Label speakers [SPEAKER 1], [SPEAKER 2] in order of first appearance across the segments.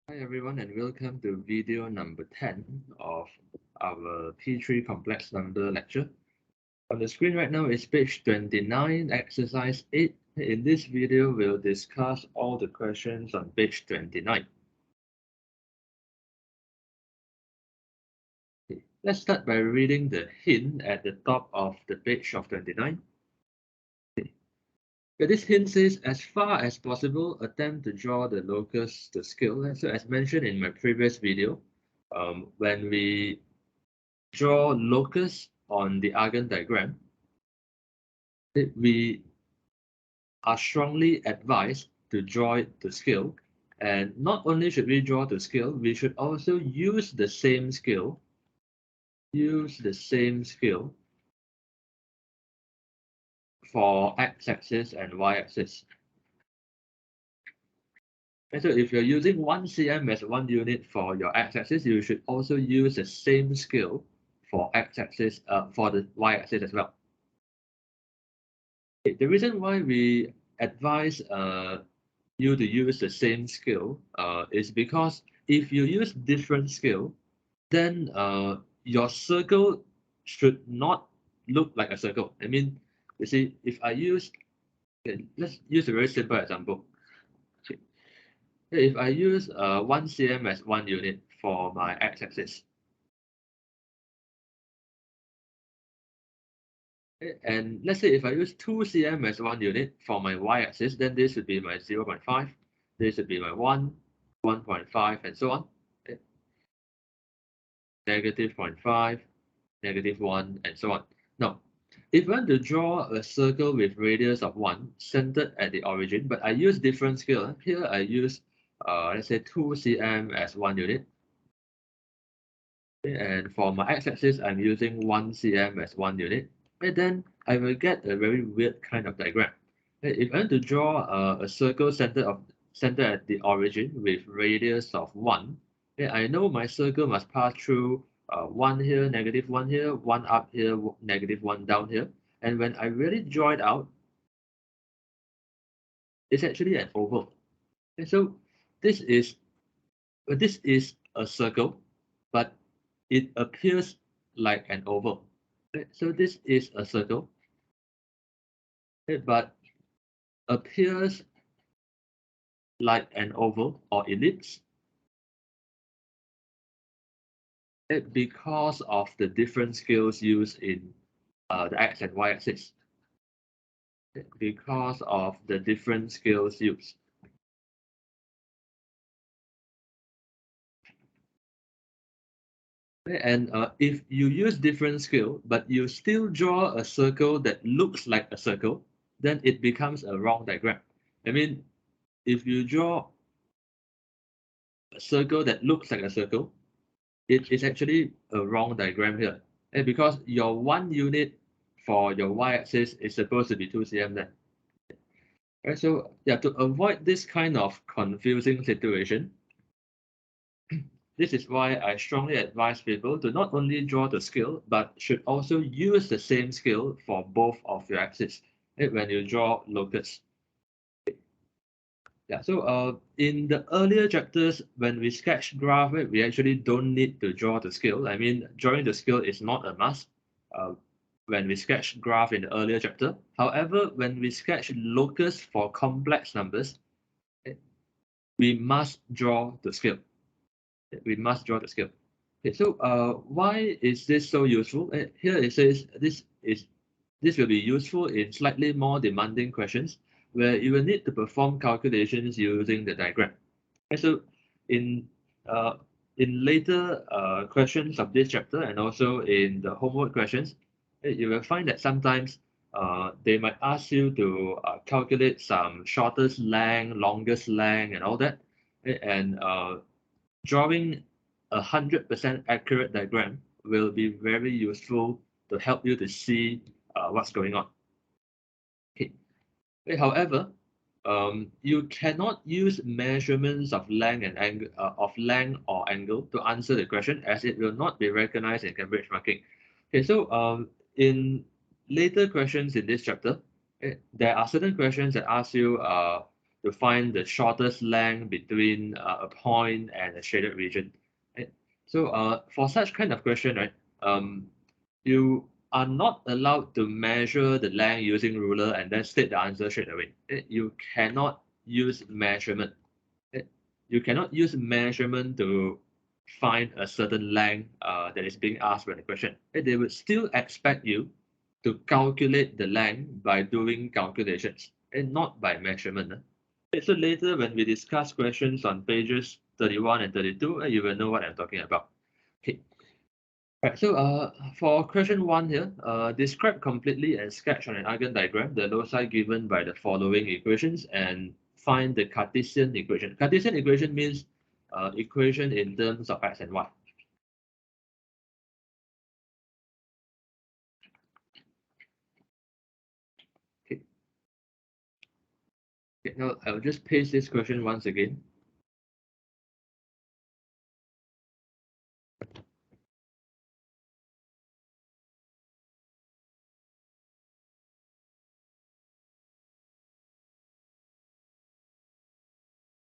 [SPEAKER 1] Hi everyone and welcome to video number 10 of our P3 complex number lecture. On the screen right now is page 29, exercise 8. In this video, we'll discuss all the questions on page 29. Let's start by reading the hint at the top of the page of 29. This hint says, as far as possible, attempt to draw the locus to scale. So as mentioned in my previous video, when we draw locus on the Argand diagram, we are strongly advised to draw it to scale. And not only should we draw to scale, we should also use the same scale, for x-axis and y-axis. And so if you're using 1 cm as 1 unit for your x-axis, you should also use the same scale for x-axis, for the y-axis as well. The reason why we advise you to use the same scale is because if you use different scale, then your circle should not look like a circle. I mean, you see, if I use, okay, let's use a very simple example. Okay. If I use 1 cm as 1 unit for my x-axis, and let's say if I use 2 cm as 1 unit for my y-axis, then this would be my 0.5, this would be my 1, 1.5, and so on. Okay. Negative 0.5, negative 1, and so on. Now, if I want to draw a circle with radius of 1 centered at the origin, but I use different scale. Here I use, let's say 2 cm as 1 unit. And for my x-axis, I'm using 1 cm as 1 unit. And then I will get a very weird kind of diagram. If I want to draw a circle centered at the origin with radius of 1, I know my circle must pass through 1 here, negative 1 here, 1 up here, negative 1 down here. And when I really draw it out, it's actually an oval. And so this is a circle, but it appears like an oval. So this is a circle, but appears like an oval or ellipse because of the different scales used in the x and y axis. Because of the different scales used. And if you use different scale, but you still draw a circle that looks like a circle, then it becomes a wrong diagram. I mean, if you draw a circle that looks like a circle, it is actually a wrong diagram here. And because your 1 unit for your y-axis is supposed to be 2 cm then. Right, so yeah, to avoid this kind of confusing situation, this is why I strongly advise people to not only draw the scale, but should also use the same scale for both of your axes when you draw locus. Yeah, so in the earlier chapters, when we sketch graph, we actually don't need to draw the scale. I mean, drawing the scale is not a must when we sketch graph in the earlier chapter. However, when we sketch locus for complex numbers, we must draw the scale. We must draw the scale. Okay, so why is this so useful? Here it says this will be useful in slightly more demanding questions where you will need to perform calculations using the diagram. And so in uh, in later questions of this chapter and also in the homework questions, you will find that sometimes they might ask you to calculate some shortest length, longest length, and all that. And drawing 100% accurate diagram will be very useful to help you to see what's going on. Okay. However, you cannot use measurements of length and angle of length or angle to answer the question, as it will not be recognized in Cambridge marking. Okay, so in later questions in this chapter, there are certain questions that ask you to find the shortest length between a point and a shaded region. Right? So for such kind of question, right, you are not allowed to measure the length using ruler and then state the answer straight away. You cannot use measurement. You cannot use measurement to find a certain length that is being asked by the question. They would still expect you to calculate the length by doing calculations and not by measurement. So later when we discuss questions on pages 31 and 32, you will know what I'm talking about. Okay. Right, so for question 1 here, describe completely and sketch on an argon diagram the loci given by the following equations and find the Cartesian equation. Cartesian equation means equation in terms of x and y. Okay. Okay, now I'll just paste this question once again.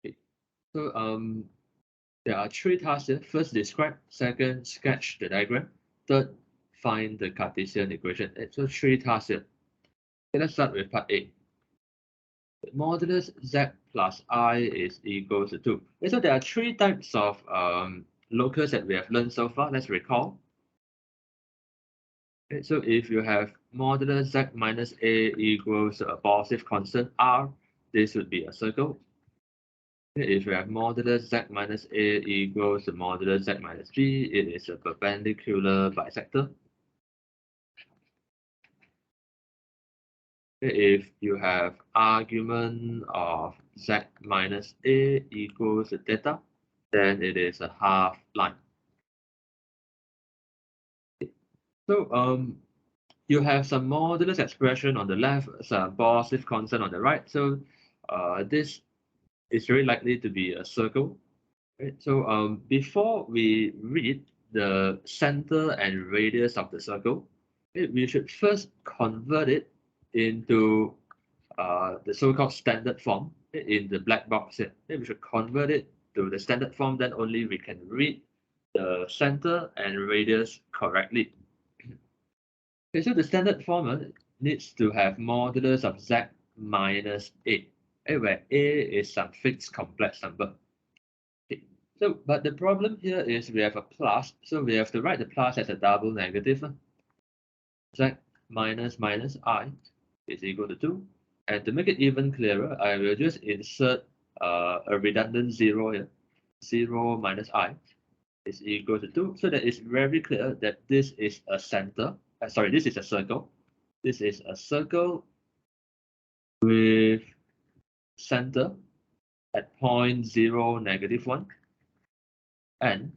[SPEAKER 1] Okay. So there are 3 tasks here. First, describe. Second, sketch the diagram. Third, find the Cartesian equation. So 3 tasks here. Okay, let's start with part A. Modulus z plus I is equal to 2. Okay, so there are 3 types of locus that we have learned so far. Let's recall. Okay, so if you have modulus z minus a equals a positive constant r, this would be a circle. Okay, if you have modulus z minus a equals modulus z minus b, it is a perpendicular bisector. If you have argument of z minus a equals theta, then it is a half line. So you have some modulus expression on the left, some positive constant on the right. So this is very likely to be a circle. Right? So before we read the center and radius of the circle, we should first convert it into the so-called standard form in the black box here. We should convert it to the standard form, then only we can read the center and radius correctly. Okay, so the standard form needs to have modulus of z minus a, where a is some fixed complex number. Okay, so, but the problem here is we have a plus, so we have to write the plus as a double negative. Z minus minus I is equal to 2. And to make it even clearer, I will just insert a redundant 0 here. 0 minus I is equal to 2. So that it's very clear that this is a center. Sorry, this is a circle. This is a circle with center at point 0, negative 1 and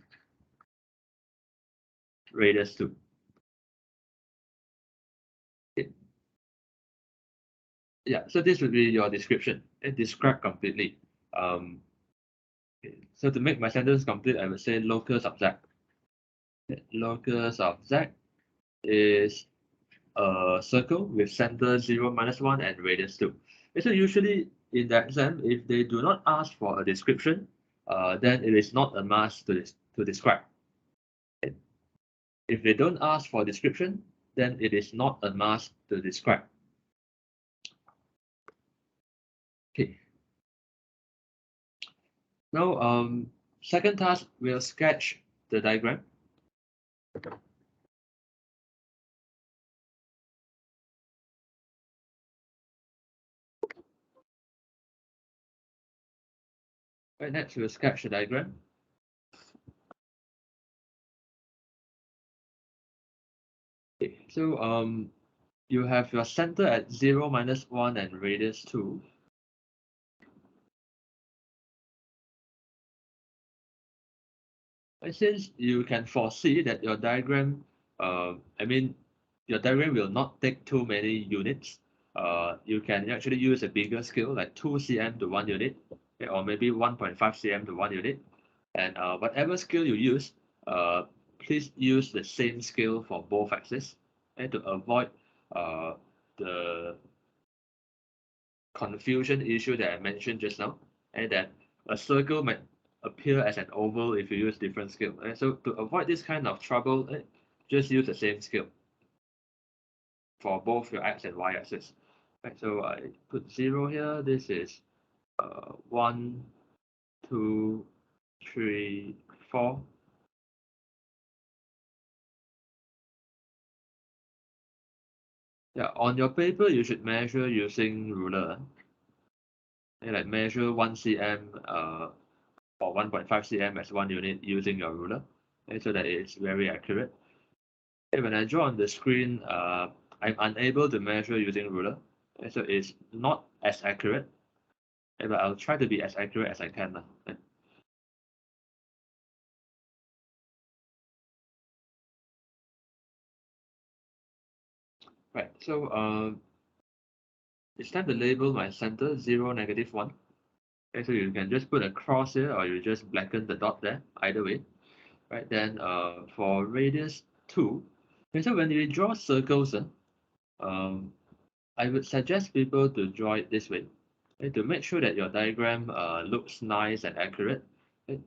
[SPEAKER 1] radius 2. Okay. Yeah, so this would be your description. Describe completely. Okay. So to make my sentence complete, I would say locus of z. Locus of z is a circle with center 0, minus 1 and radius 2. So usually in the exam, if they do not ask for a description, then it is not a must to describe. If they don't ask for description, then it is not a must to describe. Okay. Now, second task, we'll sketch the diagram. Right, next we'll sketch the diagram. Okay, so you have your center at 0, minus 1 and radius 2. And since you can foresee that your diagram, your diagram will not take too many units, you can actually use a bigger scale like 2 cm to 1 unit, okay, or maybe 1.5 cm to 1 unit. And whatever scale you use, please use the same scale for both axes, and to avoid the confusion issue that I mentioned just now, and that a circle might appear as an oval if you use different scale. And so to avoid this kind of trouble, just use the same scale for both your x and y axis. Right, so I put 0 here. This is 1, 2, 3, 4. Yeah, on your paper, you should measure using ruler. And like measure 1 cm or 1.5 cm as 1 unit using your ruler, so that it's very accurate. And when I draw on the screen, I'm unable to measure using ruler, so it's not as accurate. But I'll try to be as accurate as I can. Right, so it's time to label my center 0, -1. Okay, so you can just put a cross here, or you just blacken the dot there, either way. Right, then for radius 2, okay, so when you draw circles, um, I would suggest people to draw it this way. Okay, to make sure that your diagram looks nice and accurate, okay,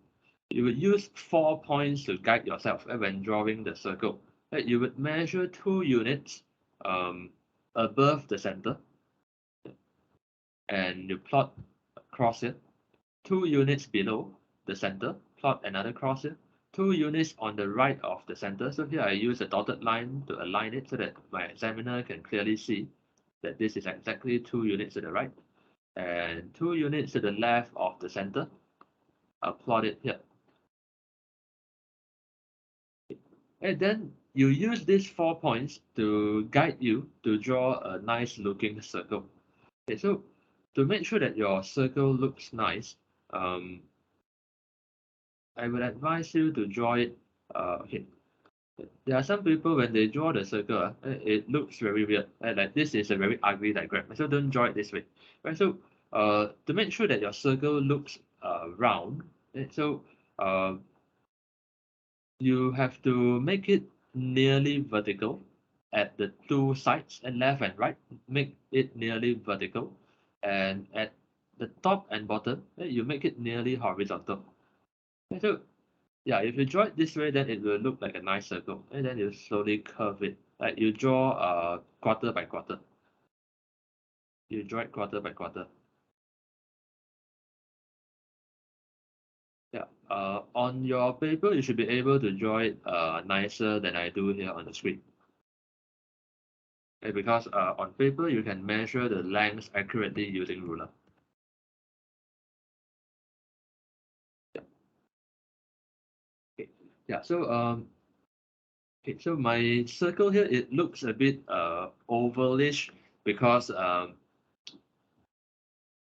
[SPEAKER 1] you would use 4 points to guide yourself when drawing the circle. Okay, you would measure 2 units above the center, and you plot across it. 2 units below the center, plot another cross here. 2 units on the right of the center. So here I use a dotted line to align it so that my examiner can clearly see that this is exactly 2 units to the right. And 2 units to the left of the center. I'll plot it here. And then you use these 4 points to guide you to draw a nice looking circle. Okay, so to make sure that your circle looks nice, I would advise you to draw it. Okay, there are some people when they draw the circle, it looks very weird. Like this is a very ugly diagram. So don't draw it this way. Right. So to make sure that your circle looks round, so uh, you have to make it nearly vertical at the two sides, and left and right. Make it nearly vertical, and at the top and bottom, you make it nearly horizontal. So yeah, if you draw it this way, then it will look like a nice circle, and then you slowly curve it. Like you draw quarter by quarter. You draw it quarter by quarter. Yeah. On your paper, you should be able to draw it nicer than I do here on the screen. Okay, because on paper you can measure the length accurately using ruler. Yeah. Okay. Yeah. So okay. So my circle here, it looks a bit ovalish because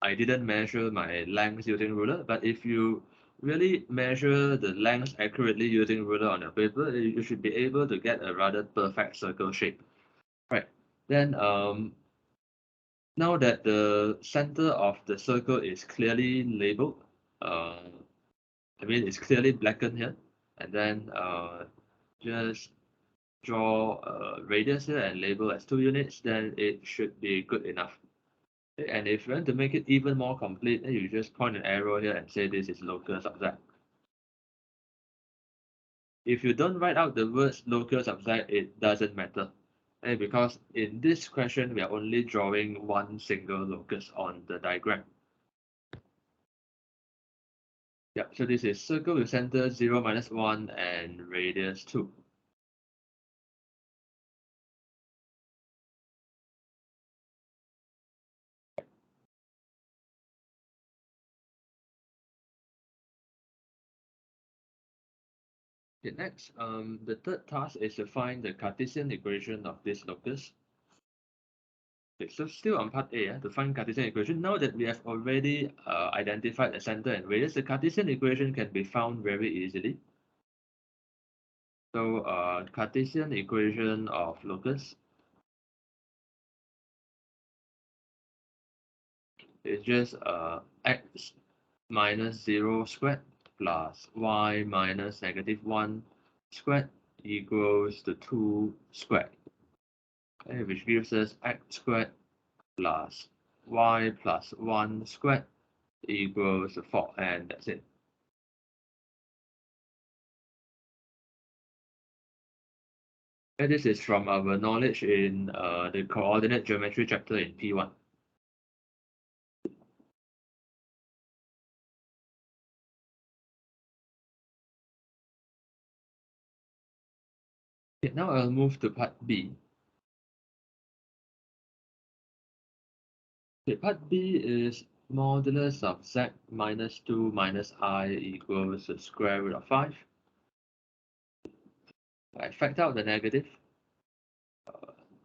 [SPEAKER 1] I didn't measure my length using ruler, but if you really measure the length accurately using ruler on your paper, you should be able to get a rather perfect circle shape. Right. Then now that the center of the circle is clearly labeled, uh, I mean it's clearly blackened here, and then just draw a radius here and label as 2 units, then it should be good enough. And if you want to make it even more complete, then you just point an arrow here and say this is locus of z. If you don't write out the words locus of z, it doesn't matter. Because in this question, we are only drawing one single locus on the diagram. Yeah, so this is circle with center 0, -1, and radius 2. Okay, next, the third task is to find the Cartesian equation of this locus. Okay, so still on part A, to find Cartesian equation. Now that we have already identified the center and radius, the Cartesian equation can be found very easily. So Cartesian equation of locus is just x minus 0 squared plus y minus -1 squared equals to 2 squared, okay, which gives us x squared plus y plus 1 squared equals 4, and that's it. And this is from our knowledge in the coordinate geometry chapter in P1. Okay, now I'll move to part B. Okay, part B is modulus of z minus 2 minus I equals the square root of 5. I factor out the negative.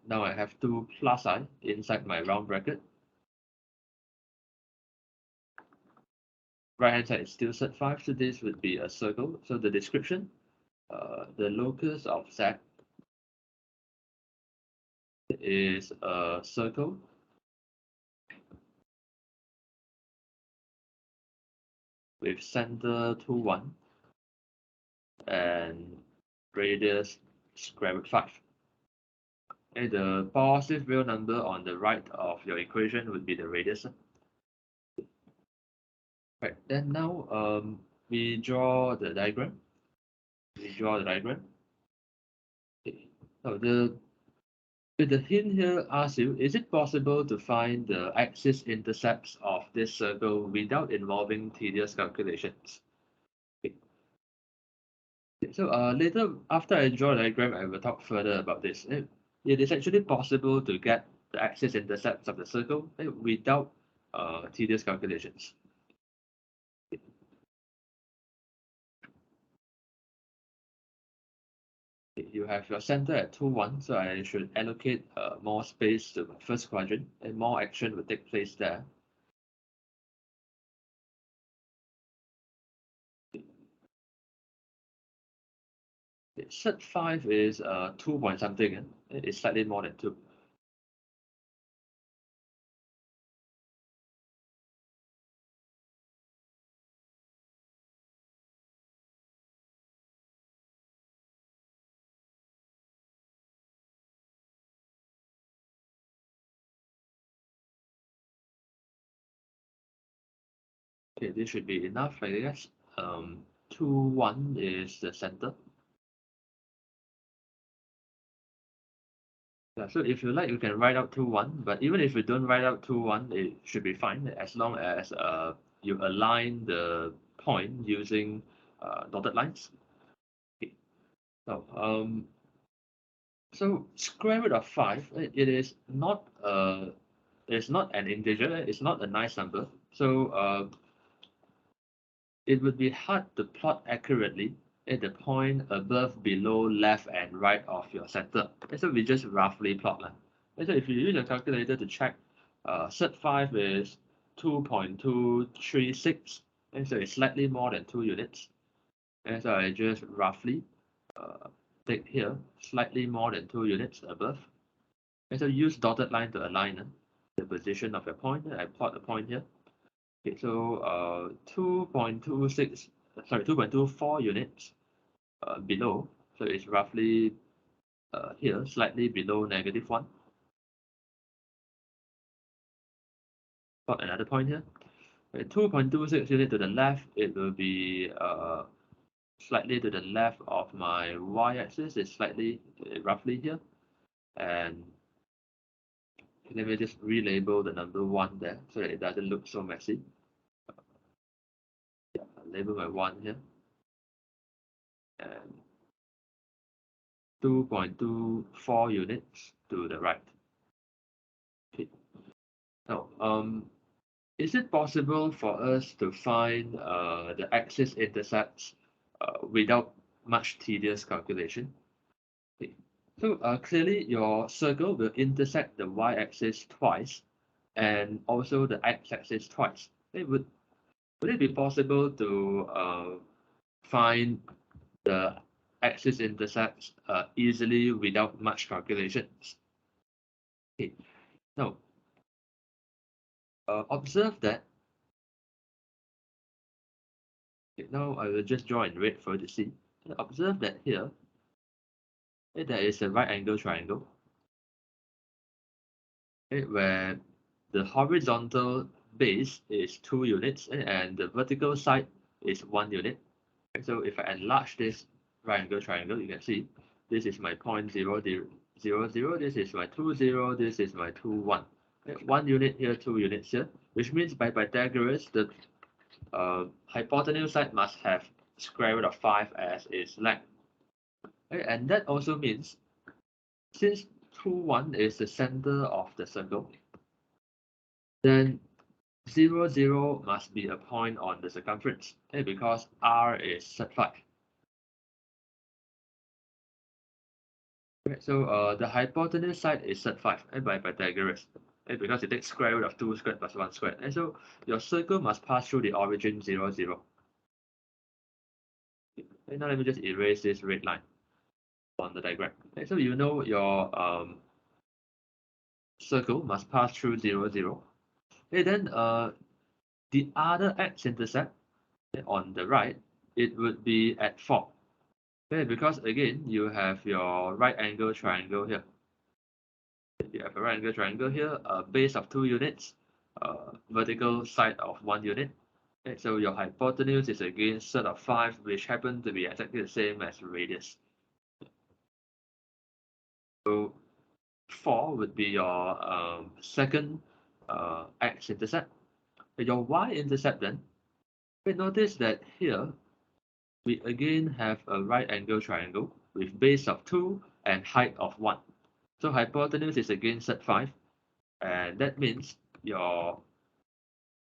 [SPEAKER 1] Now I have 2 plus I inside my round bracket. Right hand side is still set 5, so this would be a circle. So the description, the locus of z is a circle with center 2, 1 and radius square root 5. And the positive real number on the right of your equation would be the radius. Right, then now we draw the diagram. Okay. So the hint here asks you, is it possible to find the axis intercepts of this circle without involving tedious calculations? Okay. So later, after I draw a diagram, I will talk further about this. It is actually possible to get the axis intercepts of the circle without tedious calculations. You have your center at 2, 1, so I should allocate more space to my first quadrant, and more action will take place there. Set 5 is 2 point something, it's slightly more than 2. Okay, this should be enough, I guess. 2, 1 is the center. Yeah, so if you like, you can write out 2, 1, but even if you don't write out 2, 1, it should be fine as long as you align the point using dotted lines. Okay. So square root of 5, it is not it's not an integer, it's not a nice number. So it would be hard to plot accurately at the point above, below, left, and right of your center. And so we just roughly plot. And so if you use a calculator to check, set 5 is 2.236, and so it's slightly more than 2 units. And so I just roughly take here slightly more than 2 units above. And so use dotted line to align the position of your point. I plot the point here. Okay, so 2.26, sorry, 2.24 units below. So it's roughly here, slightly below -1. Plot another point here. Okay, 2.26 unit to the left, it will be slightly to the left of my y-axis. It's slightly, roughly here. And let me just relabel the number 1 there so that it doesn't look so messy. Yeah, I'll label my 1 here. And 2.24 units to the right. Okay. Now, is it possible for us to find the axis intercepts without much tedious calculation? Okay. So clearly your circle will intersect the y-axis twice and also the x-axis twice. Would it be possible to find the axis intercepts easily without much calculations? Okay. Now, observe that. Okay, now I will just draw in red for you to see. Observe that here, there is a right angle triangle, where the horizontal base is 2 units and the vertical side is 1 unit. So if I enlarge this right angle triangle, you can see this is my point 0, 0, 0, this is my 2, 0, this is my 2, 1. 1 unit here, 2 units here, which means by Pythagoras, the hypotenuse side must have square root of 5 as its length. And that also means since 2, 1 is the center of the circle, then 0, 0 must be a point on the circumference because R is set 5. So the hypotenuse side is set 5 by Pythagoras because it takes square root of 2 squared plus 1 squared. And so your circle must pass through the origin 0, 0. And now let me just erase this red line on the diagram. So you know your circle must pass through 0, 0. And then the other x-intercept on the right, it would be at 4. Okay, because again, you have your right angle triangle here. You have a right angle triangle here, a base of 2 units, vertical side of 1 unit. Okay, so your hypotenuse is again set of 5, which happen to be exactly the same as radius. So 4 would be your second x-intercept. Your y-intercept then, notice that here we again have a right angle triangle with base of 2 and height of 1. So hypotenuse is again set 5, and that means your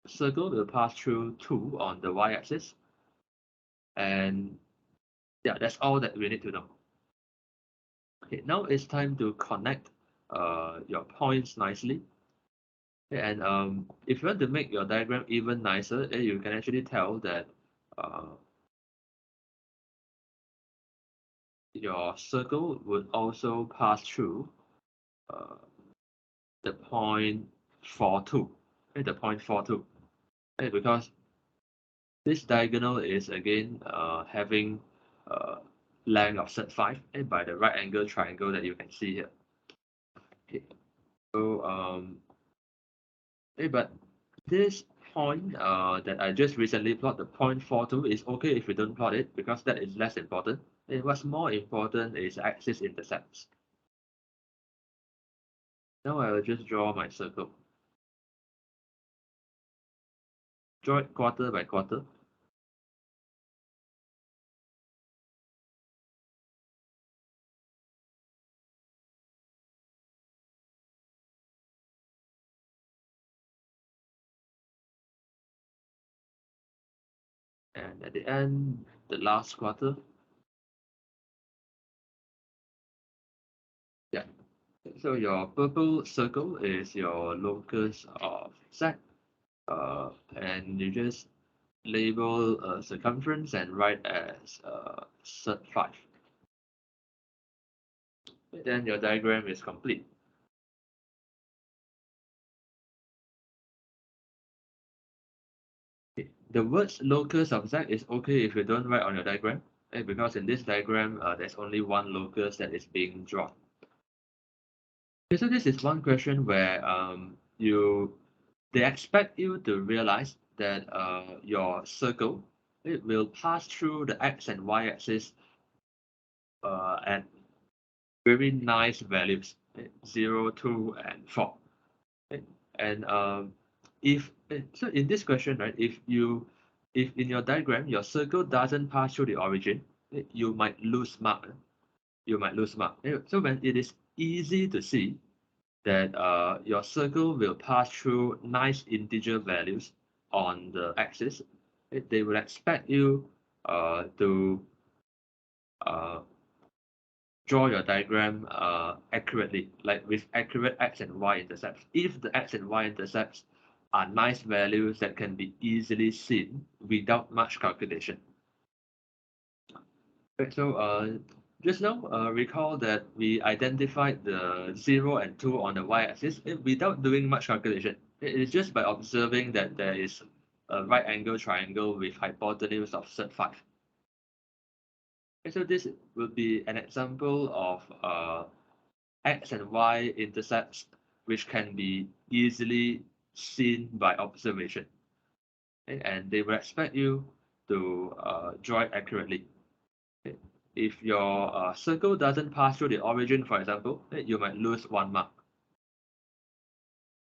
[SPEAKER 1] circle will pass through 2 on the y-axis. And yeah, that's all that we need to know. Okay, now it's time to connect your points nicely. And if you want to make your diagram even nicer, you can actually tell that your circle would also pass through uh, the point 42, the point 42, because this diagonal is again having length of set 5 by the right angle triangle that you can see here. Okay. So but this point that I just recently plot, the point 42, is okay if we don't plot it because that is less important. And what's more important is axis intercepts. Now I will just draw my circle. Draw it quarter by quarter. And at the end, the last quarter. Yeah. So your purple circle is your locus of Z. And you just label circumference and write as set 5. Then your diagram is complete. The words locus of Z is okay if you don't write on your diagram, because in this diagram, there's only one locus that is being drawn. Okay, so this is one question where they expect you to realize that your circle, it will pass through the x and y axis at very nice values, 0, 2, and 4. And if so in this question, right, if in your diagram your circle doesn't pass through the origin, you might lose mark. You might lose mark. So when it is easy to see that your circle will pass through nice integer values on the axis, they will expect you to uh, draw your diagram accurately, like with accurate x and y intercepts. If the x and y intercepts are nice values that can be easily seen without much calculation. Okay, so just now, recall that we identified the 0 and 2 on the y-axis without doing much calculation. It is just by observing that there is a right angle triangle with hypotenuse of set 5. Okay, so this will be an example of x and y intercepts which can be easily seen by observation. Okay? And they will expect you to draw it accurately. Okay? If your circle doesn't pass through the origin, for example, you might lose 1 mark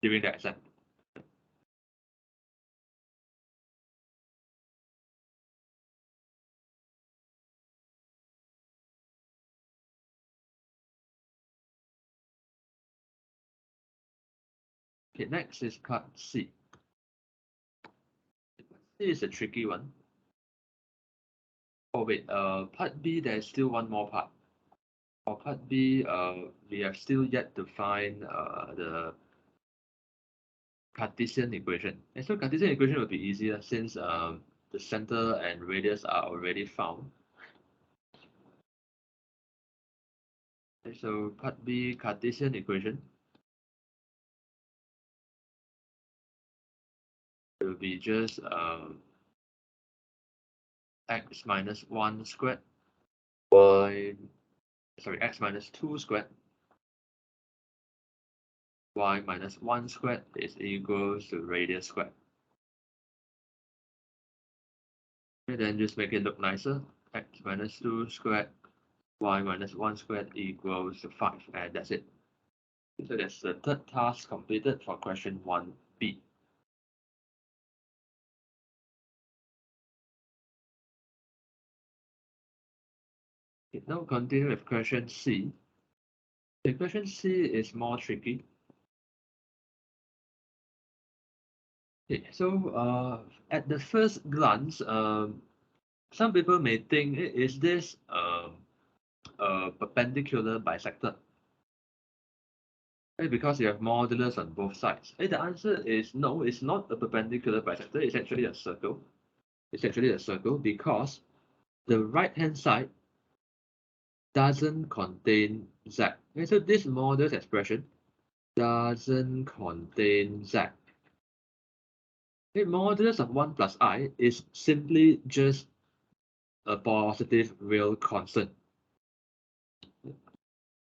[SPEAKER 1] during the exam. Okay, next is part C. This is a tricky one. Oh wait, part B, there's still one more part. For part B, we have still yet to find the Cartesian equation. And so Cartesian equation will be easier since the center and radius are already found. Okay, so part B, Cartesian equation will be just x minus 1 squared x minus 2 squared y minus 1 squared is equals to radius squared. And then just make it look nicer. X minus 2 squared y minus 1 squared equals to 5, and that's it. So that's the third task completed for question 1B. Okay, now continue with question C. The question C is more tricky. Okay, so at the first glance, some people may think, is this a perpendicular bisector? Because you have modulus on both sides. The answer is no, it's not a perpendicular bisector, it's actually a circle. It's actually a circle because the right-hand side doesn't contain z. Okay, so this modulus expression doesn't contain z. Okay, modulus of 1 plus I is simply just a positive real constant.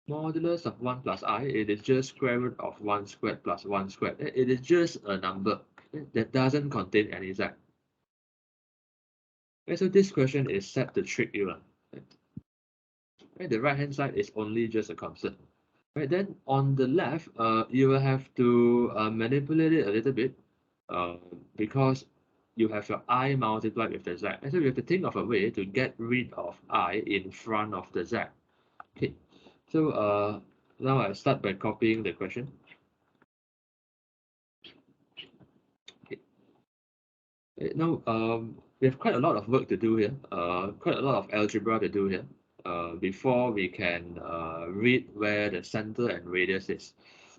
[SPEAKER 1] Modulus of 1 plus I, it is just square root of 1 squared plus 1 squared. It is just a number that doesn't contain any z. Okay, so this question is set to trick you. Okay, the right hand side is only just a constant. Right, then on the left, you will have to manipulate it a little bit because you have your I multiplied with the z. And so you have to think of a way to get rid of I in front of the z. Okay, so now I start by copying the question. Okay. Now we have quite a lot of work to do here, quite a lot of algebra to do here before we can read where the center and radius is.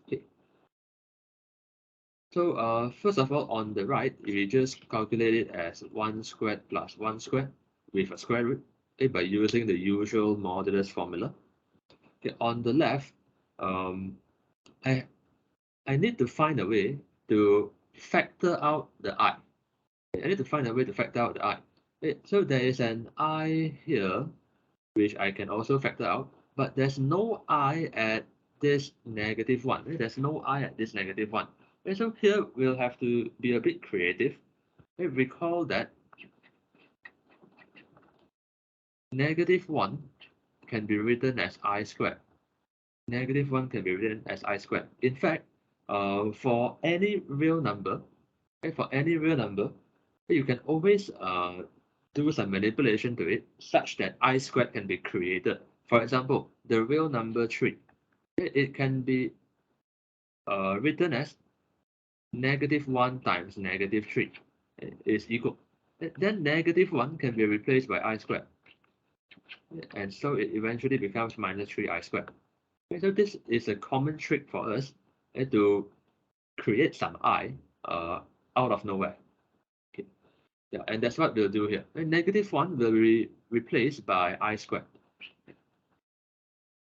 [SPEAKER 1] Okay. So first of all, on the right, we just calculate it as 1 squared plus 1 squared with a square root by using the usual modulus formula. Okay, on the left, um, I need to find a way to factor out the I. I need to find a way to factor out the I. Okay, so there is an I here, which I can also factor out, but there's no I at this negative 1. Okay, there's no I at this negative 1. Okay, so here we'll have to be a bit creative. Okay, recall that negative 1 can be written as I squared. Negative 1 can be written as I squared. In fact, for any real number, okay, you can always do some manipulation to it such that I squared can be created. For example, the real number 3, it can be written as negative 1 times negative 3 is equal. Then negative 1 can be replaced by I squared. And so it eventually becomes minus 3I squared. Okay, so this is a common trick for us to create some I out of nowhere. Okay. Yeah, and that's what we'll do here. And negative 1 will be replaced by I squared.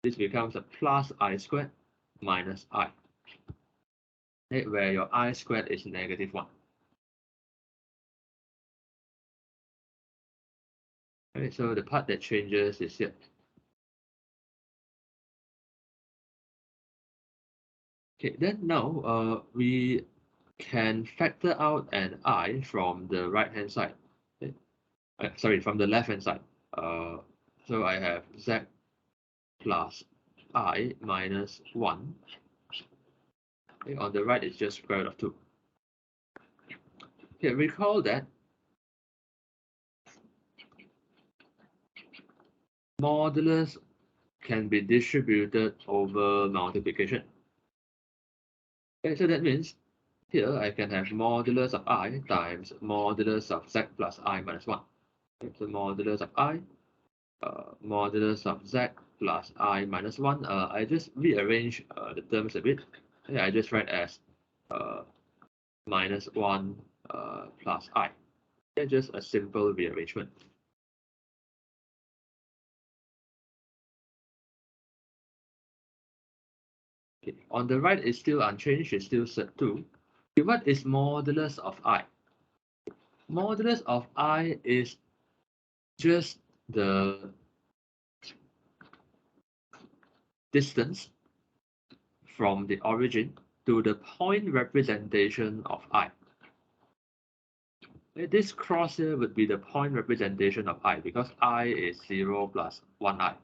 [SPEAKER 1] This becomes a plus I squared minus I, okay, where your I squared is negative 1. Okay, so the part that changes is here. Okay, then now we can factor out an I from the right hand side. Okay. Sorry, from the left hand side. Uh, so I have Z plus I minus 1. Okay, on the right, it's just square root of 2. Okay, recall that modulus can be distributed over multiplication. Okay, so that means here I can have modulus of I times modulus of Z plus I minus 1. Okay, so modulus of I, modulus of Z plus I minus 1. I just rearrange the terms a bit. Okay, I just write as uh, minus 1 plus I. Okay, just a simple rearrangement. Okay. On the right, it's still unchanged, it's still set 2. Okay, what is modulus of I? Modulus of I is just the distance from the origin to the point representation of I. Okay, this cross here would be the point representation of I because I is 0 plus 1I.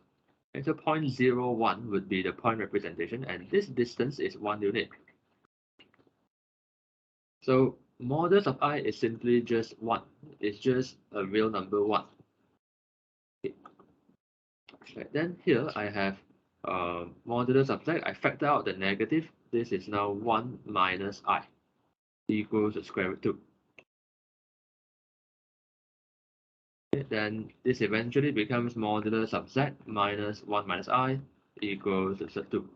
[SPEAKER 1] Okay, so 0.01 would be the point representation, and this distance is 1 unit. So modulus of I is simply just 1. It's just a real number 1. Okay. Right, then here I have modulus of Z. I factor out the negative. This is now 1 minus I equals the square root 2. Okay, then this eventually becomes modulus of Z minus 1 minus I equals the 2.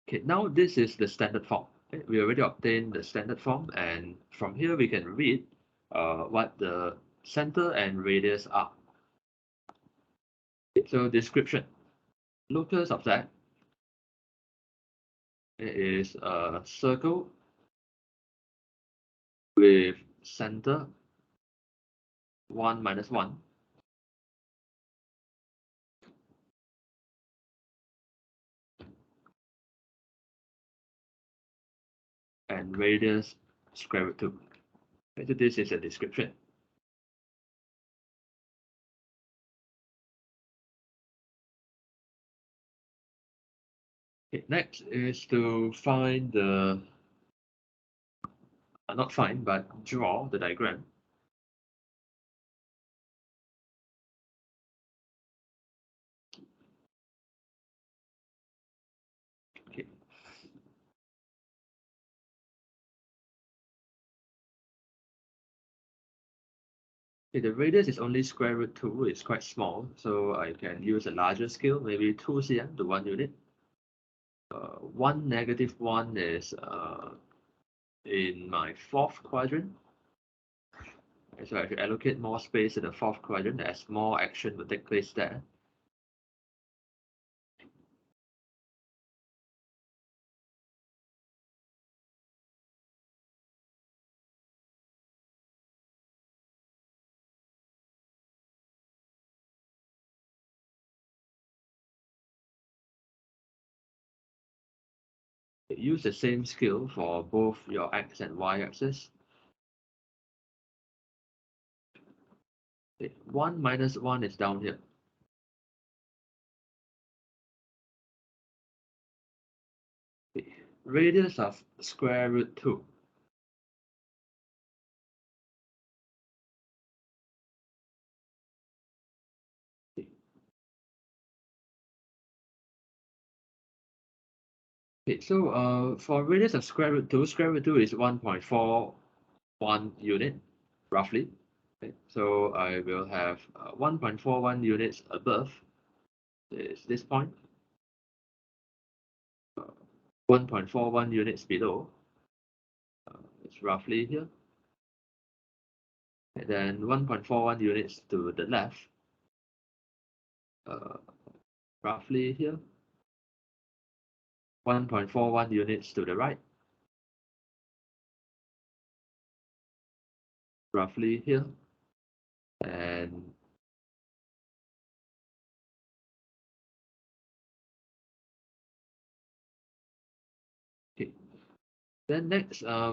[SPEAKER 1] Okay, now this is the standard form. Okay, we already obtained the standard form, and from here we can read what the center and radius are. Okay, so description. Locus of Z is a circle with center 1 minus 1 and radius square root 2. Okay, so this is a description. Okay, next is to find the, not find, but draw the diagram. Okay. Okay, the radius is only square root 2, it's quite small, so I can use a larger scale, maybe 2 cm to 1 unit. 1 negative 1 is in my fourth quadrant. So I should allocate more space in the fourth quadrant as more action will take place there. Use the same scale for both your x and y axis. 1 minus 1 is down here. Radius of square root 2. Okay, so for radius of square root 2 is 1.41 unit, roughly. Okay, so I will have 1.41 units above this point, 1.41 units below, it's roughly here, and then 1.41 units to the left, uh, roughly here, 1.41 units to the right, roughly here, and okay, Then next, are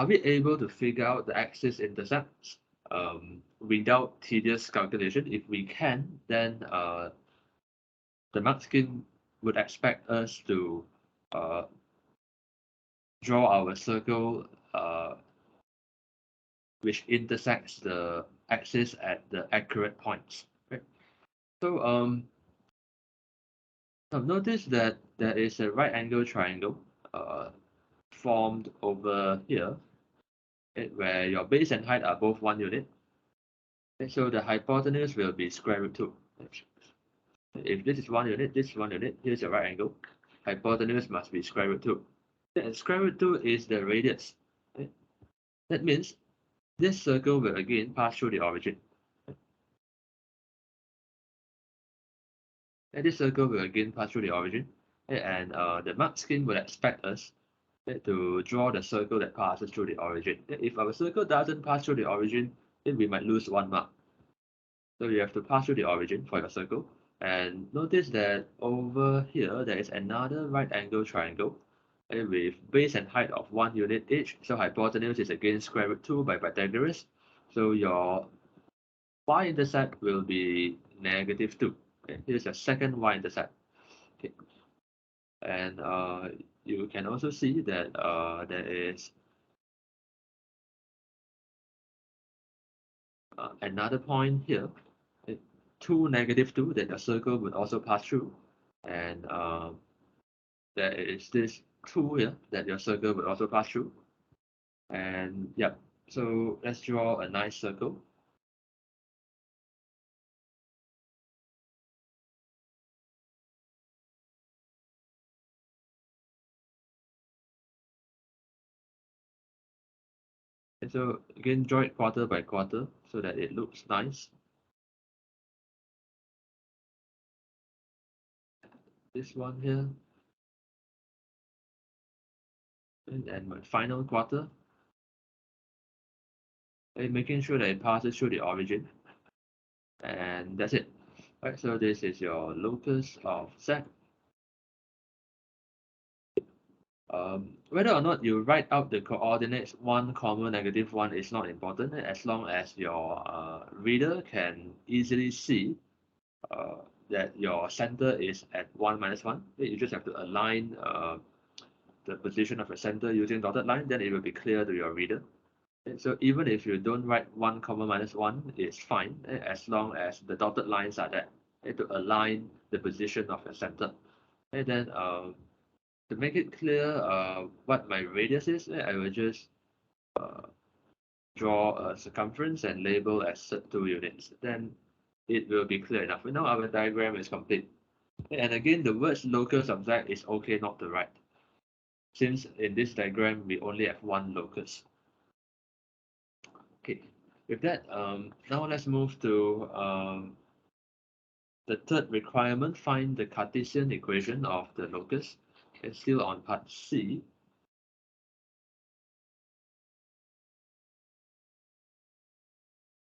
[SPEAKER 1] we able to figure out the axis intercepts without tedious calculation? If we can, then the mark scheme would expect us to uh, draw our circle which intersects the axis at the accurate points. Right? So now notice that there is a right angle triangle uh, formed over here, where your base and height are both 1 unit. So the hypotenuse will be square root 2. If this is 1 unit, this is 1 unit, here's your right angle. Hypotenuse must be square root 2. Then square root 2 is the radius. Okay? That means this circle will again pass through the origin. And this circle will again pass through the origin. And the mark scheme will expect us to draw the circle that passes through the origin. If our circle doesn't pass through the origin, then we might lose 1 mark. So you have to pass through the origin for your circle. And notice that over here, there is another right angle triangle with base and height of 1 unit each. So hypotenuse is again square root 2 by Pythagoras. So your y-intercept will be -2. Okay, here's your second y-intercept. Okay. And you can also see that there is another point here, okay, 2, -2, that the circle would also pass through. And there is this 2 here that your circle would also pass through. And yep, so let's draw a nice circle. And so again, draw it quarter by quarter so that it looks nice. This one here. And my final quarter. And making sure that it passes through the origin. And that's it. Right, so this is your locus of Z. Whether or not you write out the coordinates 1, -1 is not important, as long as your reader can easily see uh, that your center is at 1 minus 1. You just have to align the position of your center using dotted line, then it will be clear to your reader. And so even if you don't write 1, -1, it's fine, as long as the dotted lines are there to align the position of your center. And then to make it clear what my radius is, I will just uh, draw a circumference and label as 2 units. Then it will be clear enough. Now our diagram is complete. And again, the words locus of Z is okay not to write, since in this diagram we only have one locus. Okay, with that, now let's move to the third requirement, find the Cartesian equation of the locus. It's still on part C.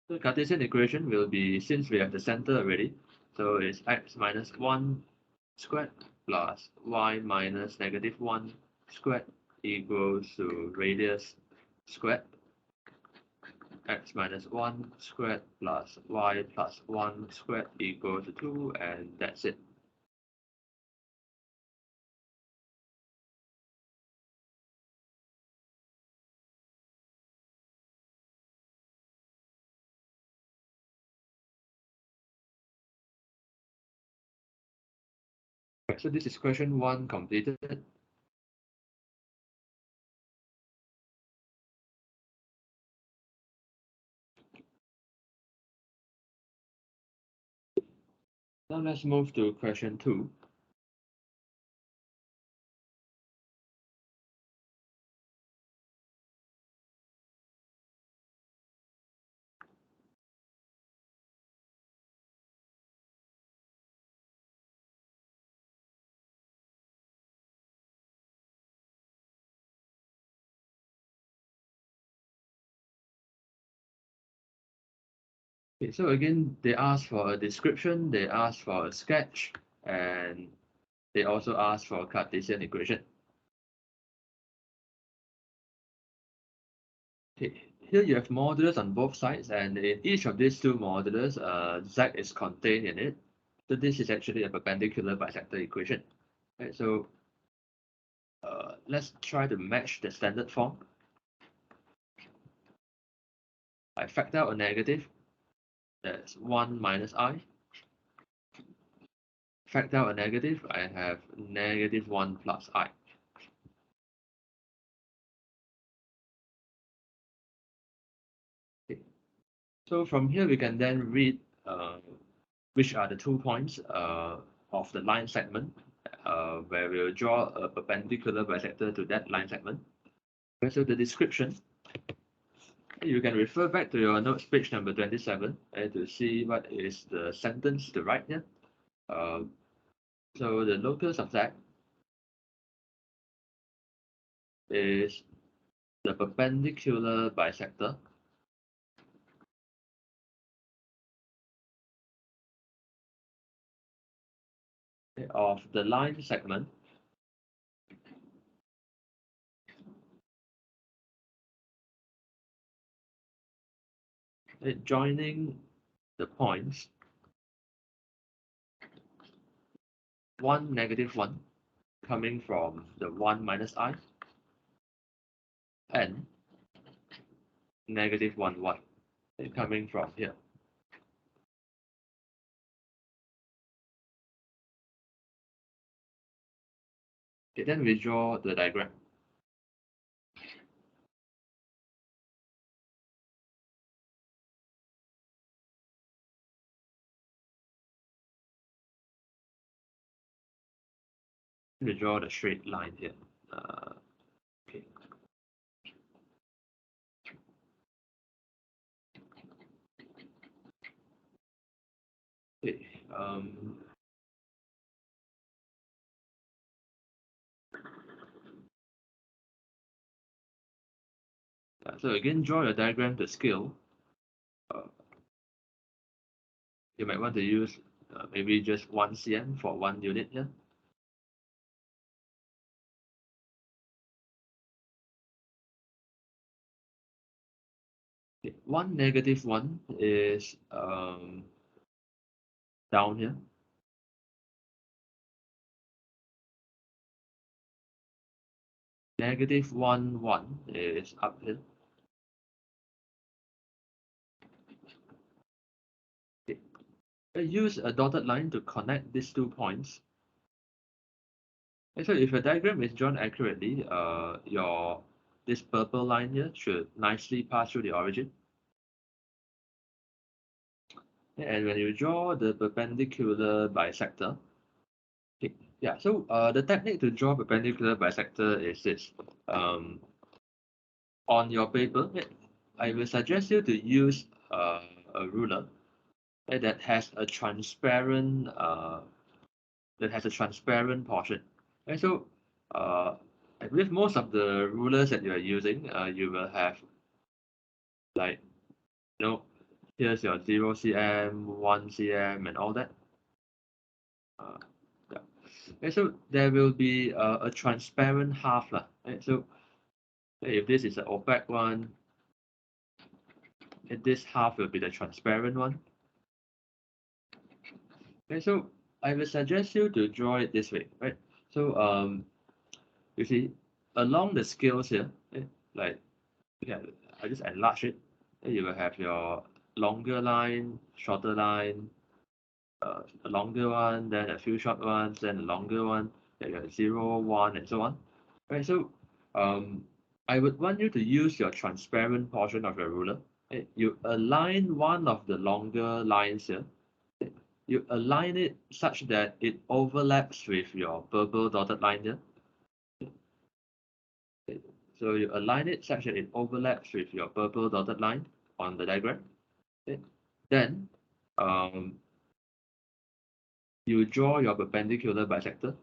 [SPEAKER 1] The Cartesian equation will be, since we have the center already, so it's x minus 1 squared plus y minus -1 squared equals to radius squared, x minus 1 squared plus y plus 1 squared equals to 2, and that's it. Right, so this is question 1 completed. Now let's move to question 2. Okay, so again, they ask for a description, they ask for a sketch, and they also ask for a Cartesian equation. Okay, here you have modulus on both sides, and in each of these two modulus, z is contained in it. So this is actually a perpendicular bisector equation. Right, so let's try to match the standard form. I factor out a negative, that's 1 minus I. Factor out a negative, I have negative 1 plus I. Okay. So from here, we can then read which are the 2 points of the line segment where we'll draw a perpendicular bisector to that line segment. Okay, so the description, you can refer back to your notes page number 27 to see what is the sentence to write here. Uh, so the locus of that is the perpendicular bisector of the line segment joining the points 1, negative 1 coming from the 1 minus I and negative 1 1 coming from here. Okay, then we draw the diagram. We draw the straight line here. Okay. Okay. So again, draw your diagram to scale. You might want to use maybe just 1 cm for 1 unit here. Okay. 1 negative 1 is down here. Negative 1 1 is up here. Okay. Use a dotted line to connect these 2 points. So if your diagram is drawn accurately, this purple line here should nicely pass through the origin. And when you draw the perpendicular bisector, okay, yeah, so the technique to draw perpendicular bisector is this. On your paper, I will suggest you to use a ruler that has a transparent portion. And so with most of the rulers that you are using, you will have like here's your 0 cm, 1 cm, and all that. Yeah. And so there will be a transparent half lah. Right? So if this is an opaque one, this half will be the transparent one. Okay, so I will suggest you to draw it this way, right? So you see, along the scales here, like yeah, I just enlarge it. You will have your longer line, shorter line, a longer one, then a few short ones, then a longer one, then you have 0, 1, and so on. Right, so I would want you to use your transparent portion of your ruler. Right? You align one of the longer lines here. You align it such that it overlaps with your purple dotted line here. So you align it such that it overlaps with your purple dotted line on the diagram. Okay. Then you draw your perpendicular bisector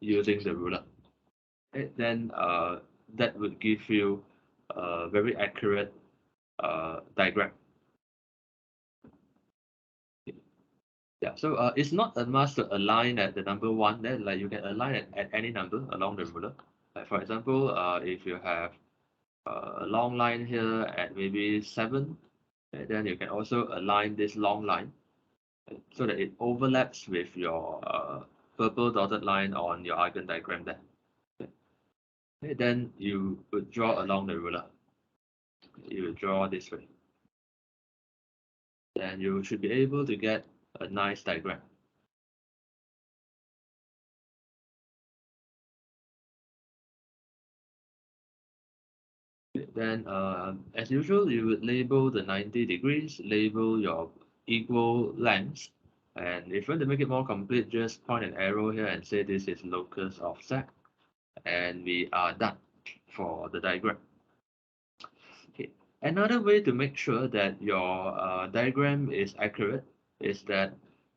[SPEAKER 1] using the ruler. Then that would give you a very accurate diagram. Yeah, so it's not a must to align at the number 1 there, like you can align at any number along the ruler. Like for example, if you have a long line here at maybe 7. And then you can also align this long line so that it overlaps with your purple dotted line on your Argand diagram there. Okay, then you would draw along the ruler. You draw this way. Then you should be able to get a nice diagram. Then, as usual, you would label the 90 degrees, label your equal lengths, and if you want to make it more complete, just point an arrow here and say this is locus of Z, and we are done for the diagram. Okay. Another way to make sure that your diagram is accurate is that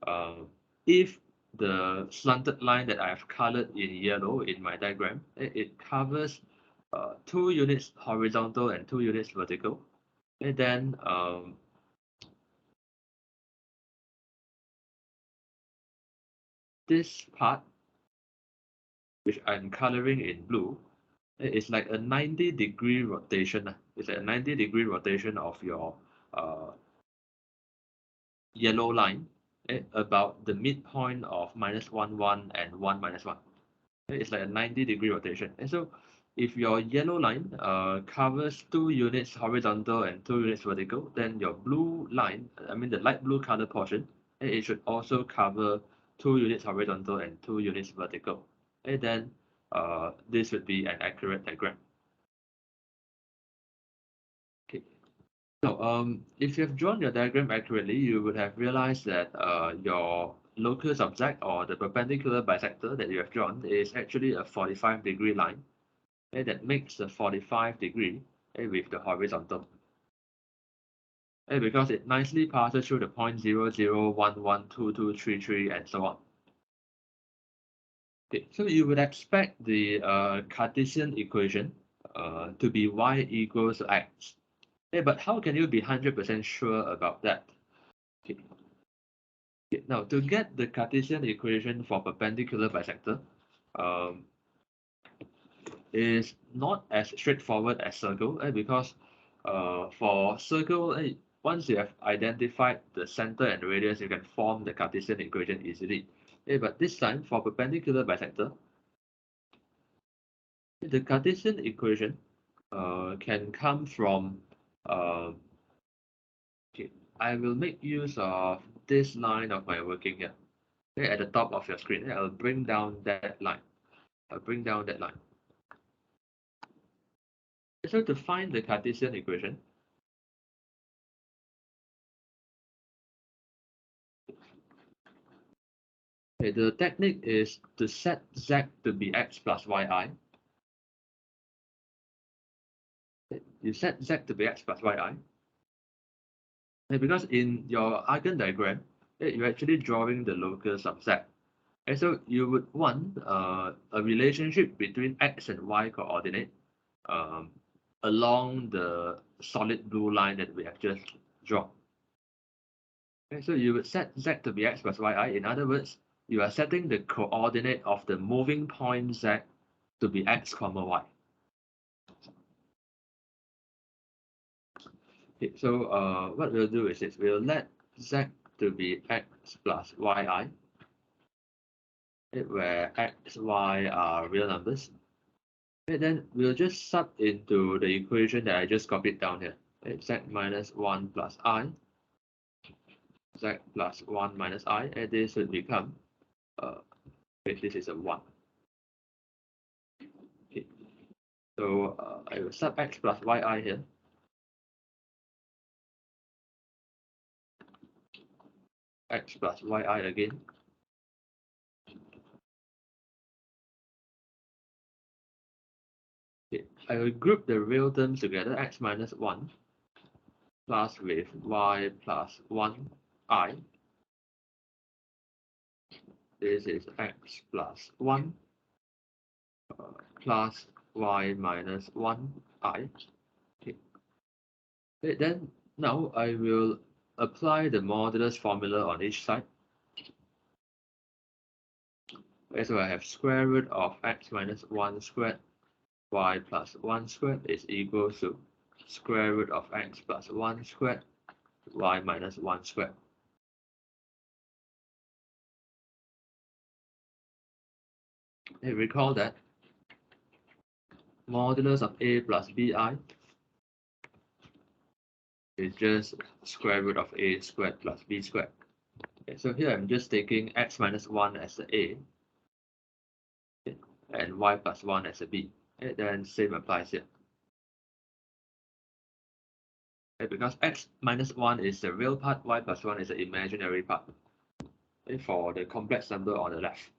[SPEAKER 1] uh, if the slanted line that I have colored in yellow in my diagram, it covers 2 units horizontal and 2 units vertical. And then this part, which I'm coloring in blue, it's like a 90-degree rotation. It's like a 90-degree rotation of your uh, yellow line about the midpoint of -1, 1 and 1, -1. It's like a 90-degree rotation. And so if your yellow line covers 2 units horizontal and 2 units vertical, then your blue line, I mean the light blue color portion, it should also cover 2 units horizontal and 2 units vertical. And then this would be an accurate diagram. Okay. Now, if you have drawn your diagram accurately, you would have realized that your locus of Z, or the perpendicular bisector that you have drawn, is actually a 45-degree line that makes a 45-degree with the horizontal. Because it nicely passes through the point 0, 0, 1, 1, 2, 2, 3, 3, and so on. Okay, so you would expect the Cartesian equation to be y equals x. But how can you be 100% sure about that? Okay. Okay, now, to get the Cartesian equation for perpendicular bisector is not as straightforward as circle, because for circle, once you have identified the center and radius, you can form the Cartesian equation easily. But this time, for perpendicular bisector, the Cartesian equation can come from okay, I will make use of this line of my working here. Okay, at the top of your screen, I'll bring down that line. I'll bring down that line. So to find the Cartesian equation, okay, the technique is to set Z to be x plus yi. You set Z to be x plus yi. Because in your Argand diagram, you're actually drawing the locus of Z. And so you would want a relationship between x and y coordinate um, along the solid blue line that we have just drawn. Okay, so you would set Z to be x plus yi. In other words, you are setting the coordinate of the moving point Z to be x comma y. Okay, so what we'll do is we'll let Z to be x plus yi, where x, y are real numbers. And then we'll just sub into the equation that I just copied down here. Z minus 1 plus I, Z plus 1 minus I, and this would become, this is a 1. Okay. So I will sub x plus yi here. X plus yi again. Okay. I will group the real terms together, x minus 1 plus with y plus 1 I. This is x plus 1 plus y minus 1 I. Okay. Then now I will apply the modulus formula on each side. Okay, so I have square root of x minus 1 squared y plus 1 squared is equal to square root of x plus 1 squared y minus 1 squared. And recall that modulus of a plus bi is just square root of a squared plus b squared. Okay, so here I'm just taking x minus 1 as the a, okay, and y plus 1 as a b. Okay, then same applies here. Okay, because x minus 1 is the real part, y plus 1 is the imaginary part, okay, for the complex number on the left.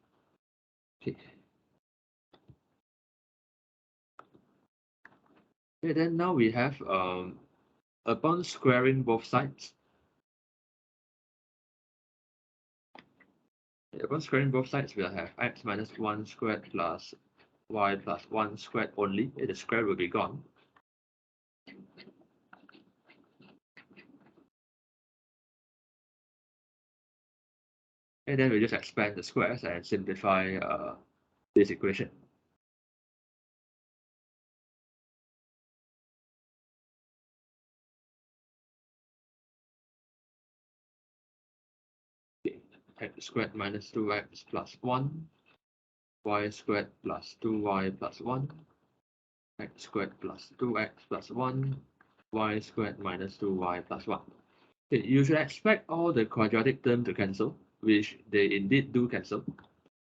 [SPEAKER 1] Okay. Okay, then now we have upon squaring both sides, upon squaring both sides, we'll have x minus 1 squared plus y plus 1 squared only. The square will be gone. And then we just expand the squares and simplify this equation. Okay. X squared minus 2x plus 1, y squared plus 2y plus 1, x squared plus 2x plus 1, y squared minus 2y plus 1. Okay, you should expect all the quadratic terms to cancel, which they indeed do cancel,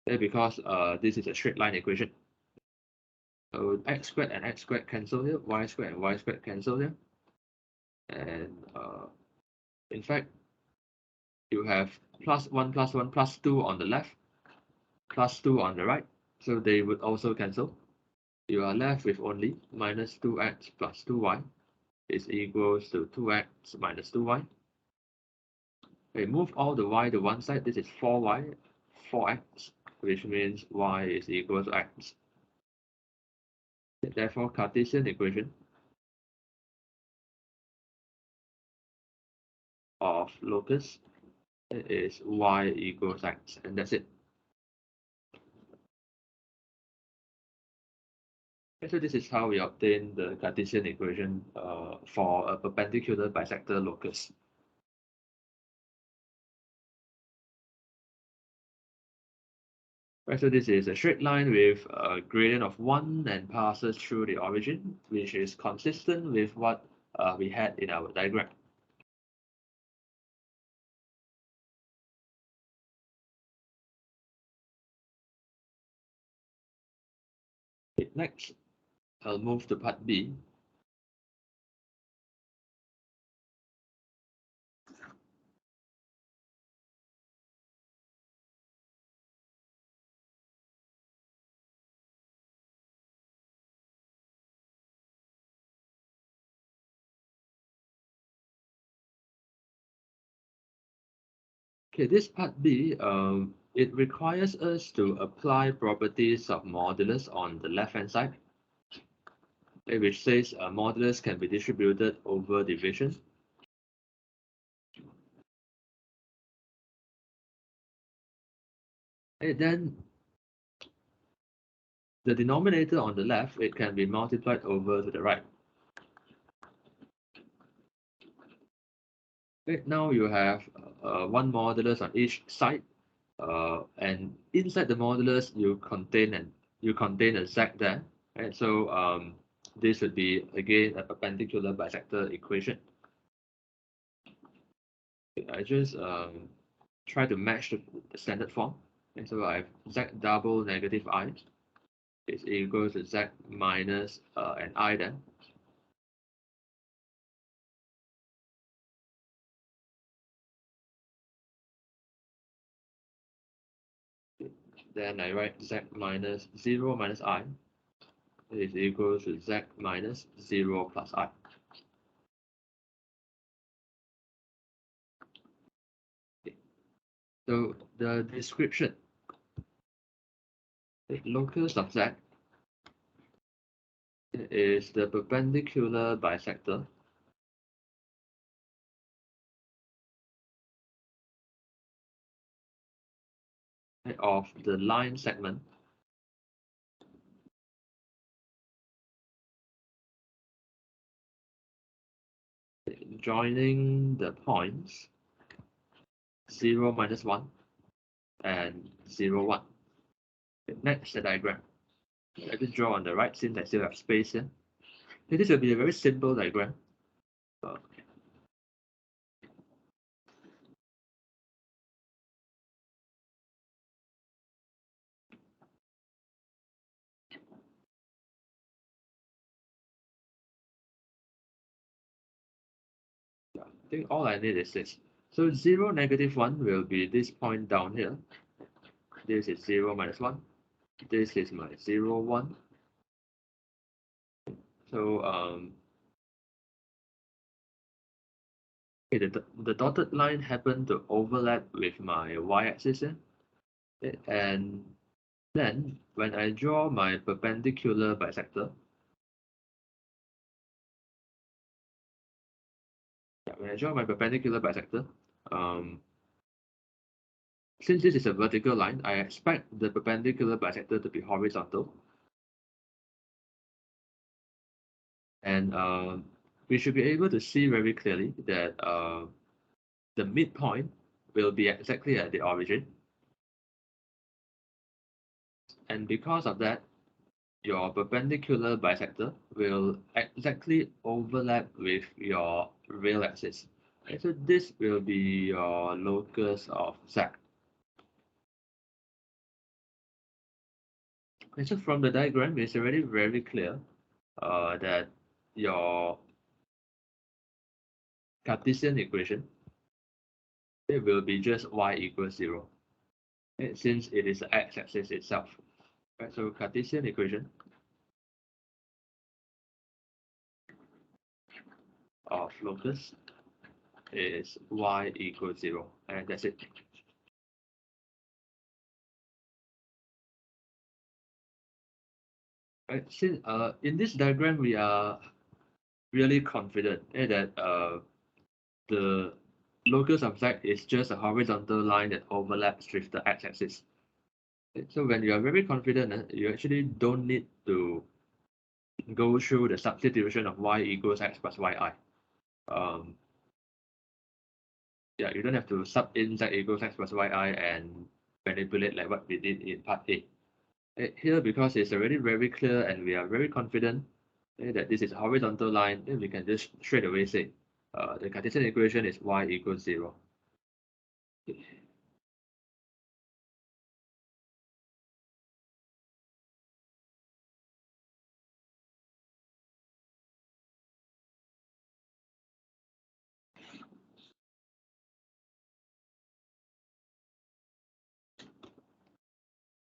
[SPEAKER 1] because this is a straight line equation. So x squared and x squared cancel here, y squared and y squared cancel here. And in fact, you have plus 1 plus 1 plus 2 on the left, plus 2 on the right, so they would also cancel. You are left with only minus 2x plus 2y is equals to 2x minus 2y. Okay, move all the y to one side. This is 4y, 4x, which means y is equal to x. Therefore, Cartesian equation of locus is y equals x, and that's it. Okay, so this is how we obtain the Cartesian equation for a perpendicular bisector locus. Right, so this is a straight line with a gradient of 1 and passes through the origin, which is consistent with what we had in our diagram. Okay, next, I'll move to part B. Okay, this part B, it requires us to apply properties of modulus on the left-hand side, okay, which says modulus can be distributed over division. And then the denominator on the left, it can be multiplied over to the right. Okay, now you have one modulus on each side, and inside the modulus you contain a z there, right? So this would be again a perpendicular bisector equation. I just try to match the standard form, and so I have z double negative I is equal to z minus an I then. Then I write z minus 0 minus I is equal to z minus 0 plus I. Okay. So the description, the locus of z is the perpendicular bisector of the line segment joining the points 0, -1, and 0, 1. Next, the diagram. Let me draw on the right since I still have space here. Okay, this will be a very simple diagram. Uh, I think all I need is this. So 0, -1 will be this point down here. This is 0, -1. This is my 0, 1. So okay, the dotted line happened to overlap with my y-axis here. Okay, and then when I draw my perpendicular bisector, when I draw my perpendicular bisector, since this is a vertical line, I expect the perpendicular bisector to be horizontal. And we should be able to see very clearly that the midpoint will be exactly at the origin. And because of that, your perpendicular bisector will exactly overlap with your real axis. Okay, so this will be your locus of Z. Okay, so from the diagram, it's already very clear that your Cartesian equation, it will be just y equals 0, okay, since it is the x-axis itself. Right, so Cartesian equation of locus is y equals 0, and that's it. Right, since in this diagram we are really confident that the locus of z is just a horizontal line that overlaps with the x-axis. So when you are very confident, you actually don't need to go through the substitution of y equals x plus yi. Um, yeah, you don't have to sub in z equals x plus yi and manipulate like what we did in part A. Here, because it's already very clear and we are very confident that this is a horizontal line, then we can just straight away say the Cartesian equation is y equals 0.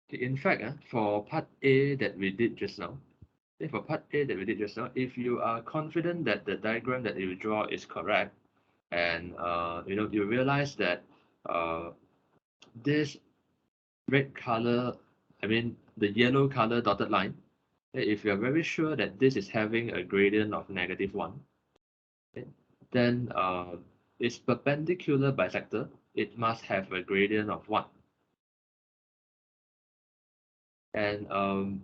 [SPEAKER 1] In fact, for part A that we did just now, if you are confident that the diagram that you draw is correct, and you realize that uh, this red color, I mean the yellow color dotted line, if you're very sure that this is having a gradient of -1, okay, then its perpendicular bisector, it must have a gradient of 1. And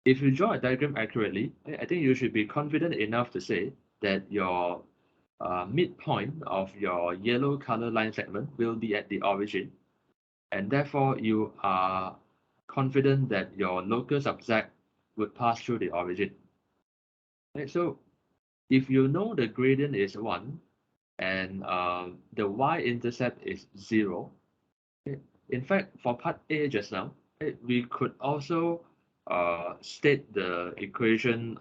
[SPEAKER 1] if you draw a diagram accurately, I think you should be confident enough to say that your midpoint of your yellow color line segment will be at the origin, and therefore you are confident that your locus of z would pass through the origin. Right, so if you know the gradient is 1 and the y-intercept is 0, okay, in fact, for part A just now, we could also state the equation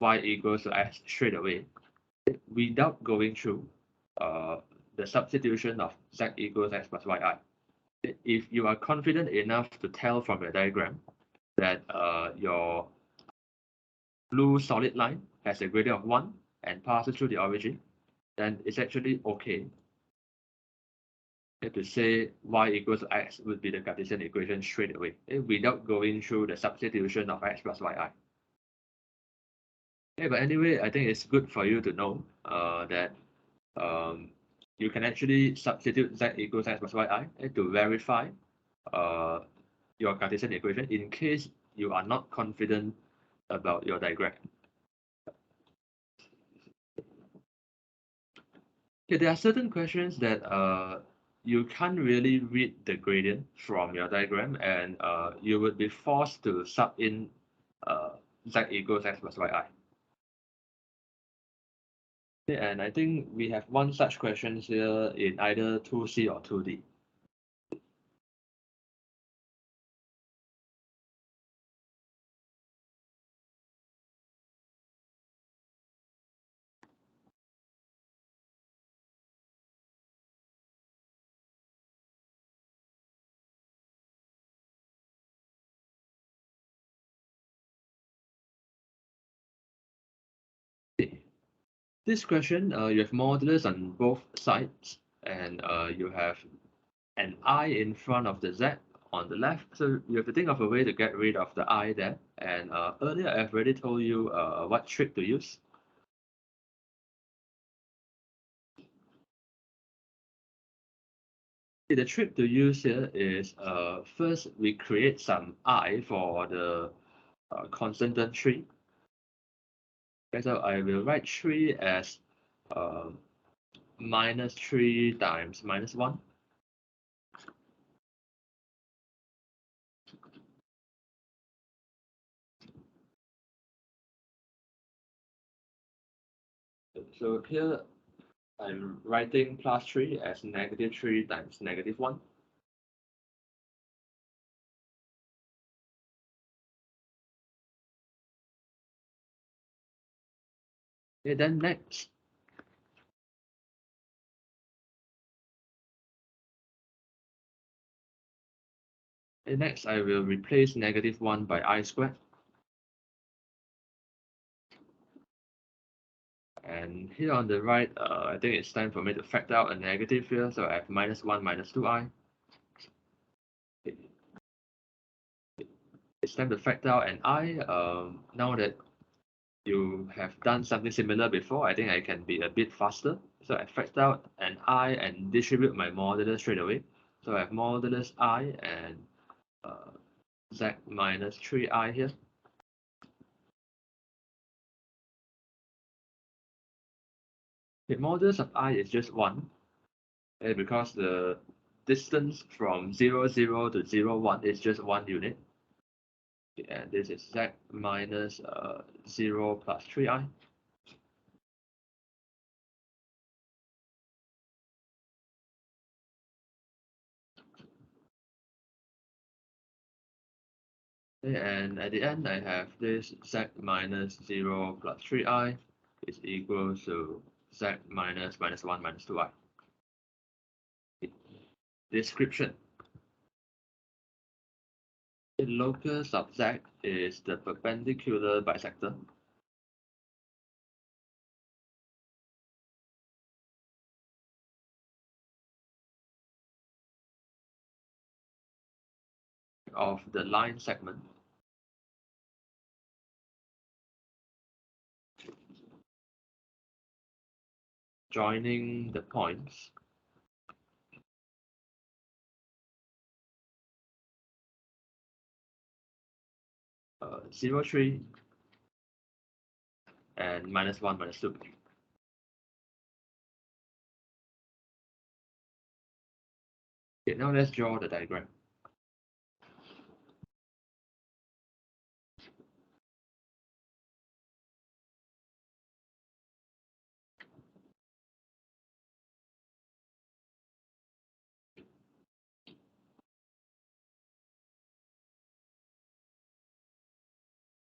[SPEAKER 1] y equals to x straight away without going through uh, the substitution of z equals x plus yi. If you are confident enough to tell from the diagram that your blue solid line has a gradient of 1 and passes through the origin, then it's actually okay to say y equals to x would be the Cartesian equation straight away without going through the substitution of x plus yi. But anyway, I think it's good for you to know that you can actually substitute z equals x plus yi to verify uh, your Cartesian equation in case you are not confident about your diagram. Okay, there are certain questions that you can't really read the gradient from your diagram, and you would be forced to sub in uh, z equals x plus yi. Okay, and I think we have one such question here in either 2C or 2D. This question, you have modulus on both sides, and you have an I in front of the Z on the left. So you have to think of a way to get rid of the I there. And earlier I've already told you what trick to use. Okay, the trick to use here is first we create some I for the constant term 3. Okay, so I will write 3 as uh, minus 3 times minus 1. So here I'm writing plus 3 as negative 3 times negative 1. Okay, then next I will replace negative 1 by I squared. And here on the right, I think it's time for me to factor out a negative here. So I have minus 1 minus 2i. It's time to factor out an I. Now that you have done something similar before, I think I can be a bit faster. So I factor out an I and distribute my modulus straight away. So I have modulus I and uh, z minus 3i here. The modulus of I is just 1, because the distance from 0, 0 to 0, 1 is just 1 unit. And this is z minus 0 plus 3i. And at the end, I have this z minus 0 plus 3i is equal to z minus minus 1 minus 2i. Description. The locus of z is the perpendicular bisector of the line segment joining the points 0, 3 and minus 1 minus 2. Okay, now let's draw the diagram.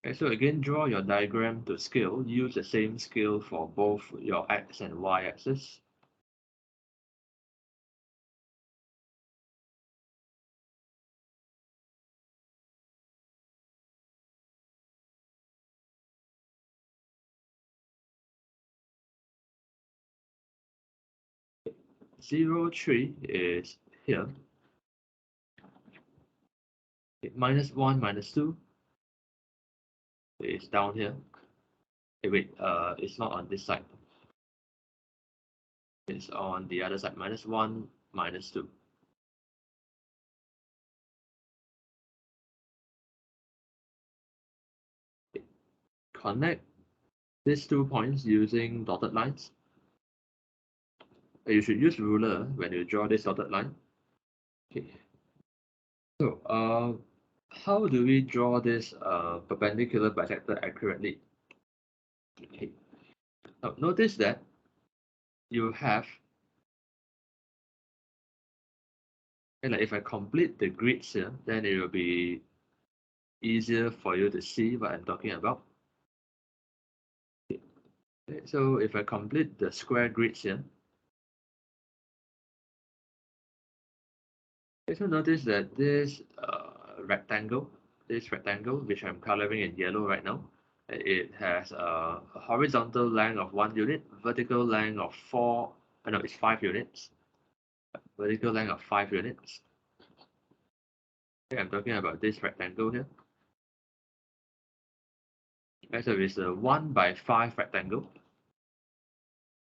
[SPEAKER 1] Okay, so again, draw your diagram to scale. Use the same scale for both your x and y axis. Zero, 3 is here. Okay, minus 1, minus 2 is down here. Okay, wait, it's not on this side. It's on the other side. Minus 1, minus 2. Okay, connect these 2 points using dotted lines. You should use ruler when you draw this dotted line. Okay. So, how do we draw this perpendicular bisector accurately? Okay. Now, notice that you have, and like if I complete the grids here, then it will be easier for you to see what I'm talking about. Okay, so if I complete the square grids here, okay, so notice that this rectangle, which I'm coloring in yellow right now, it has a horizontal length of 1 unit, vertical length of no, it's 5 units, vertical length of 5 units. Okay, I'm talking about this rectangle here. Okay, so it's a 1 by 5 rectangle.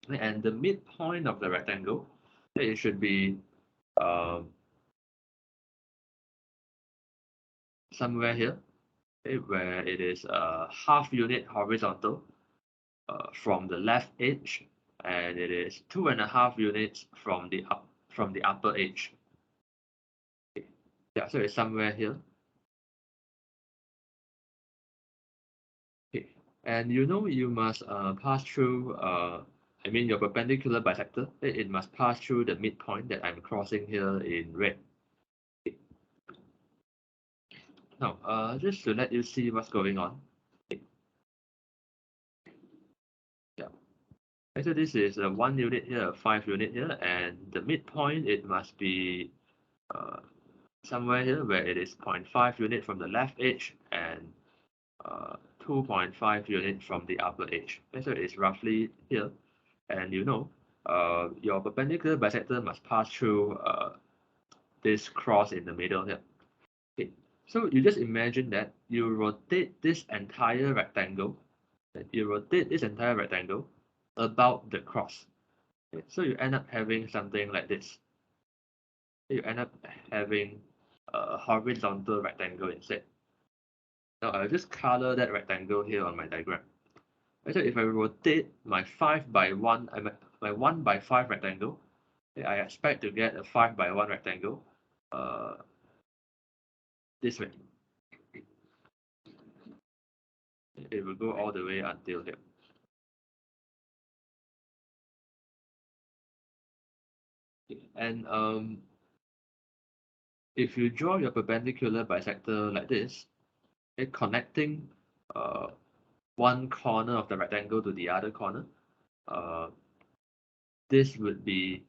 [SPEAKER 1] And the midpoint of the rectangle, it should be um, somewhere here, okay, where it is a half unit horizontal from the left edge, and it is 2.5 units from the upper edge. Okay. Yeah, so it's somewhere here. Okay. And you must pass through. I mean your perpendicular bisector. It must pass through the midpoint that I'm crossing here in red. Okay. Now, just to let you see what's going on. Okay. Yeah. Okay, so this is a 1 unit here, a 5 unit here, and the midpoint it must be uh, somewhere here where it is 0.5 unit from the left edge and 2.5 unit from the upper edge. Okay, so it's roughly here, and your perpendicular bisector must pass through this cross in the middle here. Okay, so you just imagine that you rotate this entire rectangle, about the cross. Okay, so you end up having something like this. You end up having a horizontal rectangle instead. Now I'll just color that rectangle here on my diagram. So if I rotate my 5 by 1, my 1 by 5 rectangle, okay, I expect to get a 5 by 1 rectangle uh, this way. It will go all the way until here. And if you draw your perpendicular bisector like this, connecting uh, one corner of the rectangle to the other corner, uh, this would be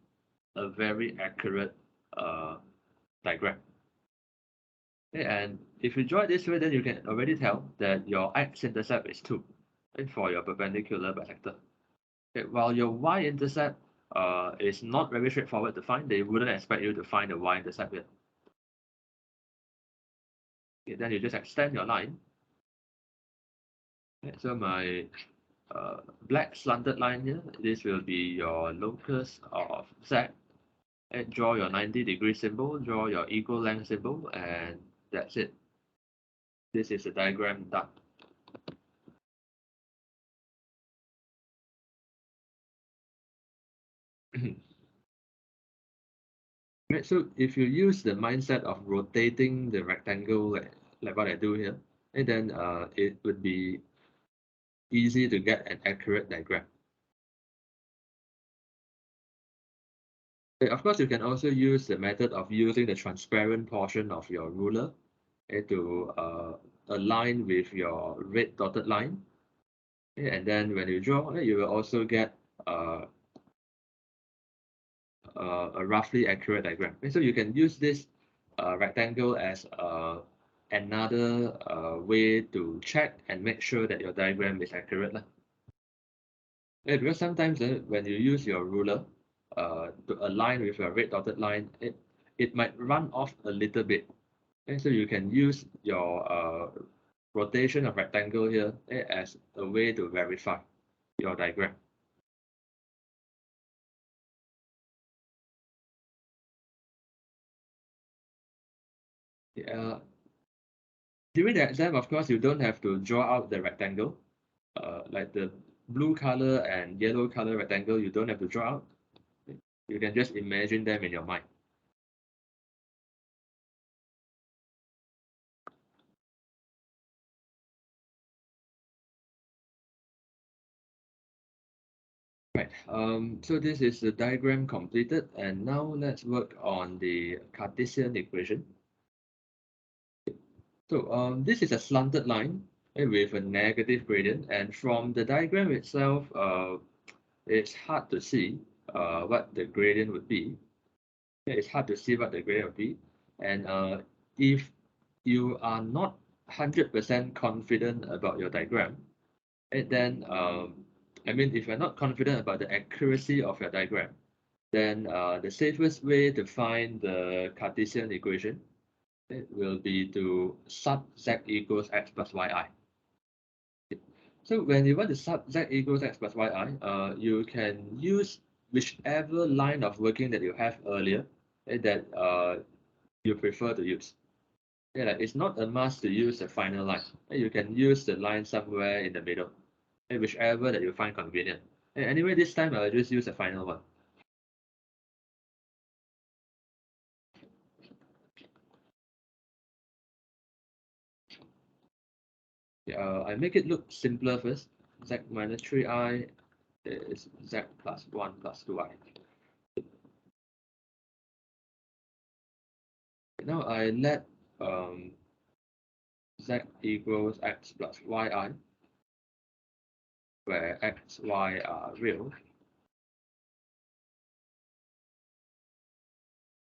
[SPEAKER 1] a very accurate uh, diagram. Okay, and if you draw it this way, then you can already tell that your x-intercept is 2, okay, for your perpendicular bisector. Okay, while your y-intercept is not very straightforward to find, they wouldn't expect you to find the y-intercept here. Okay, then you just extend your line. Okay, so my black slanted line here, this will be your locus of z. And draw your 90-degree symbol, draw your equal length symbol, and that's it. This is the diagram done. Right, so if you use the mindset of rotating the rectangle like what I do here, and then it would be easy to get an accurate diagram. Of course, you can also use the method of using the transparent portion of your ruler to align with your red dotted line. And then when you draw, you will also get uh, a roughly accurate diagram. And so you can use this rectangle as another way to check and make sure that your diagram is accurate. Because sometimes when you use your ruler to align with your red dotted line, it might run off a little bit. And so you can use your rotation of rectangle here as a way to verify your diagram. Uh, During the exam, of course, you don't have to draw out the rectangle. Like the blue color and yellow color rectangle, you don't have to draw out. You can just imagine them in your mind. Right. So this is the diagram completed, and now let's work on the Cartesian equation. So this is a slanted line with a negative gradient, and from the diagram itself, it's hard to see what the gradient would be. It's hard to see what the gradient would be, and if you are not 100% confident about your diagram, then I mean, if you're not confident about the accuracy of your diagram, then the safest way to find the Cartesian equation, it will be to sub z equals x plus yi. So when you want to sub z equals x plus yi, you can use whichever line of working that you have earlier that you prefer to use. Yeah, like it's not a must to use the final line. You can use the line somewhere in the middle, whichever that you find convenient. Anyway, this time I'll just use the final one. I make it look simpler first. Z minus 3i is z plus 1 plus 2i. Now I let z equals x plus yi, where x, y are real.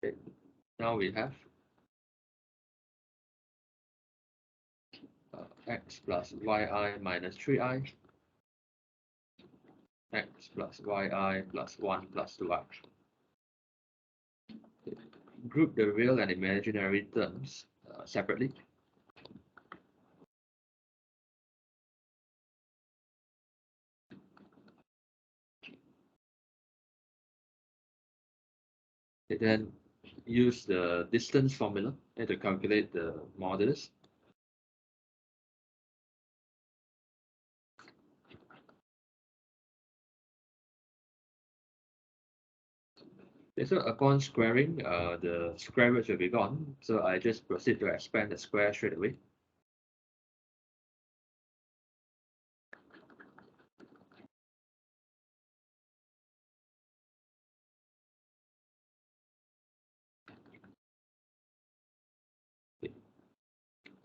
[SPEAKER 1] Okay. Now we have x plus yi minus 3i, x plus yi plus 1 plus 2i. Group the real and imaginary terms separately. Then use the distance formula to calculate the modulus. Okay, so upon squaring, the square roots will be gone. So I just proceed to expand the square straight away.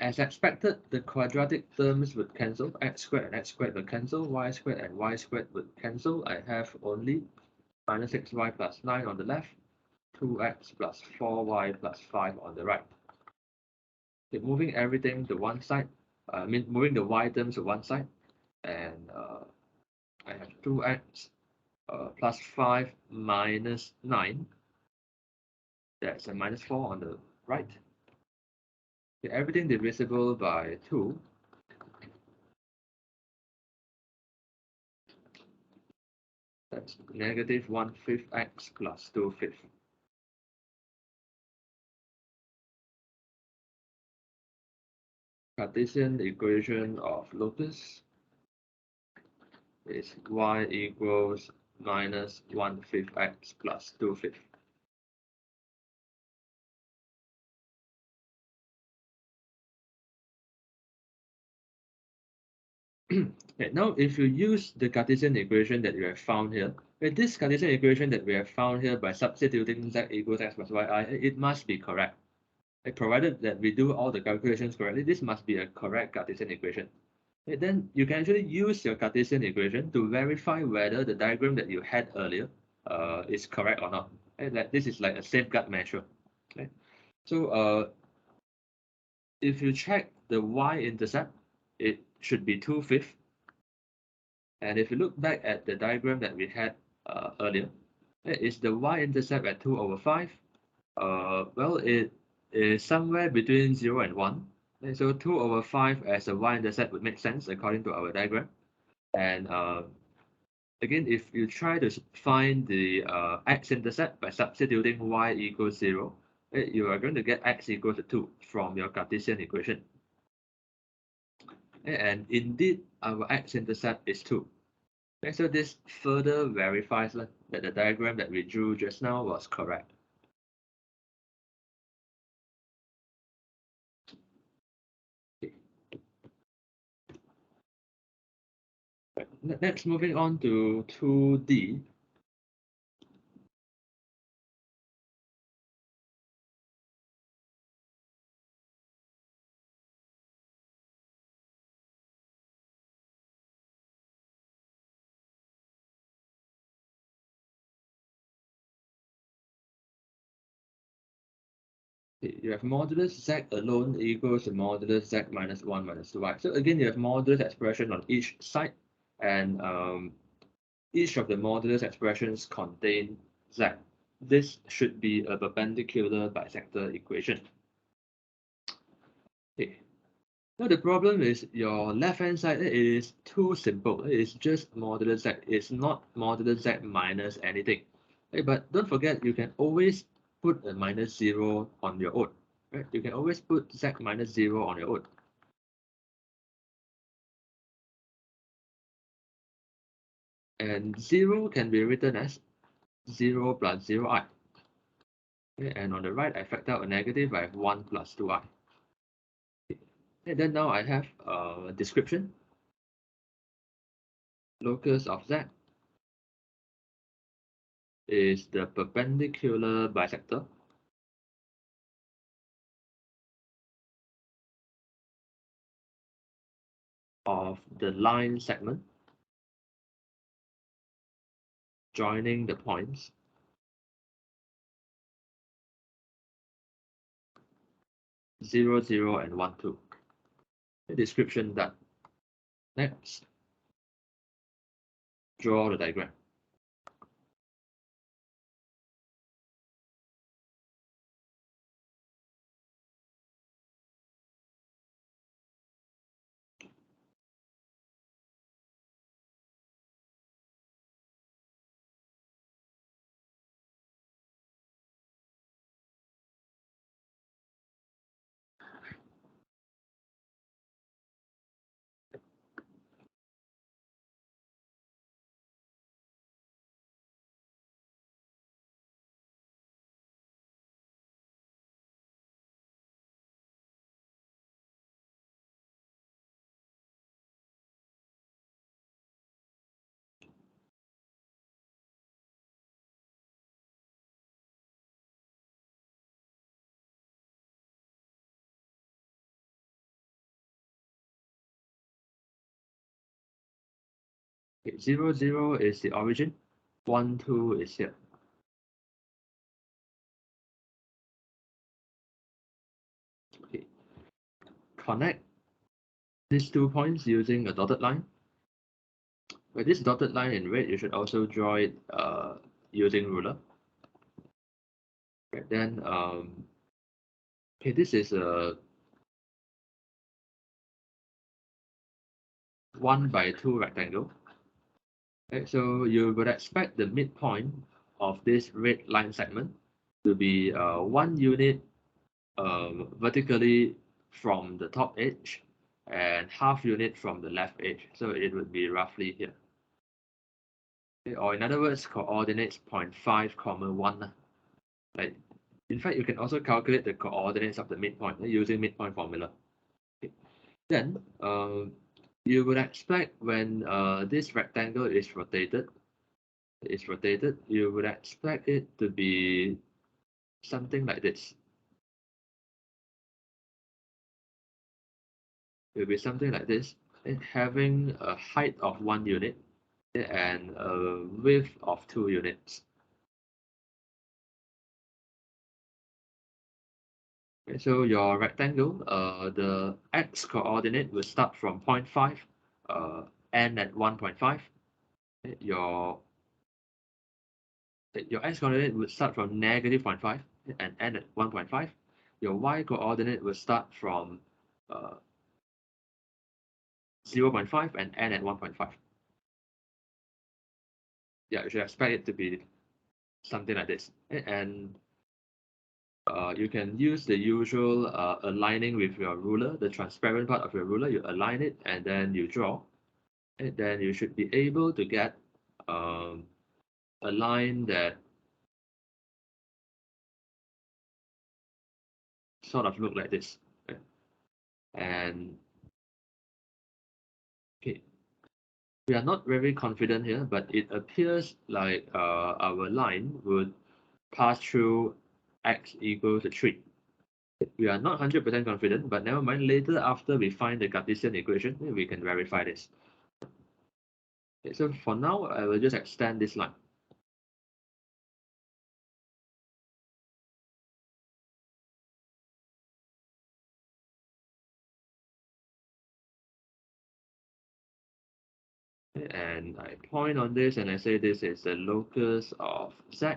[SPEAKER 1] As expected, the quadratic terms would cancel. X squared and x squared would cancel. Y squared and y squared would cancel. I have only minus 6y plus 9 on the left, 2x plus 4y plus 5 on the right. Okay, moving everything to one side, I mean moving the y terms to one side, and I have 2x plus 5 minus 9. That's a minus 4 on the right. Okay, everything divisible by 2. That's negative 1/5 x plus 2/5. Cartesian equation of Locus is y equals minus 1/5 x plus 2/5. Okay, now if you use the Cartesian equation that you have found here, with this Cartesian equation that we have found here by substituting z equals x plus yi, it must be correct. Provided that we do all the calculations correctly, this must be a correct Cartesian equation. Then you can actually use your Cartesian equation to verify whether the diagram that you had earlier is correct or not. Like this is like a safeguard measure. Okay? So if you check the y-intercept, it should be 2/5. And if you look back at the diagram that we had earlier, is the y-intercept at 2/5? Well, it is somewhere between 0 and 1. So 2/5 as a y-intercept would make sense according to our diagram. And again, if you try to find the x-intercept by substituting y equals 0, you are going to get x equals to 2 from your Cartesian equation. And indeed, our x-intercept is 2. Okay, so this further verifies that the diagram that we drew just now was correct. Okay. Next, moving on to 2D. You have modulus z alone equals to modulus z minus 1 minus 2y. So again, you have modulus expression on each side, and each of the modulus expressions contain z. This should be a perpendicular bisector equation. Okay. Now the problem is your left-hand side is too simple. It's just modulus z. It's not modulus z minus anything. Okay, but don't forget, you can always put a minus 0 on your own. Right? You can always put z minus 0 on your own. And 0 can be written as 0 plus 0i. Okay, and on the right, I factor out a negative. I have 1 plus 2i. And then now I have a description. Locus of z is the perpendicular bisector of the line segment joining the points 0, 0, and 1, 2. The description done. Next, draw the diagram. Okay, 0, 0 is the origin. 1, 2 is here. Okay. Connect these 2 points using a dotted line. With this dotted line in red, you should also draw it using ruler. Right, then, okay, this is a 1 by 2 rectangle. Okay, so you would expect the midpoint of this red line segment to be 1 unit vertically from the top edge and half unit from the left edge. So it would be roughly here. Okay, or in other words, coordinates 0.5, 1. Like, in fact, you can also calculate the coordinates of the midpoint using midpoint formula. Okay. Then you would expect when this rectangle is rotated, you would expect it to be something like this. It will be something like this, having a height of 1 unit and a width of 2 units. Okay, so your rectangle, the x coordinate will start from 0.5, end at 1.5. Okay, your x coordinate would start from negative 0.5 and end at 1.5. Your y coordinate will start from 0.5 and end at 1.5. Yeah, you should expect it to be something like this. And you can use the usual aligning with your ruler, the transparent part of your ruler. You align it and then you draw. And then you should be able to get um, a line that sort of look like this. Okay? And okay, we are not very confident here, but it appears like our line would pass through x equals to 3. We are not 100% confident, but never mind. Later, after we find the Cartesian equation, we can verify this. Okay, so for now, I will just extend this line. Okay, and I point on this and I say this is the locus of z,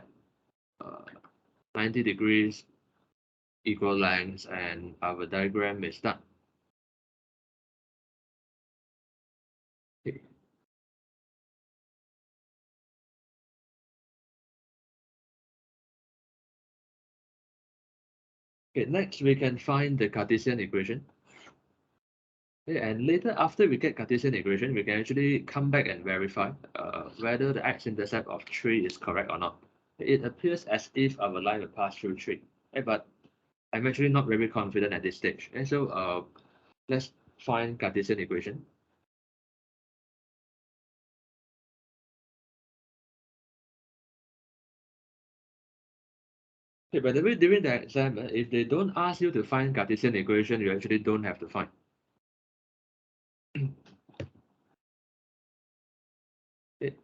[SPEAKER 1] 90 degrees, equal lengths, and our diagram is done. Okay. Okay, next we can find the Cartesian equation. Okay, and later, after we get Cartesian equation, we can actually come back and verify whether the x-intercept of 3 is correct or not. It appears as if our line will pass through 3, but I'm actually not very confident at this stage. And so let's find Cartesian equation. Okay, by the way, during the exam, if they don't ask you to find Cartesian equation, you actually don't have to find.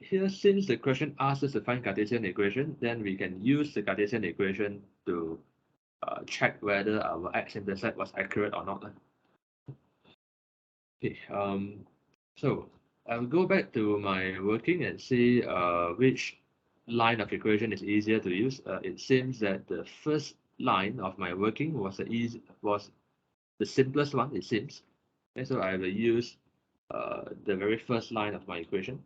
[SPEAKER 1] Here, since the question asks us to find Cartesian equation, then we can use the Cartesian equation to check whether our x-intercept was accurate or not. Okay, so I'll go back to my working and see which line of equation is easier to use. It seems that the first line of my working was the simplest one, it seems. And so I will use the very first line of my equation.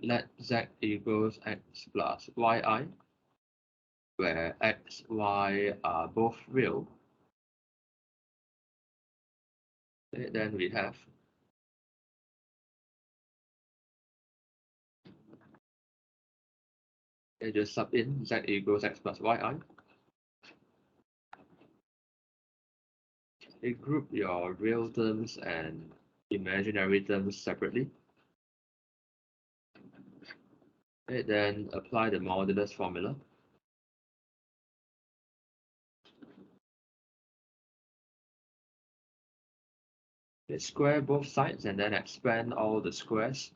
[SPEAKER 1] Let z equals x plus yi, where x, y are both real. Okay, then we have just sub in z equals x plus yi. Group your real terms and imaginary terms separately. Okay, then apply the modulus formula. Okay, square both sides and then expand all the squares.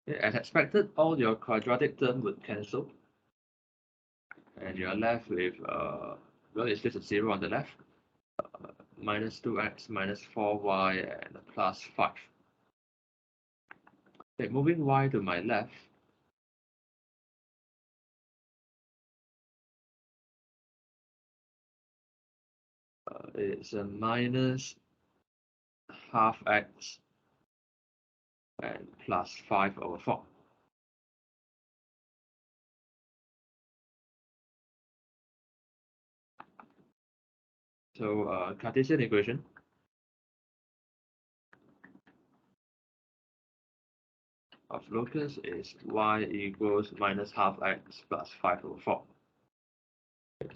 [SPEAKER 1] Okay, as expected, all your quadratic term would cancel, and you're left with well, it's just a 0 on the left, minus 2x minus 4y and plus 5. Okay, moving y to my left, it's a minus half x and plus 5 over 4. So Cartesian equation of Locus is y equals minus half x plus 5 over 4.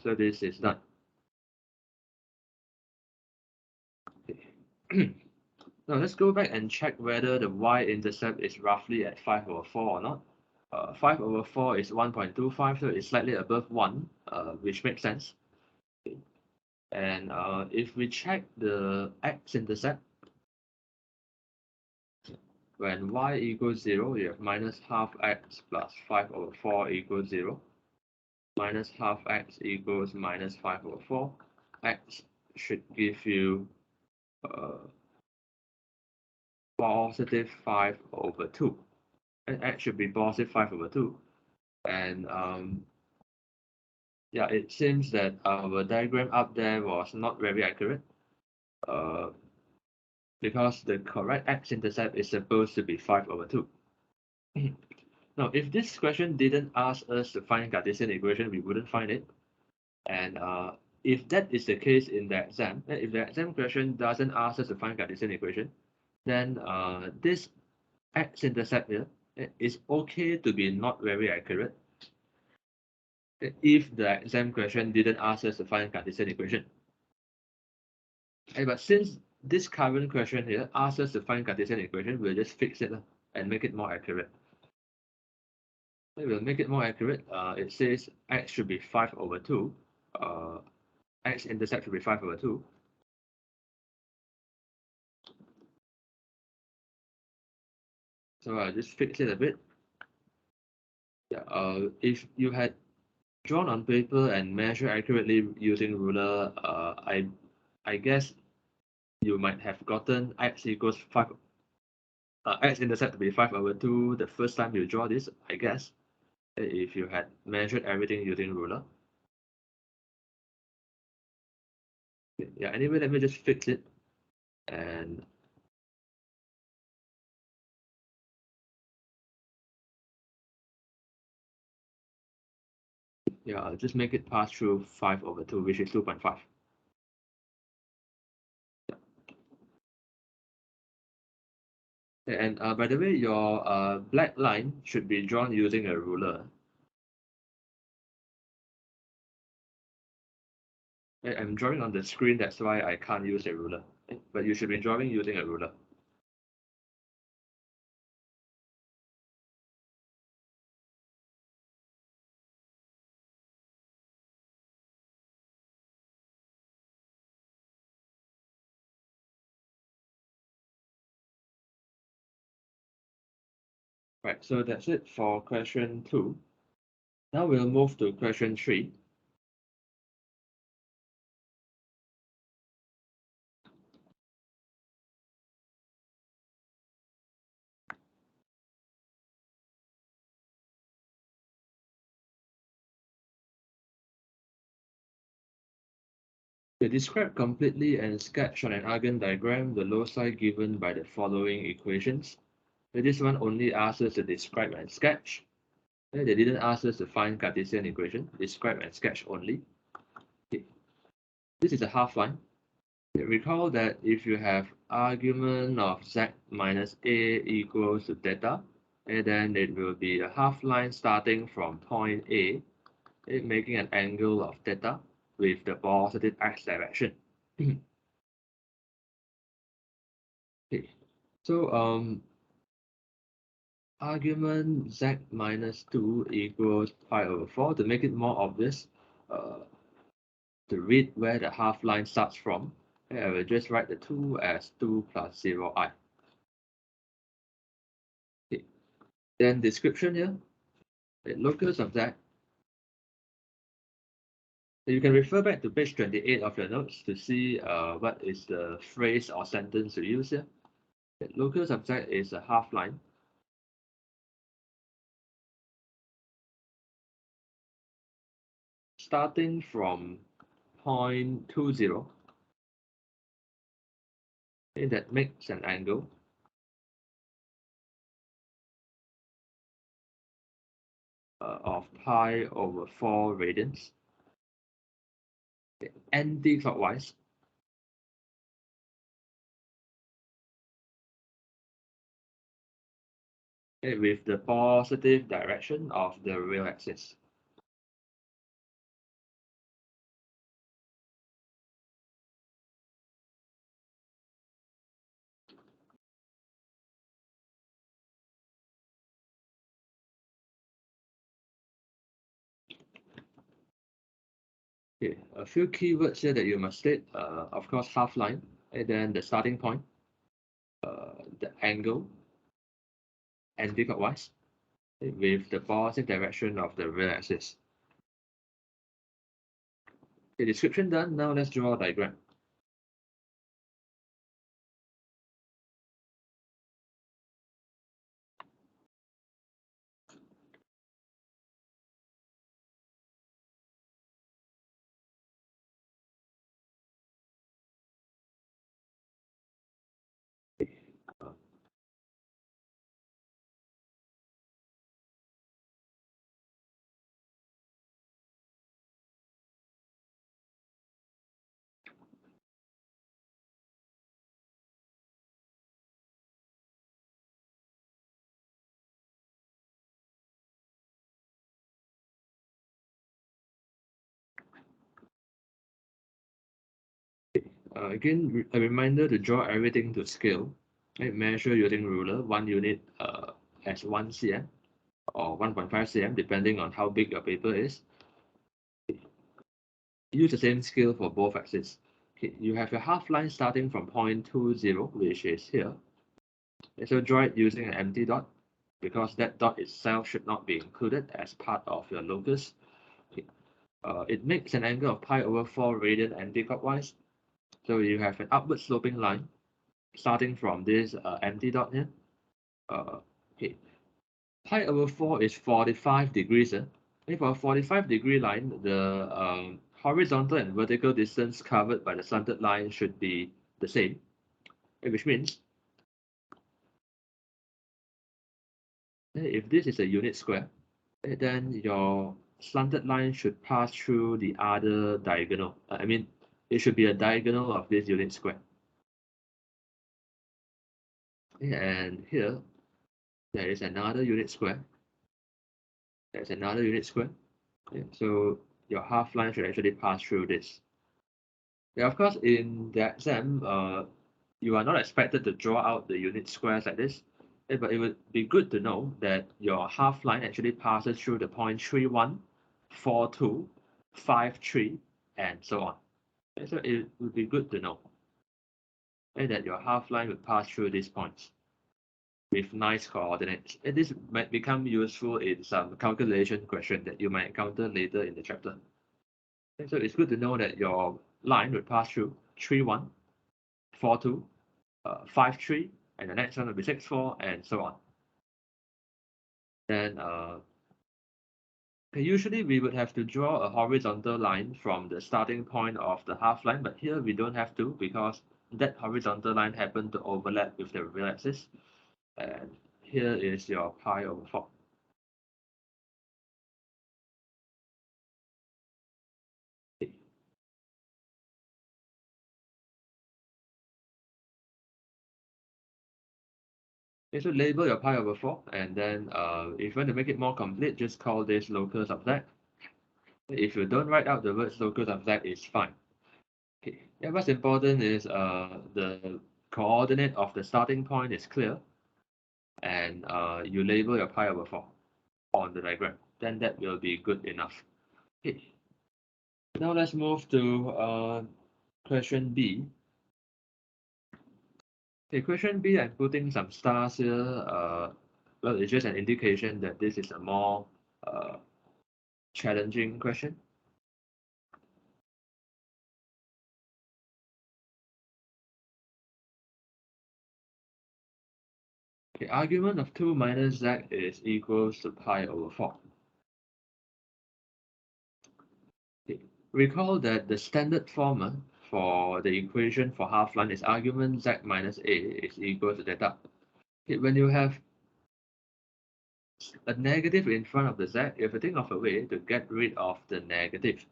[SPEAKER 1] So this is done. Now let's go back and check whether the y-intercept is roughly at 5 over 4 or not. 5 over 4 is 1.25, so it's slightly above 1, which makes sense. And if we check the x-intercept, when y equals 0, you have minus half x plus 5 over 4 equals 0. Minus half x equals minus 5 over 4. X should give you positive 5 over 2. And x should be positive 5 over 2. And yeah, it seems that our diagram up there was not very accurate. Uh, because the correct x-intercept is supposed to be 5/2. Now, if this question didn't ask us to find Cartesian equation, we wouldn't find it. And if that is the case in the exam, if the exam question doesn't ask us to find Cartesian equation, then this x-intercept here is okay to be not very accurate if the exam question didn't ask us to find Cartesian equation. But since this current question here asks us to find Cartesian equation, we'll just fix it and make it more accurate. We'll make it more accurate. It says x should be 5/2. X-intercept should be 5/2. So I'll just fix it a bit. Yeah, if you had drawn on paper and measure accurately using ruler, I guess you might have gotten x equals 5, x-intercept to be 5/2 the first time you draw this, I guess, if you had measured everything using ruler. Yeah, anyway, let me just fix it. And yeah, I'll just make it pass through 5/2, which is 2.5. And by the way, your black line should be drawn using a ruler. I'm drawing on the screen, that's why I can't use a ruler. But you should be drawing using a ruler. Right, so that's it for question 2. Now we'll move to question 3. Describe completely and sketch on an Argand diagram the loci given by the following equations. This one only asks us to describe and sketch. They didn't ask us to find Cartesian equation, describe and sketch only. Okay. This is a half line. Recall that if you have argument of z minus a equals to theta, and then it will be a half line starting from point A, making an angle of theta with the positive x direction. Okay. So argument z minus 2 equals pi/4. To make it more obvious, to read where the half line starts from, I will just write the 2 as 2 plus 0i. Okay. Then description here, the locus of z. You can refer back to page 28 of your notes to see what is the phrase or sentence to use here. The locus of z is a half line. Starting from point 20, that makes an angle of pi/4 radians, anti-clockwise. With the positive direction of the real axis. Okay, a few keywords here that you must state. Of course, half line, and then the starting point, the angle, anti-clockwise, with the positive direction of the real axis. The description done. Now let's draw a diagram. Again, a reminder to draw everything to scale. Right? Measure using ruler, 1 unit as 1 cm or 1.5 cm, depending on how big your paper is. Use the same scale for both axes. Okay, you have your half line starting from point 20, which is here. Okay, so draw it using an empty dot, because that dot itself should not be included as part of your locus. Okay. It makes an angle of pi over 4 radian anti-clockwise. So you have an upward sloping line starting from this empty dot here. Okay, pi over 4 is 45 degrees. And for a 45-degree line, the horizontal and vertical distance covered by the slanted line should be the same, which means if this is a unit square, then your slanted line should pass through the other diagonal. I mean, it should be a diagonal of this unit square. And here, there is another unit square. There's another unit square. So your half line should actually pass through this. Yeah, of course, in the exam, you are not expected to draw out the unit squares like this, but it would be good to know that your half line actually passes through the point 31, 42, 53, and so on. So it would be good to know that your half line would pass through these points with nice coordinates. And this might become useful in some calculation question that you might encounter later in the chapter. So it's good to know that your line would pass through 3, 1, 4, 2, 5, 3, and the next one will be 6, 4, and so on. Then usually we would have to draw a horizontal line from the starting point of the half line, but here we don't have to, because that horizontal line happened to overlap with the real axis. And here is your pi over 4. Okay, so label your pi over 4, and then if you want to make it more complete, just call this locus of z. If you don't write out the words locus of z, it's fine. Okay. Yeah, what's important is the coordinate of the starting point is clear, and you label your pi over 4 on the diagram. Then that will be good enough. Okay. Now let's move to question B. Okay, question B, I'm putting some stars here. Well, it's just an indication that this is a more challenging question. The argument of 2 minus z is equals to pi over 4. Okay. Recall that the standard form for the equation for half line is argument z minus a is equal to theta. Okay, when you have a negative in front of the z, you have to think of a way to get rid of the negative.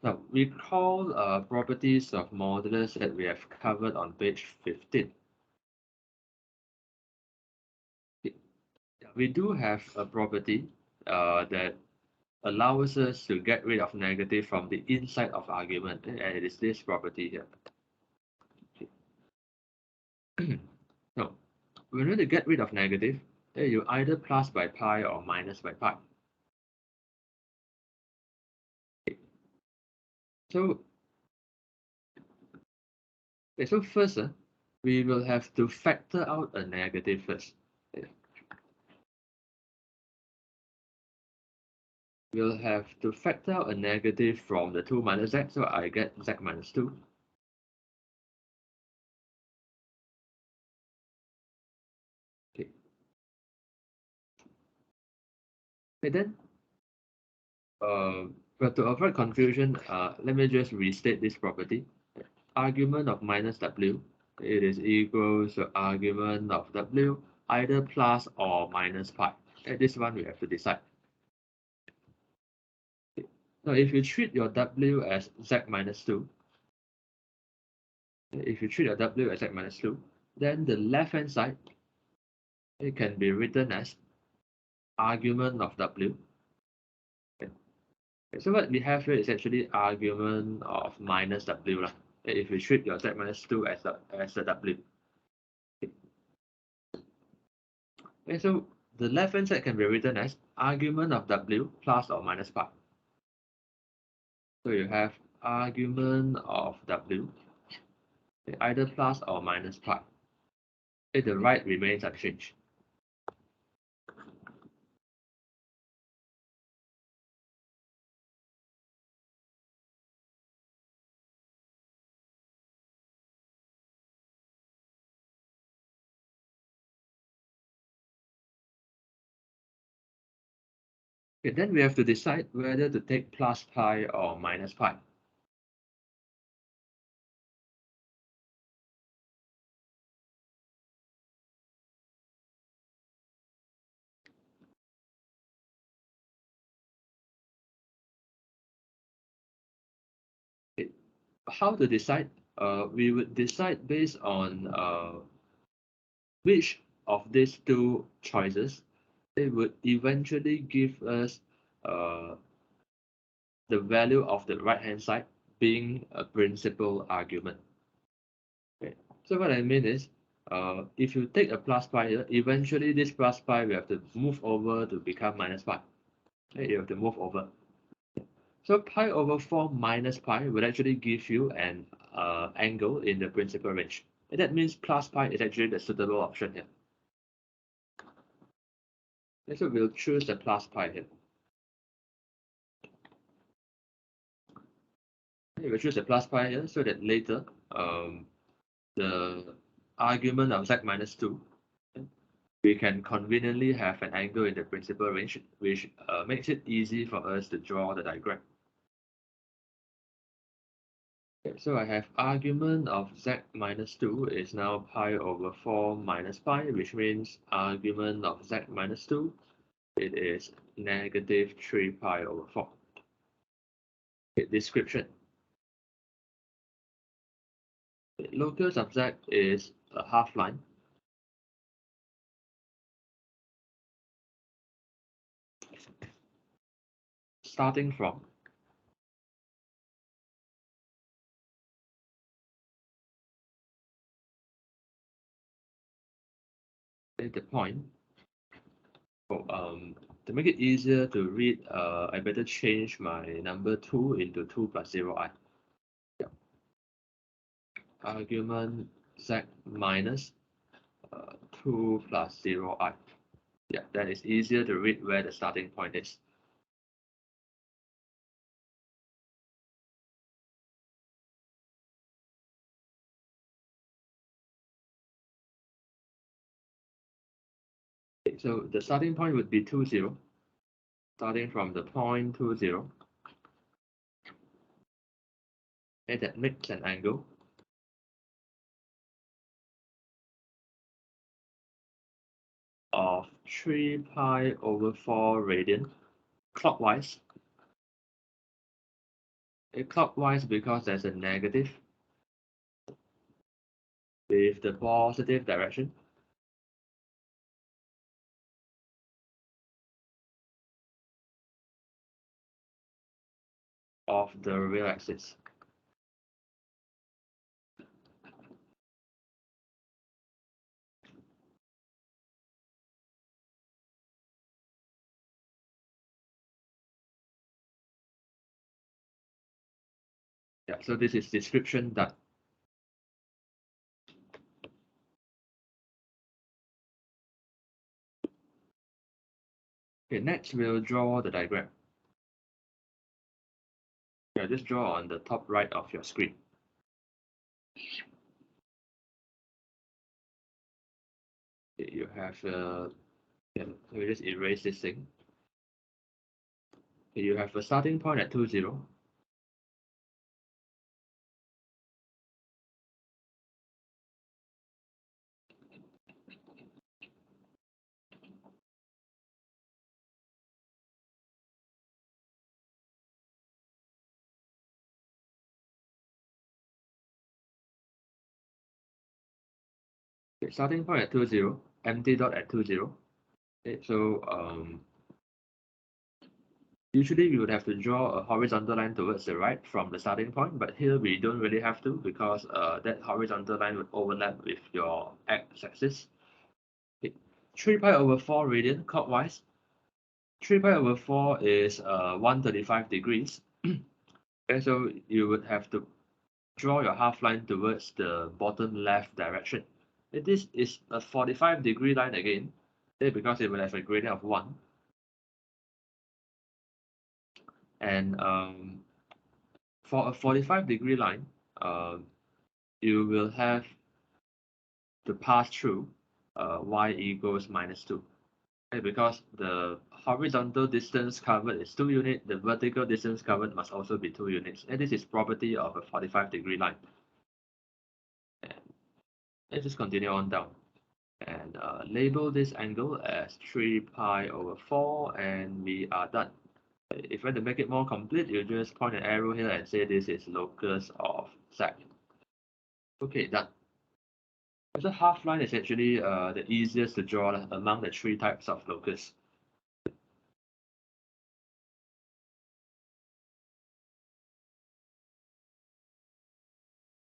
[SPEAKER 1] Now, recall properties of modulus that we have covered on page 15. We do have a property that allows us to get rid of negative from the inside of argument, and it is this property here. Now, when you want to get rid of negative, you either plus by pi or minus by pi. So, so first, we will have to factor out a negative first. We'll have to factor out a negative from the 2 minus z, so I get z minus 2. Okay. Okay, then, but to avoid confusion, let me just restate this property. Argument of minus w, it is equals to argument of w, either plus or minus pi. And this one we have to decide. Now, if you treat your w as z minus 2, then the left-hand side, it can be written as argument of w. Okay. So what we have here is actually argument of minus w. if you treat your z minus 2 as a w. Okay, so the left hand side can be written as argument of w plus or minus pi. So you have argument of w, either plus or minus pi. The right remains unchanged. Okay, then we have to decide whether to take plus pi or minus pi. Okay, how to decide? We would decide based on which of these two choices it would eventually give us uh, the value of the right hand side being a principal argument. Okay. So what I mean is, if you take a plus pi here, eventually this plus pi we have to move over to become minus pi. Okay, you have to move over. So pi over 4 minus pi would actually give you an angle in the principal range. And that means plus pi is actually the suitable option here. Okay, so we'll choose the plus pi here. Okay, we'll choose the plus pi here so that later the argument of z minus 2, we can conveniently have an angle in the principal range, which makes it easy for us to draw the diagram. Okay, so I have argument of z minus 2 is now pi over 4 minus pi, which means argument of z minus 2, it is negative 3 pi over 4. Okay, description. The locus of z is a half line. Starting from the point. Oh, to make it easier to read, I better change my number 2 into 2 plus 0i. Yeah. Argument z minus 2 plus 0i. Yeah, that is easier to read where the starting point is. Okay, so the starting point would be 2, 0. Starting from the point 2, 0. And that makes an angle of 3 pi over 4 radian clockwise. Clockwise because there's a negative with the positive direction. Of the real axis. Yeah, so this is description done. Okay, next we'll draw the diagram. Yeah, just draw on the top right of your screen. Okay, you have yeah, so we just erase this thing. Okay, you have a starting point at 2, 0. Okay, starting point at 2, 0, empty dot at 2, 0. Okay, so Usually we would have to draw a horizontal line towards the right from the starting point, but here we don't really have to because that horizontal line would overlap with your x-axis. Okay. 3 pi over 4 radian clockwise. 3 pi over 4 is 135 degrees. Okay, so you would have to draw your half line towards the bottom left direction. This is a 45-degree line again, because it will have a gradient of 1. And for a 45-degree line, you will have to pass through y equals -2. Okay, because the horizontal distance covered is 2 units, the vertical distance covered must also be 2 units. And this is property of a 45-degree line. And let's just continue on down. And label this angle as 3 pi over 4, and we are done. If you want to make it more complete, you just point an arrow here and say this is locus of Z. Okay, done. So half line is actually the easiest to draw among the 3 types of locus.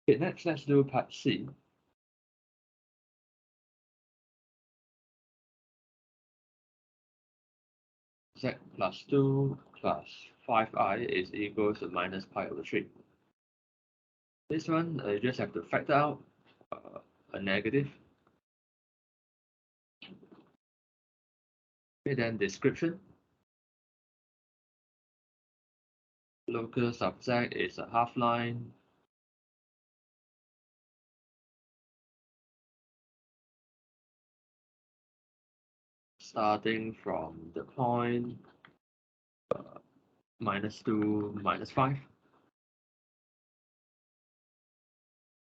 [SPEAKER 1] Okay, next let's do part C. Z plus 2 plus 5i is equal to minus pi over 3. This one, you just have to factor out a negative. Okay, then description. Locus of Z is a half line. Starting from the point -2, -5.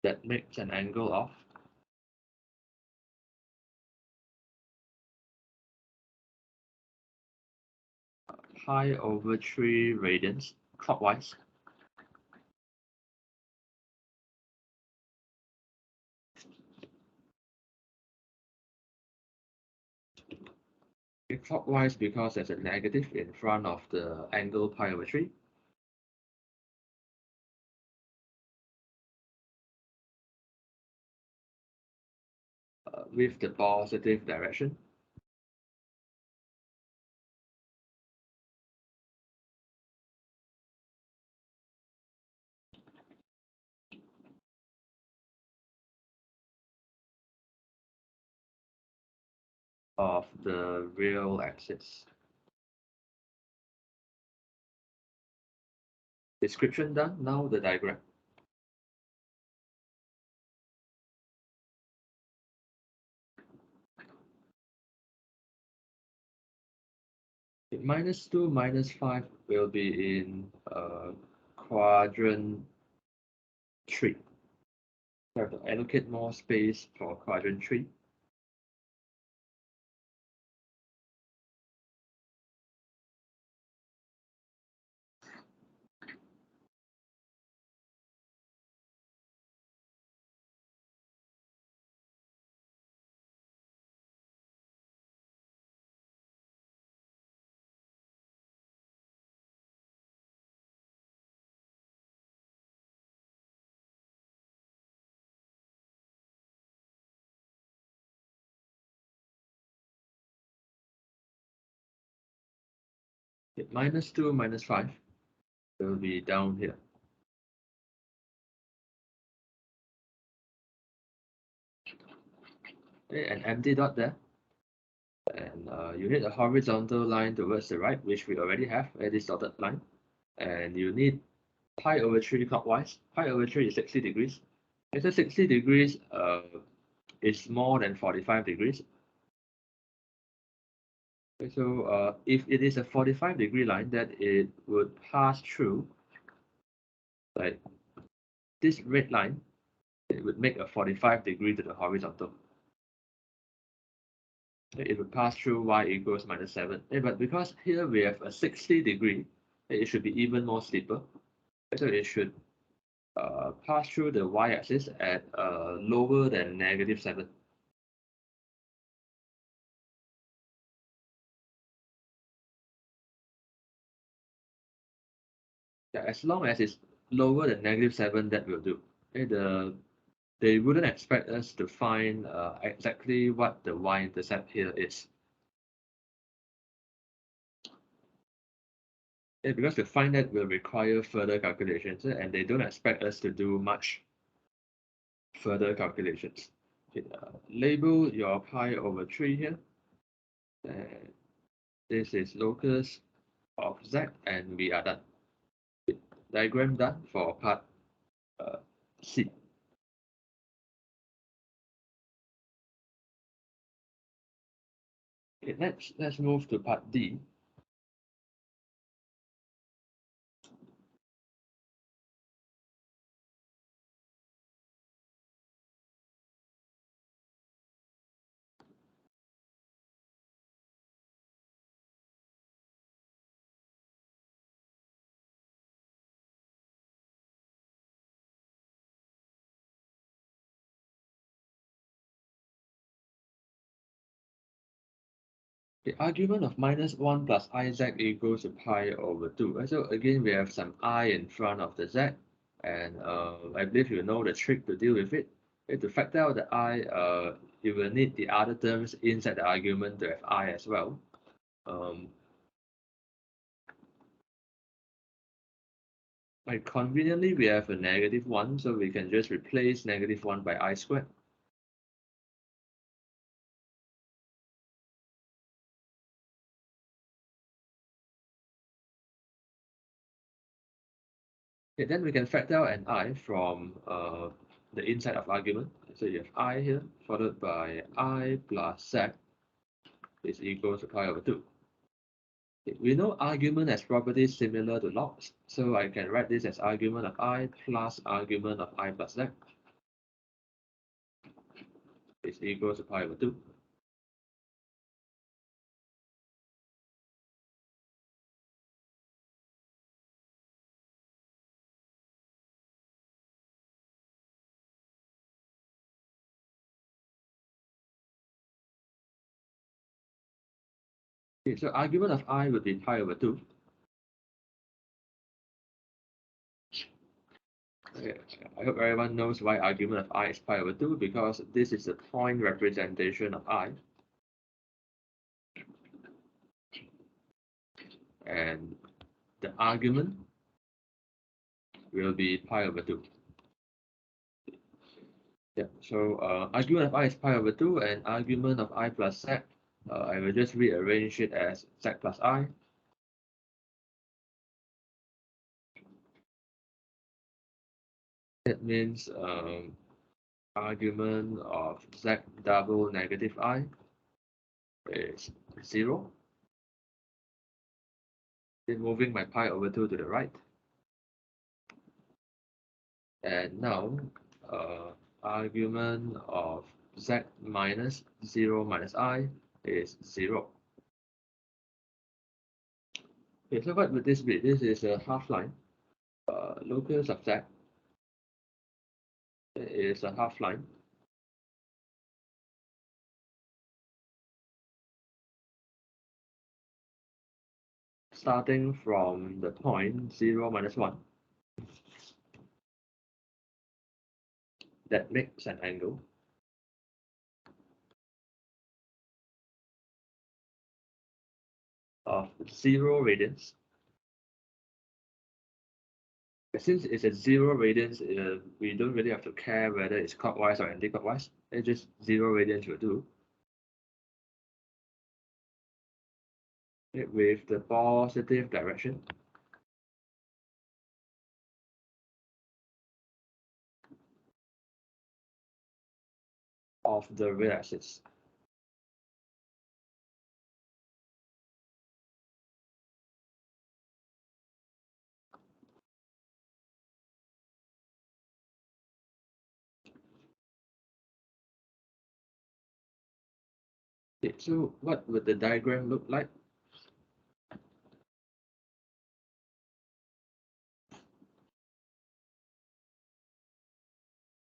[SPEAKER 1] That makes an angle of pi over 3 radians clockwise. Clockwise because there's a negative in front of the angle pi over 3. With the positive direction. Of the real axis. Description done. Now the diagram. -2, -5 will be in quadrant 3. We have to allocate more space for quadrant 3. Okay, -2, -5 will be down here. Okay, an empty dot there. And you need a horizontal line towards the right, which we already have at this dotted line. And you need pi over 3 clockwise. Pi over 3 is 60 degrees. Okay, so 60 degrees is more than 45 degrees. Okay, so if it is a 45-degree line, that it would pass through like this red line. It would make a 45 degree to the horizontal. It would pass through y equals -7. But because here we have a 60 degree, it should be even more steeper. So it should pass through the y-axis at lower than -7. As long as it's lower than -7, that will do. Okay, they wouldn't expect us to find exactly what the y-intercept here is. Okay, because to find that will require further calculations, and they don't expect us to do much further calculations. Okay, label your pi over 3 here. And this is locus of z, and we are done. Diagram done for part C. Okay, let's move to part D. The argument of -1 plus iz equals to pi over 2. So again, we have some I in front of the z, and I believe you know the trick to deal with it. To factor out the I, you will need the other terms inside the argument to have I as well. Like conveniently, we have a -1, so we can just replace -1 by I squared. Okay, then we can factor out an I from the inside of argument. So you have I here, followed by I plus z is equal to pi over 2. Okay, we know argument has properties similar to logs, so I can write this as argument of I plus argument of I plus z is equal to pi over 2. Okay, so argument of I would be pi over 2. Okay, I hope everyone knows why argument of I is pi over 2, because this is the point representation of I. And the argument will be pi over 2. Yeah, so argument of I is pi over 2, and argument of I plus z, I will just rearrange it as z plus I. That means argument of z double negative I is 0. Then moving my pi over 2 to the right. And now argument of z minus 0 minus I is 0. Okay, so what would this be? This is a half line. Locus of z is a half line. Starting from the point 0 minus 1 that makes an angle of 0 radians. Since it's at 0 radians, we don't really have to care whether it's clockwise or anti-clockwise. It's just 0 radians will do. Okay, with the positive direction of the real axis. Okay, so what would the diagram look like?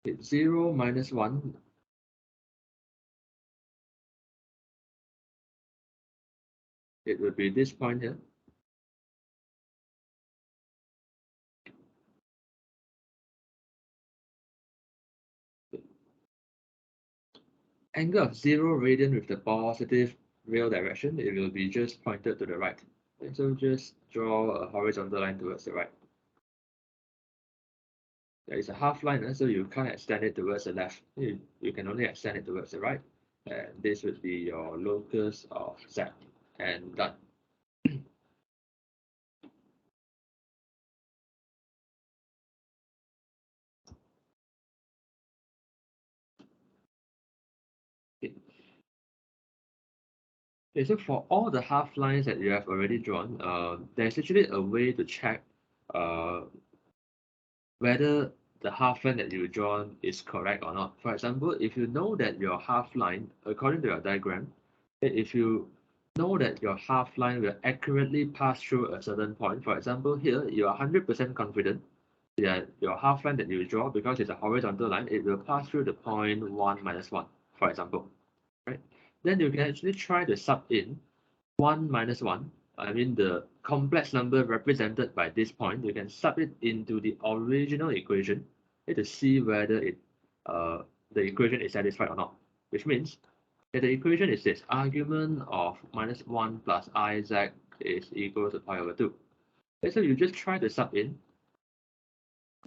[SPEAKER 1] Okay, 0 minus 1. It would be this point here. angle of 0 radian with the positive real direction, it will be just pointed to the right. And so just draw a horizontal line towards the right. There is a half line, so you can't extend it towards the left. You can only extend it towards the right. And this would be your locus of Z. And done. Okay. Okay, so for all the half lines that you have already drawn, there's actually a way to check uh, whether the half line that you drawn is correct or not. For example, if you know that your half line, according to your diagram, if you know that your half line will accurately pass through a certain point, for example, here you are 100% confident that your half line that you draw, because it's a horizontal line, it will pass through the point 1 minus 1, for example, right? Then you can actually try to sub in 1 minus 1, I mean the complex number represented by this point, you can sub it into the original equation to see whether the equation is satisfied or not. Which means that the equation is this: argument of minus 1 plus iz is equal to pi over 2. Okay, so you just try to sub in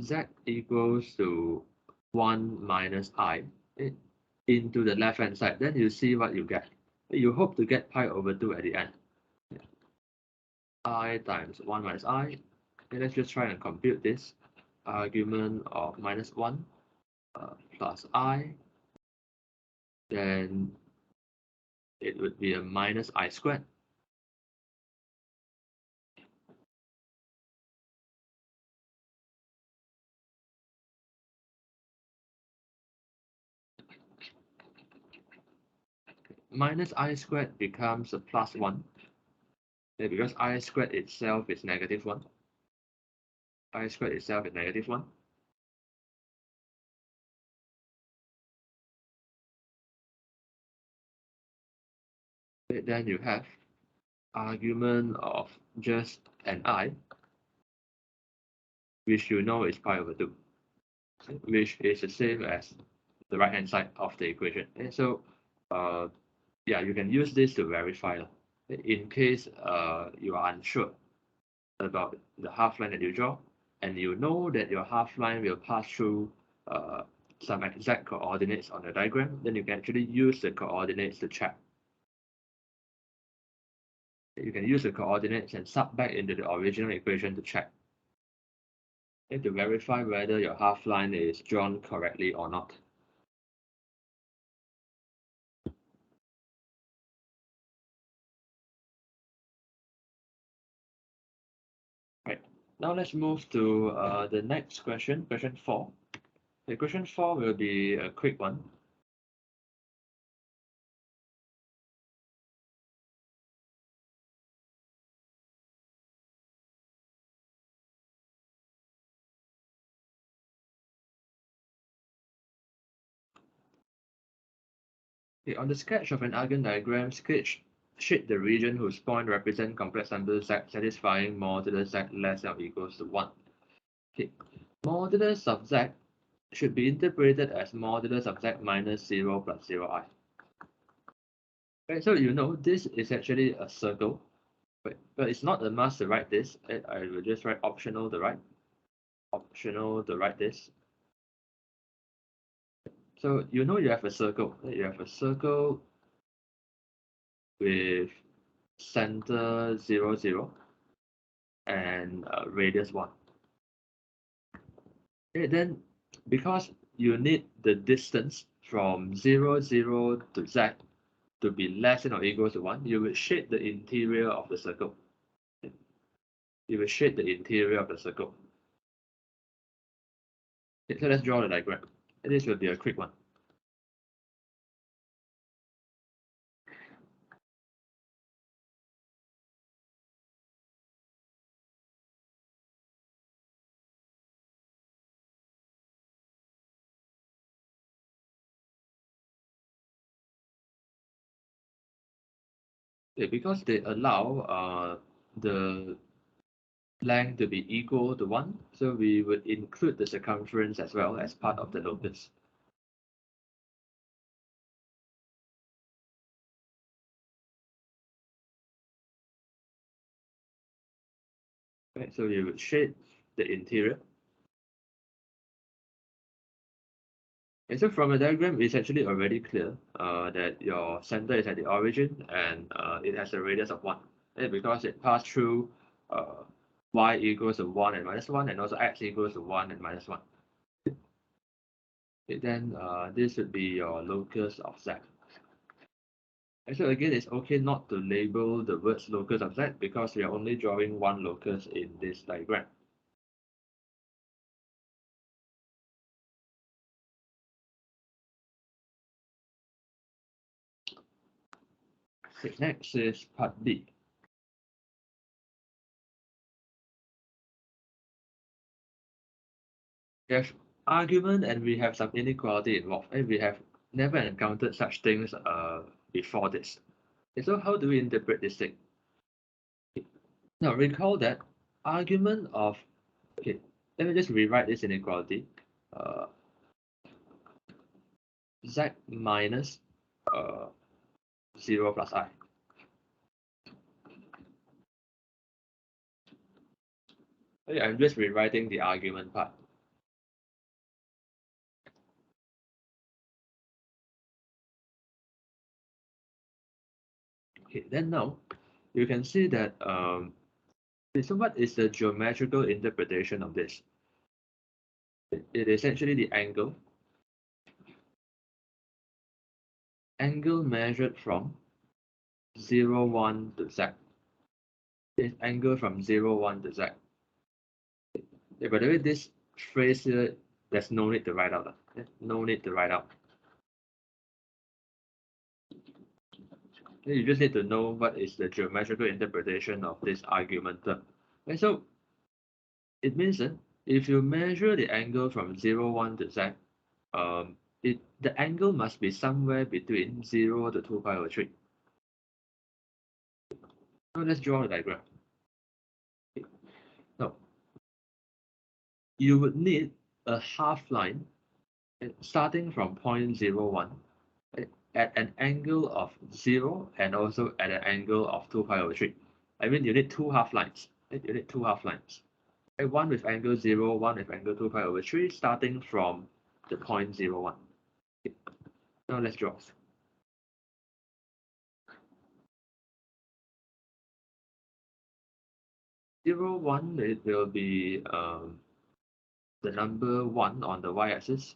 [SPEAKER 1] z equals to 1 minus I into the left hand side. Then you see what you get. You hope to get pi over 2 at the end. I times 1 minus I. Okay, let's just try and compute this. Argument of minus 1 plus I. Then it would be a minus I squared. Minus I squared becomes a plus 1. Okay, because I squared itself is negative 1. I squared itself is negative 1. Okay, then you have argument of just an I, which you know is pi over 2, which is the same as the right hand side of the equation. And so uh, yeah, you can use this to verify in case you are unsure about the half line that you draw, and you know that your half line will pass through uh, some exact coordinates on the diagram, then you can actually use the coordinates to check. You can use the coordinates and sub back into the original equation to check, and to verify whether your half line is drawn correctly or not. Right. Now let's move to the next question, question 4. The question 4 will be a quick one. Okay, on the sketch of an Argand diagram, shade the region whose point represent complex number z satisfying modulus z less than or equals to 1. Okay, modulus of z should be interpreted as modulus of z minus 0 plus 0I. Okay, so you know this is actually a circle, but it's not a must to write this. I will just write optional to write. Optional to write this. So you know you have a circle. You have a circle with center 0, 0 and radius 1. Okay, then because you need the distance from 0, 0 to z to be less than or equal to 1, you will shade the interior of the circle. You will shade the interior of the circle. Okay, so let's draw the diagram. This will be a quick one. Okay, because they allow the length to be equal to 1, so we would include the circumference as well as part of the locus. Right, so you would shade the interior. And so from the diagram, it's actually already clear that your center is at the origin and it has a radius of 1. And because it passed through uh, y equals to 1 and minus 1, and also x equals to 1 and minus 1. Then this would be your locus of z. And so again, it's okay not to label the words locus of z because we are only drawing one locus in this diagram. Okay, next is part B. We have argument and we have some inequality involved, and we have never encountered such things before this. Okay, so how do we interpret this thing? Now recall that argument of, okay, let me just rewrite this inequality. Uh, z minus uh, 0 plus I. Okay, I'm just rewriting the argument part. Okay, then now you can see that so what is the geometrical interpretation of this? It is actually the angle measured from 0, 1 to z. It's angle from 0, 1 to z. Yeah, by the way, this phrase here, there's no need to write out. No need to write out. You just need to know what is the geometrical interpretation of this argument term. And so it means that if you measure the angle from 0, 1 to z, the angle must be somewhere between 0 to 2 pi over 3. Now let's draw the diagram. Now, you would need a half line starting from point 0, 1 at an angle of 0 and also at an angle of 2 pi over 3. I mean, you need two half lines. You need two half lines. One with angle 0, one with angle 2 pi over 3, starting from the point 0, 1. Now let's draw. 0, 1, it will be the number 1 on the y-axis.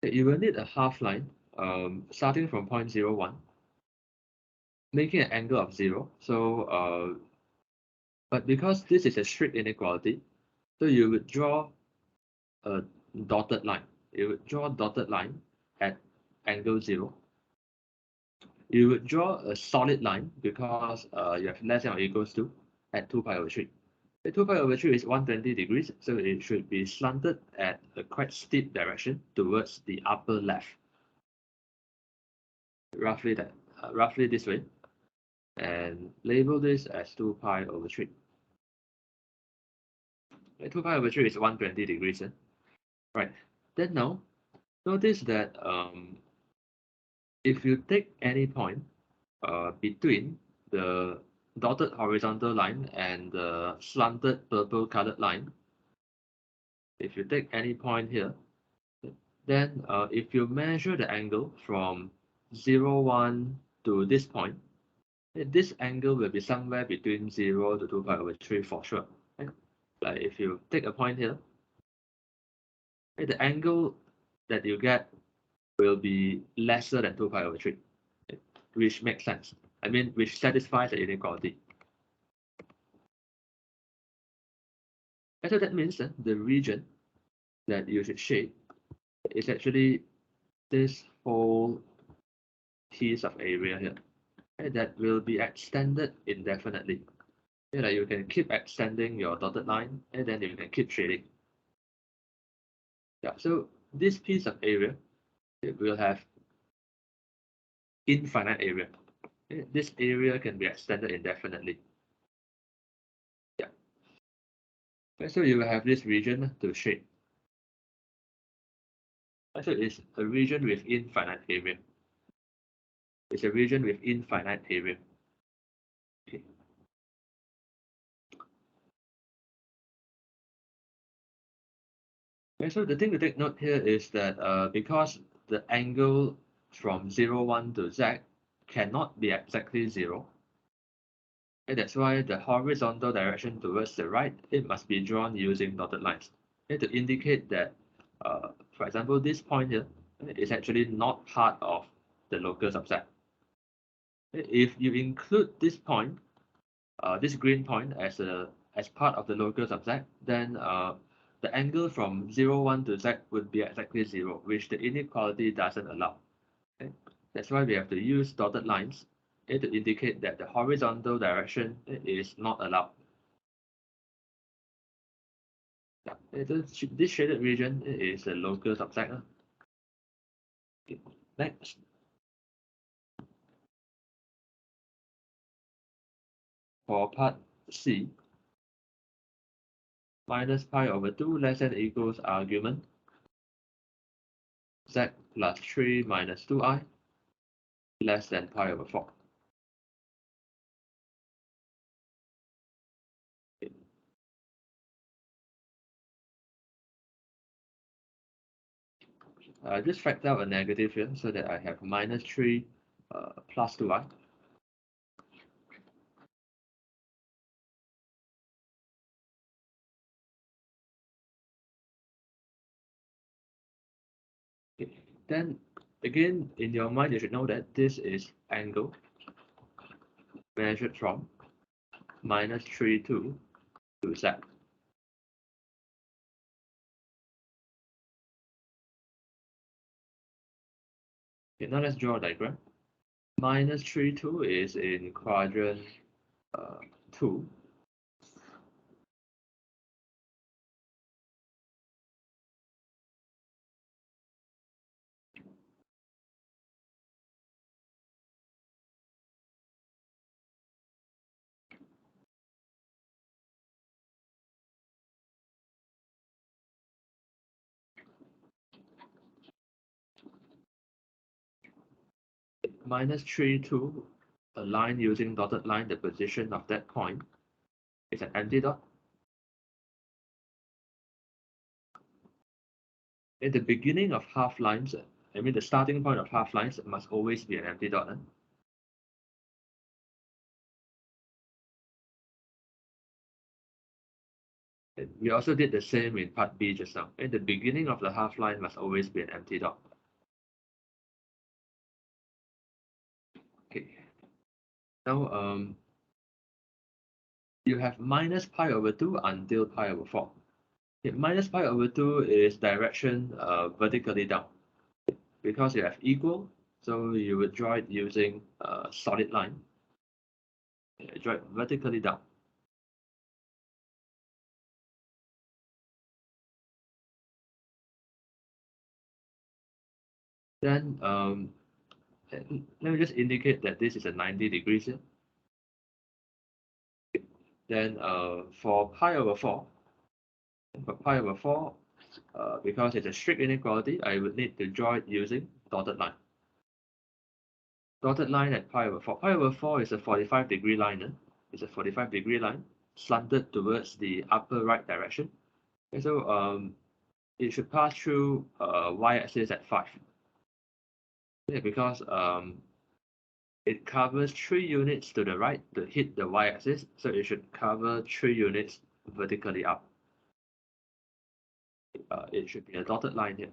[SPEAKER 1] You will need a half line starting from point 0, 1, making an angle of 0. So, but because this is a strict inequality, so you would draw a dotted line. You would draw a dotted line at angle 0. You would draw a solid line because you have less than or equals to at 2 pi over 3. The 2 pi over 3 is 120 degrees, so it should be slanted at a quite steep direction towards the upper left. Roughly that, roughly this way, and label this as 2 pi over 3. 2 pi over 3 is 120 degrees. Right. Then now, notice that if you take any point between the dotted horizontal line and the slanted purple colored line, if you take any point here, then if you measure the angle from 0, 1 to this point, this angle will be somewhere between 0 to 2 pi over 3 for sure. Right? Like if you take a point here, the angle that you get will be lesser than 2 pi over 3, which makes sense. I mean, which satisfies the inequality. And so that means that the region that you should shade is actually this whole piece of area here, right, that will be extended indefinitely. Yeah, like you can keep extending your dotted line and then you can keep shading. Yeah, so this piece of area, it will have infinite area. This area can be extended indefinitely. Yeah. So you will have this region to shade. So it's a region with infinite area. It's a region with infinite area. Okay. So the thing to take note here is that because the angle from 0, 1 to z cannot be exactly 0, and that's why the horizontal direction towards the right, it must be drawn using dotted lines. To indicate that, for example, this point here is actually not part of the locus of z. If you include this point, this green point as part of the locus of z, then the angle from 0, 1 to z would be exactly 0, which the inequality doesn't allow. Okay? That's why we have to use dotted lines to indicate that the horizontal direction is not allowed. Yeah, this shaded region is the locus of z. Okay. Next, for part C, minus pi over 2 less than equals argument z plus 3 minus 2i less than pi over 4. Just factor out a negative here so that I have minus 3 plus 2i. Okay. Then again, in your mind, you should know that this is angle measured from minus 3 to z. Okay, now let's draw a diagram. Minus 3, 2 is in quadrant 2. Minus 3, 2, a line using dotted line, the position of that point is an empty dot. At the beginning of half lines, I mean the starting point of half lines must always be an empty dot. We also did the same in part B just now. And the beginning of the half line must always be an empty dot. Okay. Now you have minus pi over 2 until pi over 4. Okay, minus pi over 2 is direction vertically down. Because you have equal, so you would draw it using a solid line. Draw it vertically down. Then let me just indicate that this is a 90 degrees here. Then for pi over 4, because it's a strict inequality, I would need to draw it using dotted line. Dotted line at pi over 4. Pi over 4 is a 45-degree line. It's a 45-degree line slanted towards the upper right direction. And so it should pass through y-axis at 5. Yeah, because it covers 3 units to the right to hit the y-axis, so it should cover 3 units vertically up. It should be a dotted line here.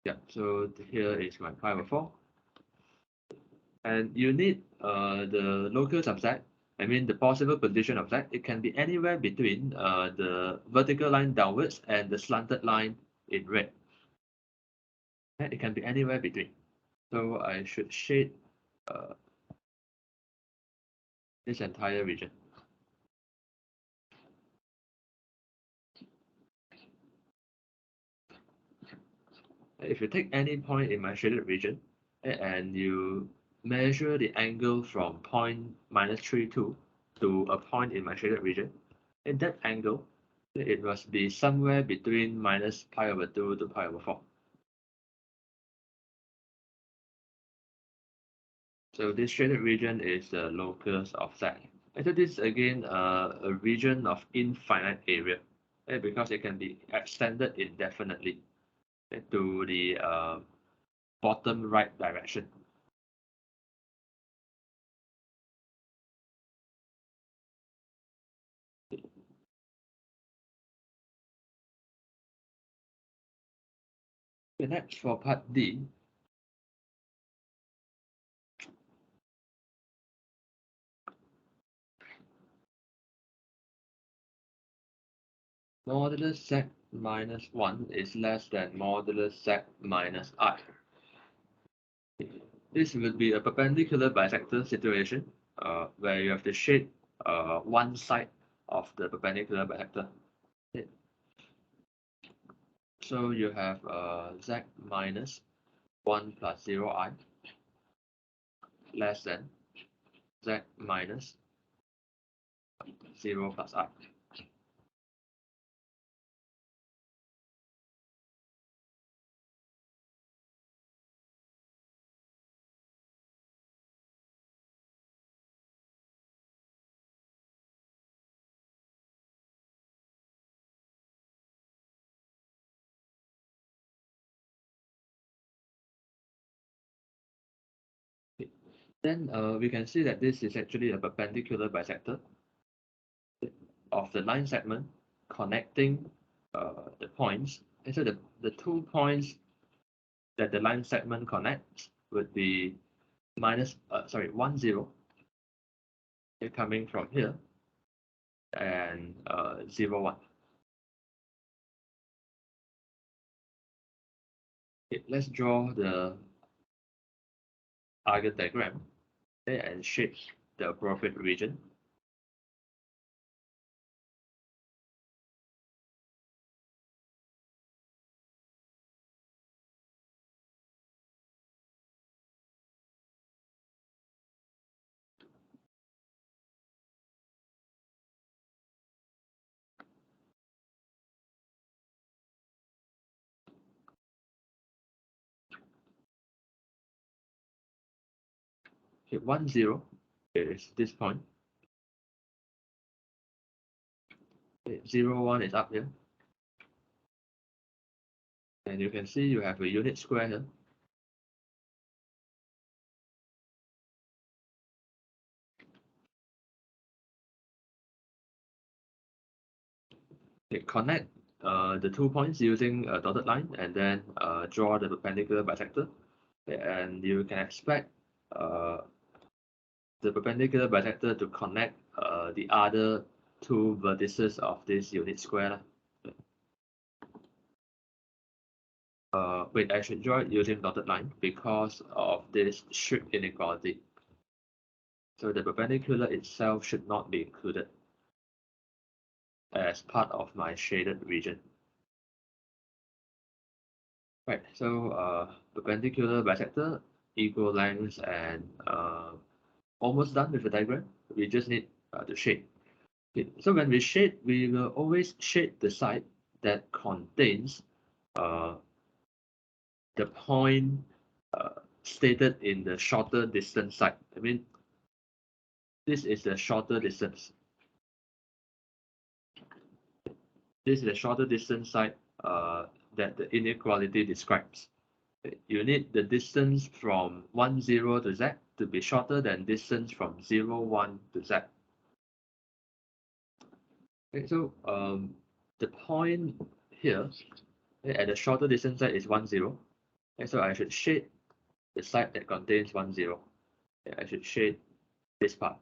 [SPEAKER 1] Yeah, so here is my pi over 4. And you need the locus of z. I mean the possible position of z. It can be anywhere between the vertical line downwards and the slanted line in red. It can be anywhere between. So I should shade uh, this entire region. If you take any point in my shaded region and you measure the angle from point -32 to a point in my shaded region, in that angle, it must be somewhere between -pi/2 to pi/4. So this shaded region is the locus of Z. And so this is again a region of infinite area because it can be extended indefinitely to the bottom right direction. The next for part D, modulus Z minus 1 is less than modulus Z minus I. This will be a perpendicular bisector situation where you have to shade one side of the perpendicular bisector. So you have Z minus 1 plus 0i less than Z minus 0 plus I. Then we can see that this is actually a perpendicular bisector of the line segment connecting the points. And so the 2 points that the line segment connects would be 1, 0 coming from here and 0, 1. Okay, let's draw the Argand diagram and shape the appropriate region. Okay, 1, 0 is this point. Okay, 0, 1 is up here. And you can see you have a unit square here. Okay, connect the 2 points using a dotted line and then draw the perpendicular bisector. Okay, and you can expect the perpendicular bisector to connect the other 2 vertices of this unit square. Wait, I should draw it using dotted line because of this strip inequality. So the perpendicular itself should not be included as part of my shaded region. Right, so perpendicular bisector, equal lengths, and almost done with the diagram. We just need to shade. Okay, so when we shade, we will always shade the side that contains the point stated in the shorter distance side. I mean, this is the shorter distance. This is the shorter distance side that the inequality describes. You need the distance from 1, 0 to z to be shorter than distance from 0, 1 to z. Okay, so the point here at the shorter distance side is 1, 0. And so I should shade the side that contains 1, 0. Yeah, I should shade this part.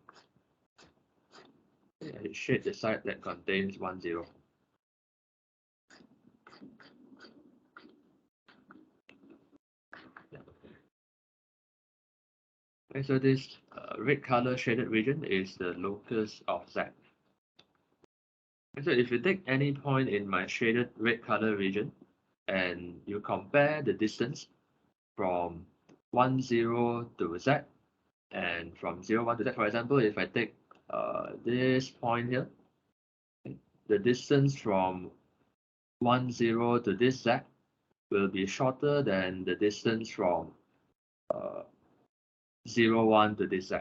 [SPEAKER 1] Yeah, I should shade the side that contains 1, 0. Yeah. Okay, so this red color shaded region is the locus of Z. And so if you take any point in my shaded red color region and you compare the distance from 1, 0 to Z and from 0, 1 to Z, for example, if I take this point here, the distance from 1, 0 to this Z will be shorter than the distance from uh, 0, 1 to this Z.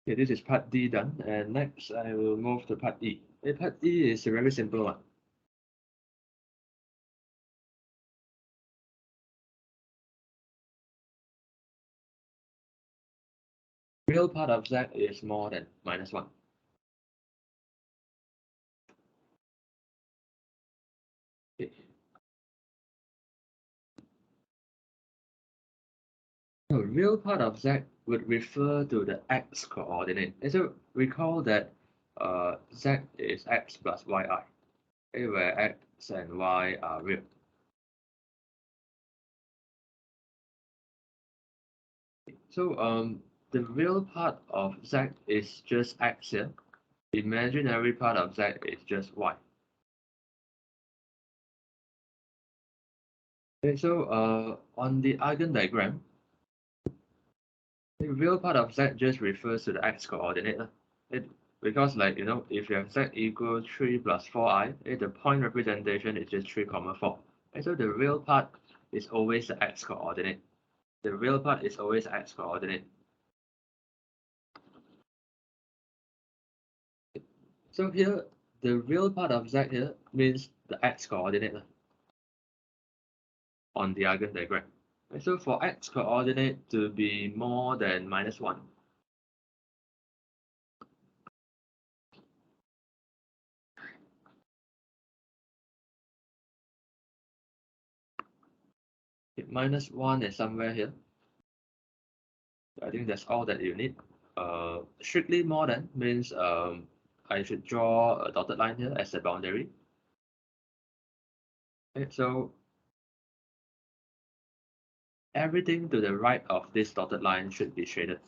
[SPEAKER 1] Okay, this is part D done, and next I will move to part E. Okay, part E is a very simple one. Real part of Z is more than -1. Okay. So real part of Z would refer to the x coordinate. And so recall that Z is x plus yi, okay, where x and y are real. So the real part of Z is just x here. Imaginary part of Z is just y. Okay, so on the eigen diagram, the real part of Z just refers to the x coordinate. It, because like, if you have Z equals 3 plus 4i, the point representation is just 3, 4. And so the real part is always the x coordinate. The real part is always x coordinate. So here, the real part of Z here means the x coordinate on the eigen diagram. And so for x coordinate to be more than -1, -1 is somewhere here. I think that's all that you need. Strictly more than means I should draw a dotted line here as a boundary. Okay, so everything to the right of this dotted line should be shaded.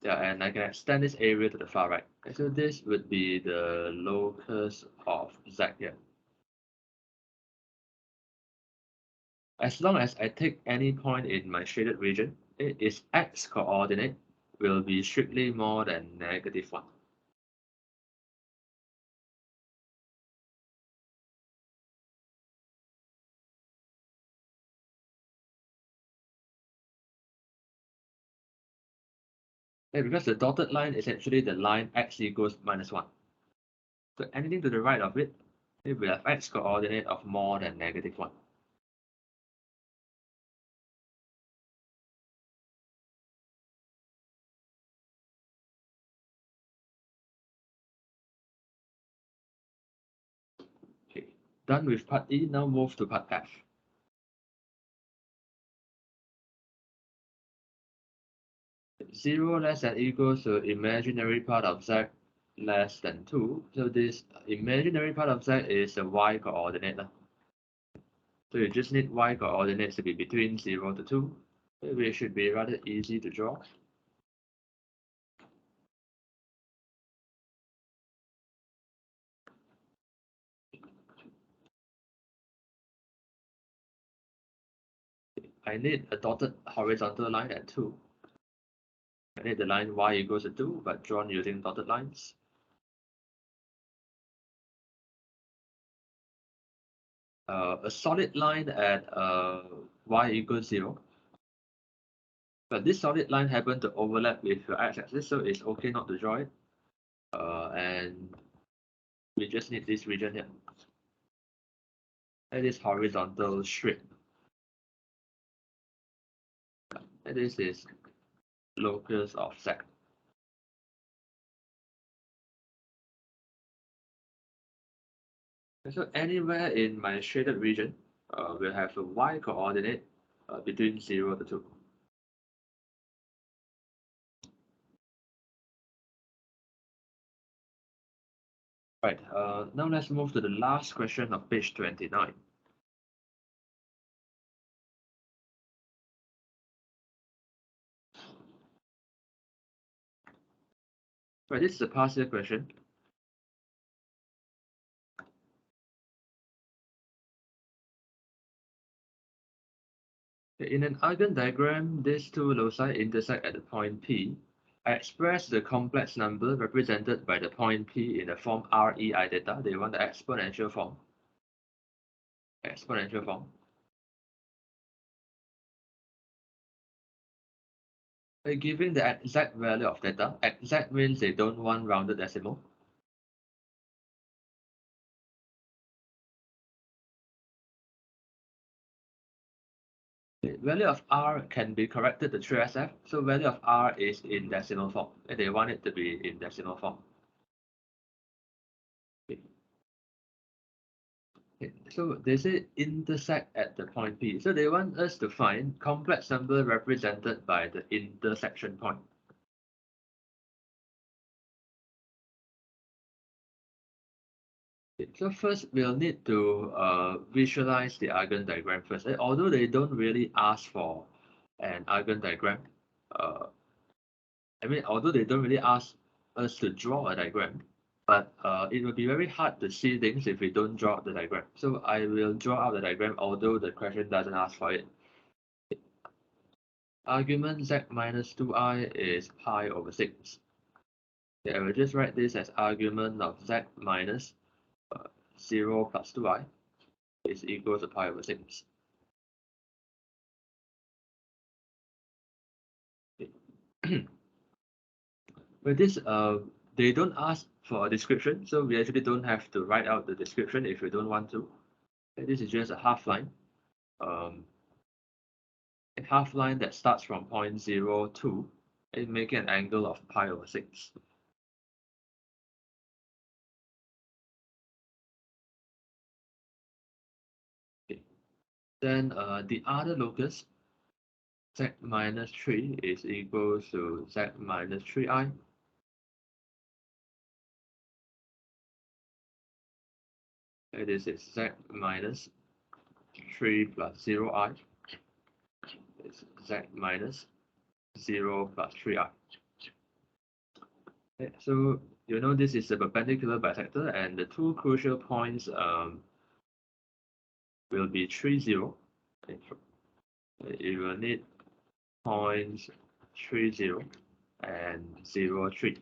[SPEAKER 1] Yeah, and I can extend this area to the far right. Okay, so this would be the locus of Z here. As long as I take any point in my shaded region, its x coordinate will be strictly more than -1. Okay, because the dotted line is actually the line x equals -1. So anything to the right of it, it will have x coordinate of more than -1. Okay, done with part E, now move to part F. 0 less than equals to imaginary part of Z less than 2. So this imaginary part of Z is the y coordinate. So you just need y coordinates to be between 0 to 2. It should be rather easy to draw. I need a dotted horizontal line at 2. I need the line y equals to 2, but drawn using dotted lines. a solid line at y equals 0. But this solid line happened to overlap with your x-axis, so it's okay not to draw it. And we just need this region here. And this horizontal strip. And this is locus of z. And so anywhere in my shaded region will have a y coordinate between 0 to 2. Right, now let's move to the last question of page 29. Right, this is a past year question. In an eigen diagram, these two loci intersect at the point P. I express the complex number represented by the point P in the form REI data. They want the exponential form. Exponential form. By giving the exact value of theta, exact means they don't want rounded decimal. The value of R can be corrected to 3SF, so value of R is in decimal form, and they want it to be in decimal form. Okay, so they say intersect at the point P. So they want us to find complex number represented by the intersection point. Okay, so first we'll need to visualize the eigen diagram first. Although they don't really ask for an eigen diagram, although they don't really ask us to draw a diagram, but it would be very hard to see things if we don't draw the diagram. So I will draw out the diagram, although the question doesn't ask for it. Argument z minus 2i is pi over 6. Okay, I will just write this as argument of z minus 0 plus 2i is equal to pi over 6. Okay. With this, they don't ask for a description, so we actually don't have to write out the description if we don't want to. Okay, this is just a half line. A half line that starts from point 0, 2 and making an angle of pi over 6. Okay. Then the other locus, z minus 3 is equal to z minus 3i. And this is z minus 3 plus 0i. It's z minus 0 plus 3i. Okay, so you know this is a perpendicular bisector, and the two crucial points will be 3, 0. Okay. You will need points 3, 0 and 0, 3.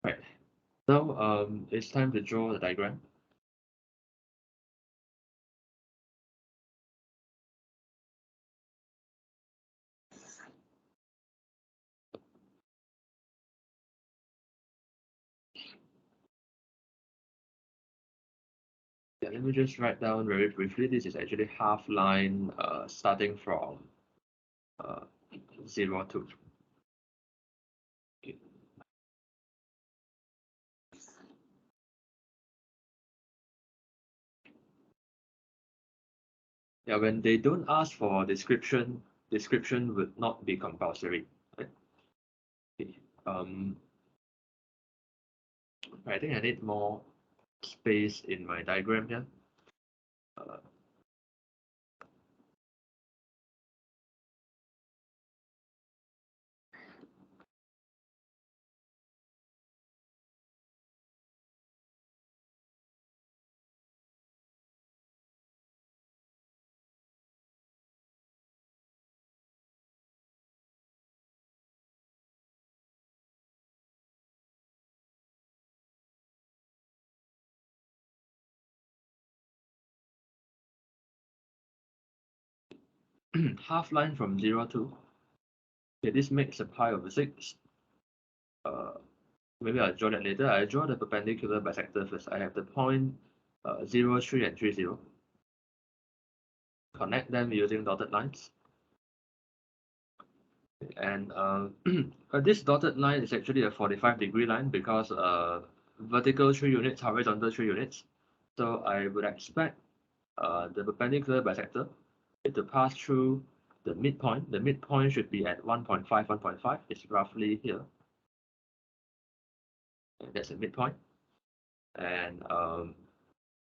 [SPEAKER 1] Right. Now it's time to draw the diagram. Yeah, let me just write down very briefly. This is actually half line starting from 0, 2. Okay. Yeah, when they don't ask for description, description would not be compulsory. Right? Okay. I think I need more space in my diagram here. Uh, half line from 0 to. Okay, this makes a pi over 6. Maybe I'll draw that later. I draw the perpendicular bisector first. I have the point 0, 3, and 3, 0. Connect them using dotted lines. And this dotted line is actually a 45-degree line because vertical 3 units, horizontal 3 units. So I would expect the perpendicular bisector to pass through the midpoint. The midpoint should be at 1.5, 1.5. It's roughly here. And that's the midpoint. And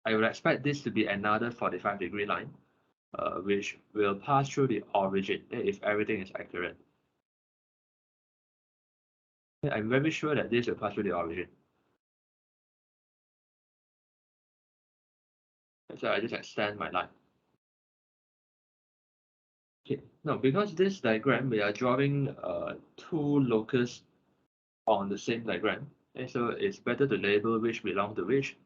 [SPEAKER 1] I would expect this to be another 45-degree line, which will pass through the origin if everything is accurate. I'm very sure that this will pass through the origin. So I just extend my line. Okay. Now, because this diagram, we are drawing two locus on the same diagram. And so it's better to label which belong to which.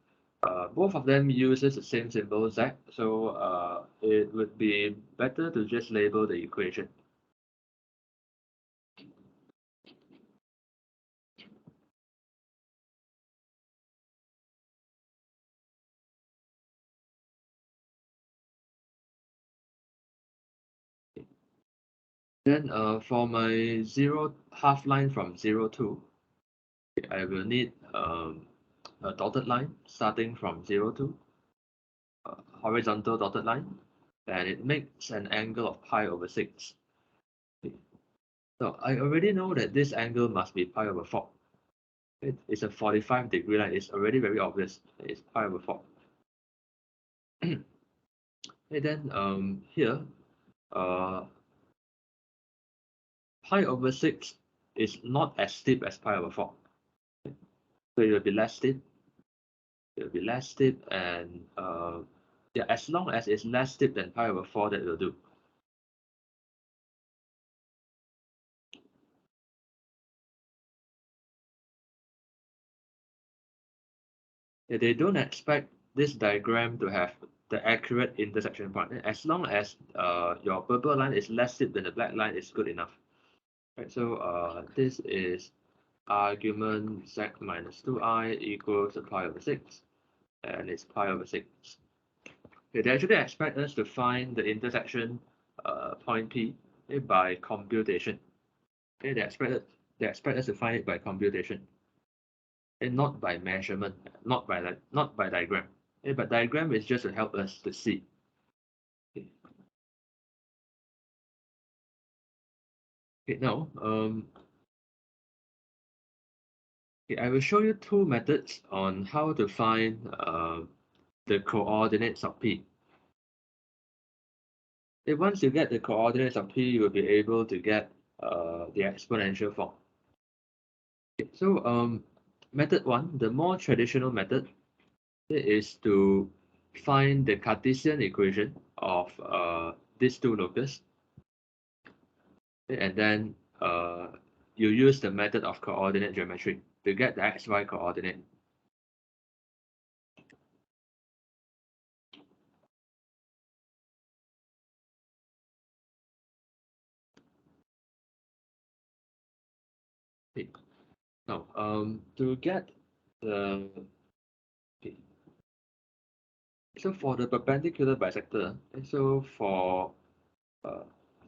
[SPEAKER 1] Both of them uses the same symbol Z, so it would be better to just label the equation. Then for my half line from 0 to, I will need a dotted line starting from 0 to, horizontal dotted line, and it makes an angle of pi over 6. So I already know that this angle must be pi over 4. It's a 45-degree line. It's already very obvious. It's pi over 4. And then here, uh, pi over 6 is not as steep as pi over 4. So it will be less steep. It will be less steep, and yeah, as long as it's less steep than pi over 4, that will do. Yeah, they don't expect this diagram to have the accurate intersection point. As long as your purple line is less steep than the black line, is good enough. Right, so this is argument z minus 2I equals pi over 6, and it's pi over 6. Okay, they actually expect us to find the intersection point P by computation. Okay, they expect us to find it by computation, and not by measurement, not by diagram. Okay, but diagram is just to help us to see. Okay, okay now okay, I will show you two methods on how to find the coordinates of P. Once you get the coordinates of P, you will be able to get the exponential form. Okay, so method one, the more traditional method, is to find the Cartesian equation of these two locus, and then you use the method of coordinate geometry to get the xy coordinate. Okay. Now, to get the okay. So for the perpendicular bisector, so for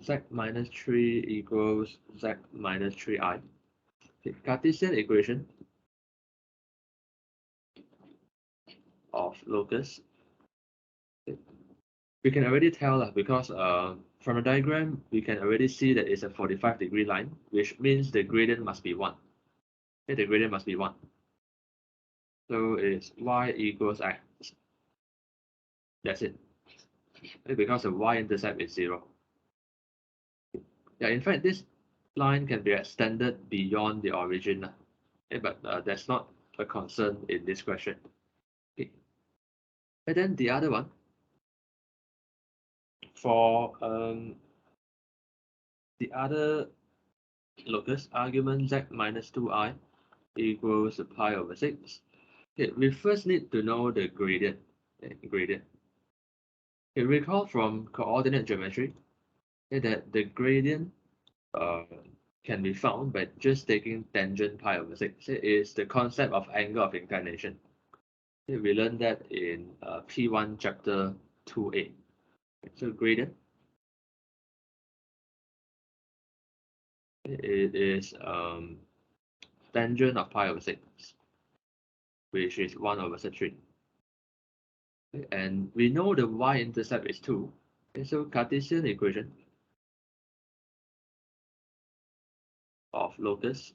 [SPEAKER 1] z minus 3 equals z minus 3i. Okay, Cartesian equation of locus. Okay, we can already tell because from the diagram, we can already see that it's a 45-degree line, which means the gradient must be 1. Okay, the gradient must be 1. So it's y equals x. That's it. Okay, because the y-intercept is 0. Yeah, in fact, this line can be extended beyond the origin. Okay, but that's not a concern in this question. Okay. And then the other one, for the other locus, argument z minus 2i equals pi over 6. Okay, we first need to know the gradient. Okay, recall from coordinate geometry, that the gradient uh, can be found by just taking tangent pi over 6. It is the concept of angle of inclination. We learned that in P1 chapter 2a. So gradient, it is tangent of pi over 6, which is 1 over 3. And we know the y-intercept is 2. So Cartesian equation of locus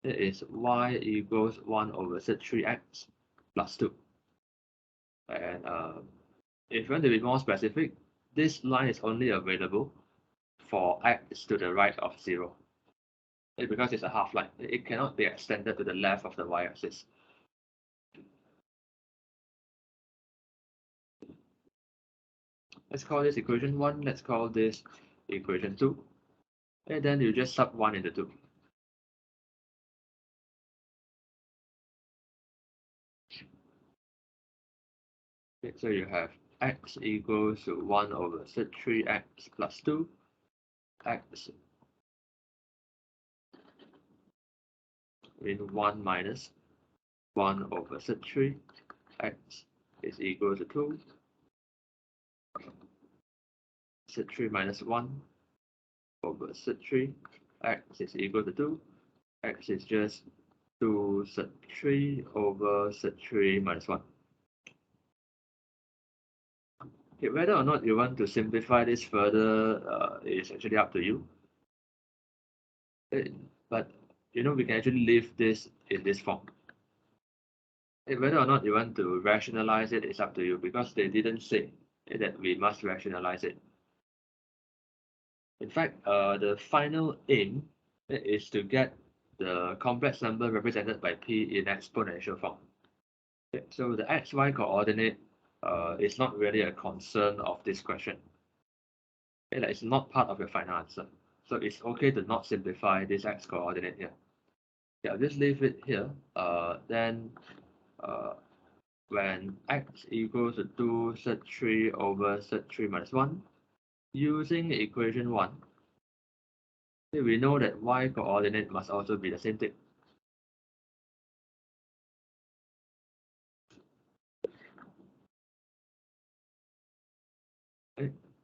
[SPEAKER 1] is y equals 1 over 3x plus 2. And if you want to be more specific, this line is only available for x to the right of 0. Because it's a half line, it cannot be extended to the left of the y-axis. Let's call this equation 1. Let's call this equation 2. And then you just sub 1 into 2. Okay, so you have x equals to 1 over 3x plus 2. X in 1 minus 1 over 3. X is equal to 2. 3 minus 1 over 3. X is equal to 2. X is just 2 3 over 3 minus 1. Okay, whether or not you want to simplify this further is actually up to you. But we can actually leave this in this form. Whether or not you want to rationalize it is up to you, because they didn't say that we must rationalize it. In fact, the final aim is to get the complex number represented by p in exponential form. Okay, so the xy coordinate is not really a concern of this question. Okay, it's not part of your final answer. So it's okay to not simplify this x coordinate here. Yeah, I'll just leave it here. Then when x equals to 2 z3 over z3 minus 1, using equation 1, we know that y coordinate must also be the same thing.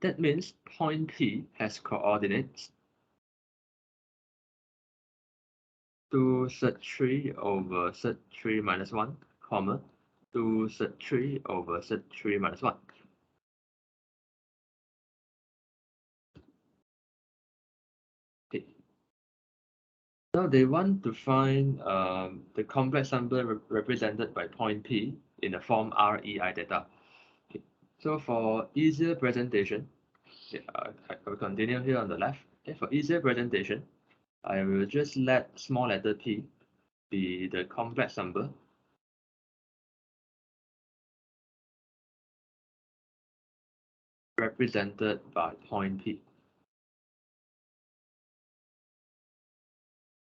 [SPEAKER 1] That means point P has coordinates 2 z3 over z3 minus 1, comma, 2 z3 over z3 minus 1. Okay. Now they want to find the complex number represented by point P in the form REI theta. Okay. So for easier presentation, I will continue here on the left. Okay, for easier presentation, I will just let small letter p be the complex number represented by point p.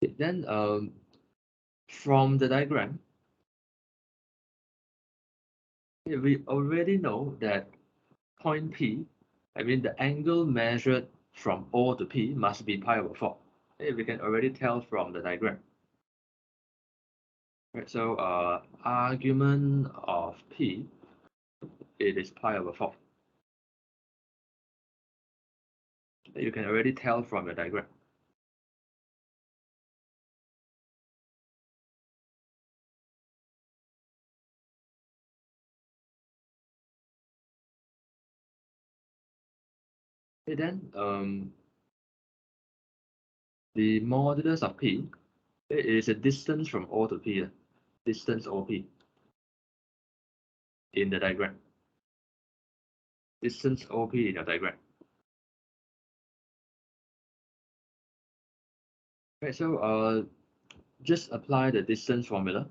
[SPEAKER 1] Okay, then from the diagram, we already know that point p, I mean the angle measured from O to P must be pi over 4. Okay, we can already tell from the diagram. Right, so argument of P, it is pi over 4. You can already tell from the diagram. Okay, then the modulus of P is a distance from O to P, distance OP in the diagram. Distance OP in your diagram. Okay, so just apply the distance formula.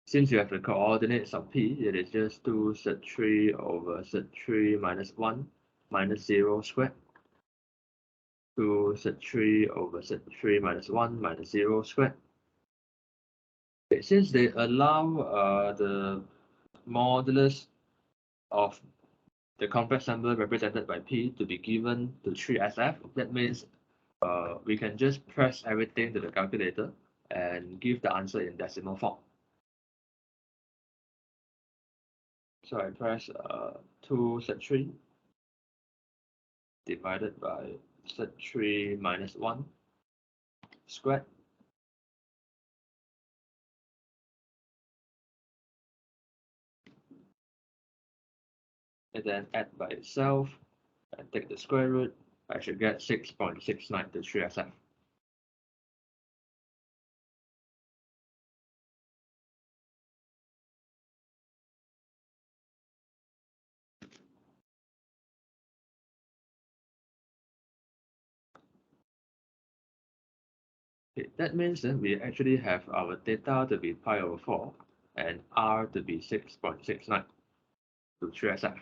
[SPEAKER 1] Since you have the coordinates of P, it is just 2 z3 over z3 minus 1 minus 0 squared. 2 z3 over z3 minus 1 minus 0 squared. Okay, since they allow the modulus of the complex number represented by P to be given to 3SF. That means we can just press everything to the calculator and give the answer in decimal form. So I press 2 Z3 divided by Z3 minus 1 squared. And then add by itself and take the square root. I should get 6.69 to 3SF. Okay, that means that we actually have our theta to be pi over 4 and r to be 6.69 to 3SF.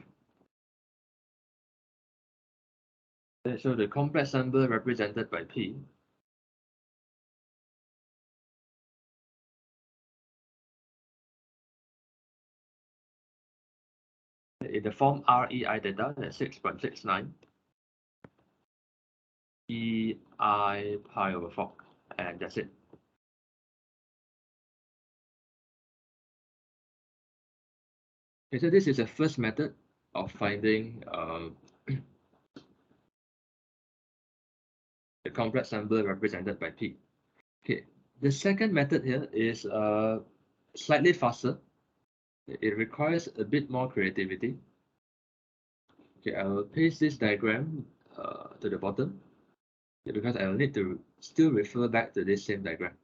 [SPEAKER 1] So the complex number represented by P in the form REI theta, that's 6.69 EI pi over 4, and that's it. Okay, so this is the first method of finding the complex number represented by P. Okay, the second method here is slightly faster. It requires a bit more creativity. Okay, I will paste this diagram to the bottom because I will need to still refer back to this same diagram.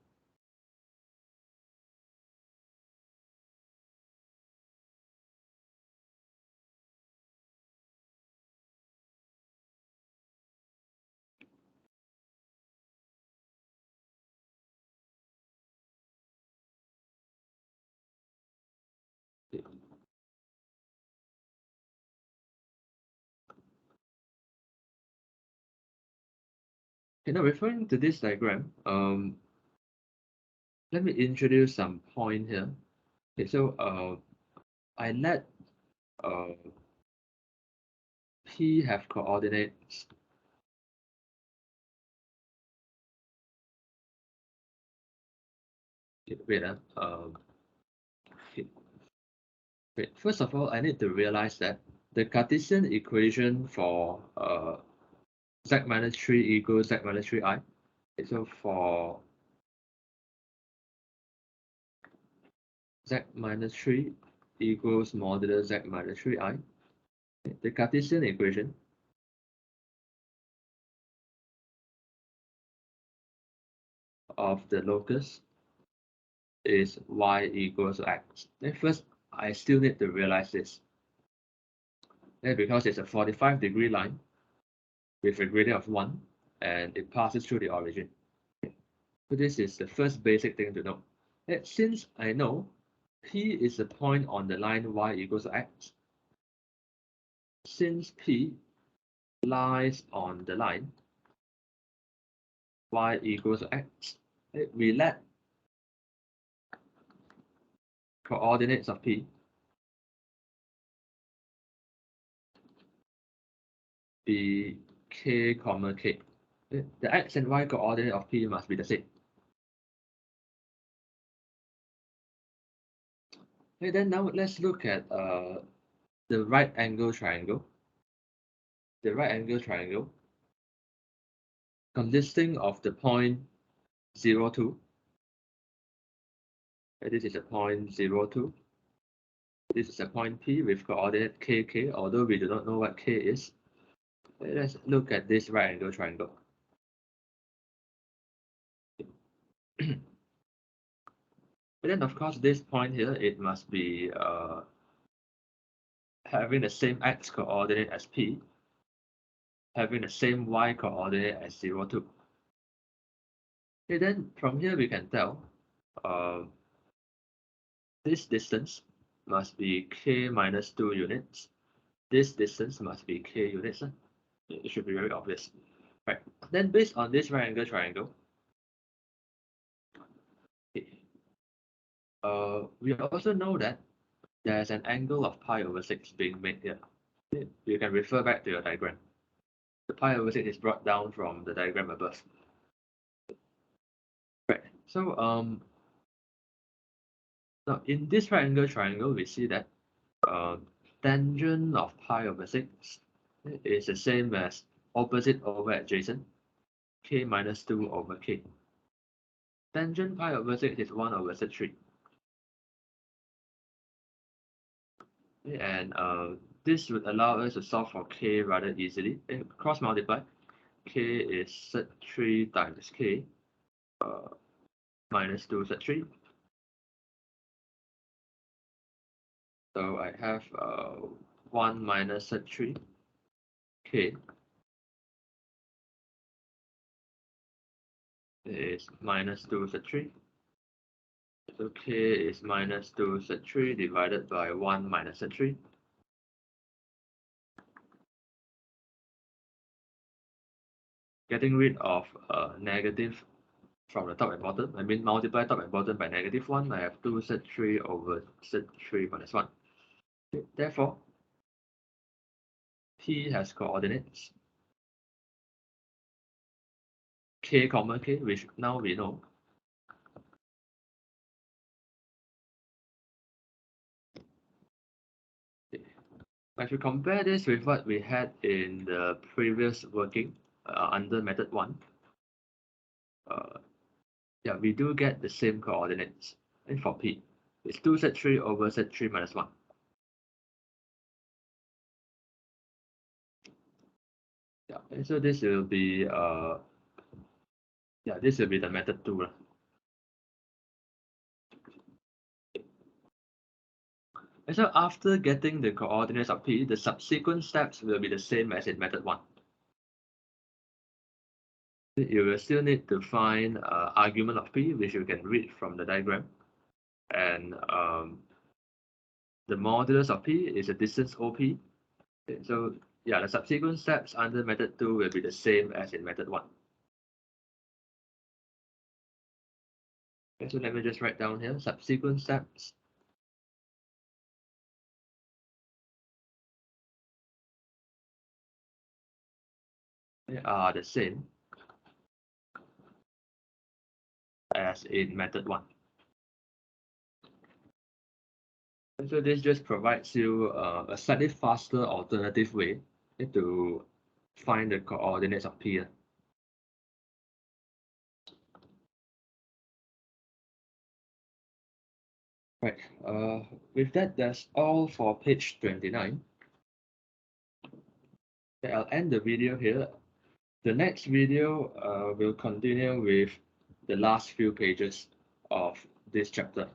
[SPEAKER 1] Okay. Now referring to this diagram, let me introduce some point here. Okay, so I let P have coordinates. Okay, wait, okay. Wait, first of all, I need to realize that the Cartesian equation for z minus 3 equals z minus 3i. Okay, so for z minus 3 equals modulus z minus 3i, the Cartesian equation of the locus is y equals x. Then first, I still need to realize this. Then because it's a 45-degree line with a gradient of 1 and it passes through the origin. So this is the first basic thing to know. And since I know P is the point on the line y equals x, since P lies on the line y equals x, we let coordinates of P be k comma k. The x and y coordinate of P must be the same. Okay, then now let's look at the right angle triangle. The right angle triangle consisting of the point 0, 2. This is a point 0, 2. This is a point P with coordinate k, although we do not know what k is. Let's look at this right angle triangle. And then, of course, this point here, it must be having the same x coordinate as P, having the same y coordinate as 0, 2. Okay, then from here we can tell this distance must be k minus 2 units. This distance must be k units. It should be very obvious. Right. Then based on this right angle triangle, we also know that there's an angle of pi over 6 being made here. You can refer back to your diagram. The pi over 6 is brought down from the diagram above. Right. So now in this right angle triangle, we see that uh, tangent of pi over 6 is the same as opposite over adjacent, k minus 2 over k. Tangent pi over 6 is 1 over sec 3. And this would allow us to solve for k rather easily. Cross multiply, k is sec 3 times k minus 2 sec 3. So I have 1 minus sec 3 k is minus 2 sec 3. So k is minus 2 sec 3 divided by 1 minus sec 3. Getting rid of negative from the top and bottom. I mean multiply top and bottom by negative 1. I have 2 sec 3 over sec 3 minus 1. Therefore, P has coordinates k comma k, which now we know. If you compare this with what we had in the previous working under method 1, yeah, we do get the same coordinates. And for P, it's 2 sec 3 over sec 3 minus 1. Yeah, and so this will be this will be the method 2. And so after getting the coordinates of P, the subsequent steps will be the same as in method 1. You will still need to find argument of P, which you can read from the diagram. And the modulus of P is a distance OP. Okay, so yeah, the subsequent steps under method 2 will be the same as in method 1. Okay, so let me just write down here, subsequent steps are the same as in method 1. And so this just provides you a slightly faster alternative way to find the coordinates of P. Right, with that, that's all for page 29. Okay, I'll end the video here. The next video will continue with the last few pages of this chapter.